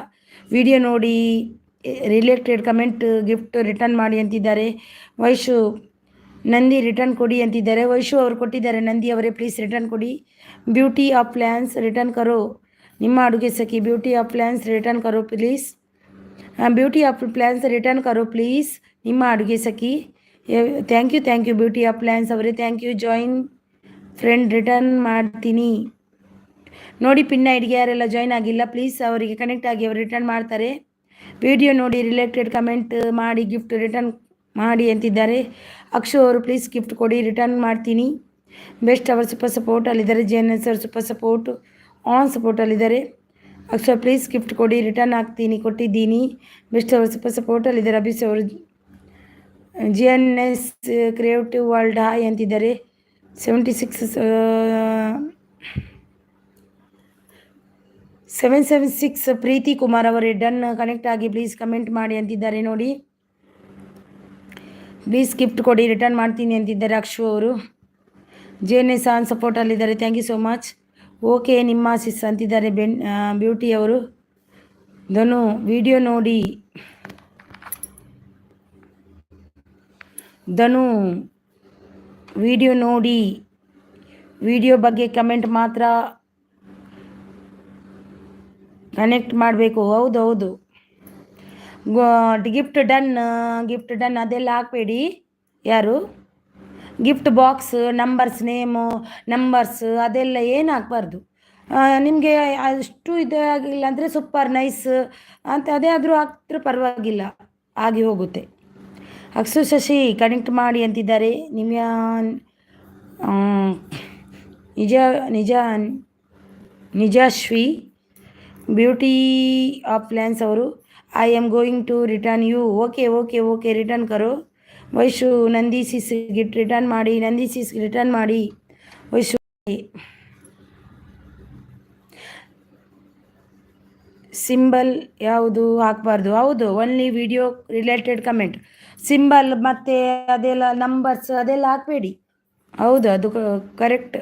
S1: ವಿಡಿಯೋ ನೋಡಿ ರಿಲೇಟೆಡ್ ಕಮೆಂಟ್ ಗಿಫ್ಟ್ ರಿಟರ್ನ್ ಮಾಡಿ ಅಂತಿದ್ದಾರೆ. ವೈಶು ನಂದಿ ರಿಟರ್ನ್ ಕೊಡಿ ಅಂತಿದ್ದಾರೆ. ವೈಶು ಅವರು ಕೊಟ್ಟಿದ್ದಾರೆ. ನಂದಿ ಅವರೇ ಪ್ಲೀಸ್ ರಿಟರ್ನ್ ಕೊಡಿ. ಬ್ಯೂಟಿ ಆಫ್ ಪ್ಲ್ಯಾನ್ಸ್ ರಿಟರ್ನ್ ಕರೋ. ನಿಮ್ಮ ಅಡುಗೆ ಸಖಿ ಬ್ಯೂಟಿ ಆಫ್ ಪ್ಲ್ಯಾನ್ಸ್ ರಿಟರ್ನ್ ಕರೋ please. Beauty of plans return ಕರೋ ಪ್ಲೀಸ್. ನಿಮ್ಮ ಅಡುಗೆ ಸಖಿ thank you beauty of plans ಅವರೇ thank you. Join friend return ಮಾಡ್ತೀನಿ ನೋಡಿ. ಪಿನ್ನ ಐಡಿಗೆ ಯಾರೆಲ್ಲ ಜಾಯ್ನ್ ಆಗಿಲ್ಲ ಪ್ಲೀಸ್ ಅವರಿಗೆ ಕನೆಕ್ಟ್ ಆಗಿ ಅವರು ರಿಟರ್ನ್ ಮಾಡ್ತಾರೆ. ವಿಡಿಯೋ ನೋಡಿ ರಿಲೇಟೆಡ್ ಕಮೆಂಟ್ ಮಾಡಿ ಗಿಫ್ಟ್ ರಿಟರ್ನ್ ಮಾಡಿ ಅಂತಿದ್ದಾರೆ. ಅಕ್ಷು ಅವರು ಪ್ಲೀಸ್ ಗಿಫ್ಟ್ ಕೊಡಿ ರಿಟರ್ನ್ ಮಾಡ್ತೀನಿ. ಬೆಸ್ಟ್ ಅವರು ಸೂಪರ್ ಸಪೋರ್ಟಲ್ಲಿದ್ದಾರೆ. GNS ಅವರು ಸೂಪರ್ ಸಪೋರ್ಟ್ ಆನ್ ಸಪೋರ್ಟಲ್ಲಿದ್ದಾರೆ. ಅಕ್ಷು ಪ್ಲೀಸ್ ಗಿಫ್ಟ್ ಕೊಡಿ ರಿಟರ್ನ್ ಕೊಟ್ಟಿದ್ದೀನಿ. ಬೆಸ್ಟ್ ಅವರು ಸೂಪರ್ ಸಪೋರ್ಟಲ್ಲಿದ್ದಾರೆ. ಅಭಿಸ್ ಅವರು GNS ಕ್ರಿಯೇಟಿವ್ ವರ್ಲ್ಡ್ ಹಾಯ್ ಅಂತಿದ್ದಾರೆ. 776 ಪ್ರೀತಿ ಕುಮಾರ್ ಅವರೇ ಡನ್ ಕನೆಕ್ಟ್ ಆಗಿ ಪ್ಲೀಸ್ ಕಮೆಂಟ್ ಮಾಡಿ ಅಂತಿದ್ದಾರೆ ನೋಡಿ. ಪ್ಲೀಸ್ ಗಿಫ್ಟ್ ಕೊಡಿ ರಿಟರ್ನ್ ಮಾಡ್ತೀನಿ ಅಂತಿದ್ದಾರೆ ಅಕ್ಷು ಅವರು. GNS ಆನ್ ಸಪೋರ್ಟಲ್ಲಿದ್ದಾರೆ. Thank you so much. Okay ನಿಮ್ಮ ಸಿಸ್ ಅಂತಿದ್ದಾರೆ ಬ್ಯೂಟಿ ಅವರು. ಧನು ವಿಡಿಯೋ ನೋಡಿ ವಿಡಿಯೋ ಬಗ್ಗೆ ಕಮೆಂಟ್ ಮಾತ್ರ ಕನೆಕ್ಟ್ ಮಾಡಬೇಕು. ಹೌದು ಗಿಫ್ಟ್ ಡನ್ ಅದೆಲ್ಲ ಹಾಕಬೇಡಿ. ಯಾರು gift box numbers name numbers ಅದೆಲ್ಲ ಏನು ಹಾಕ್ಬಾರ್ದು. ನಿಮಗೆ ಅಷ್ಟು ಇದಾಗಿಲ್ಲ ಅಂದರೆ ಸೂಪರ್ ನೈಸ್ ಅಂತ ಅದೇ ಆದರೂ ಹಾಕ್ತಿರೋ ಪರವಾಗಿಲ್ಲ, ಆಗಿ ಹೋಗುತ್ತೆ. ಅಕ್ಷು ಶಶಿ ಕನೆಕ್ಟ್ ಮಾಡಿ ಅಂತಿದ್ದಾರೆ. ನಿಜಾಶ್ವಿ ಬ್ಯೂಟಿ ಆಫ್ ಪ್ಲ್ಯಾನ್ಸ್ ಅವರು I am going to return you. Okay return ಕರೋ. Vaishu Nandi sis gift return ಮಾಡಿ. ವೈಶು ಸಿಂಬಲ್ ಯಾವುದು ಹಾಕಬಾರ್ದು. ಹೌದು only video related comment symbol ಮತ್ತು ಅದೆಲ್ಲ ನಂಬರ್ಸ್ ಅದೆಲ್ಲ ಹಾಕಬೇಡಿ. ಹೌದು ಅದು ಕರೆಕ್ಟ್.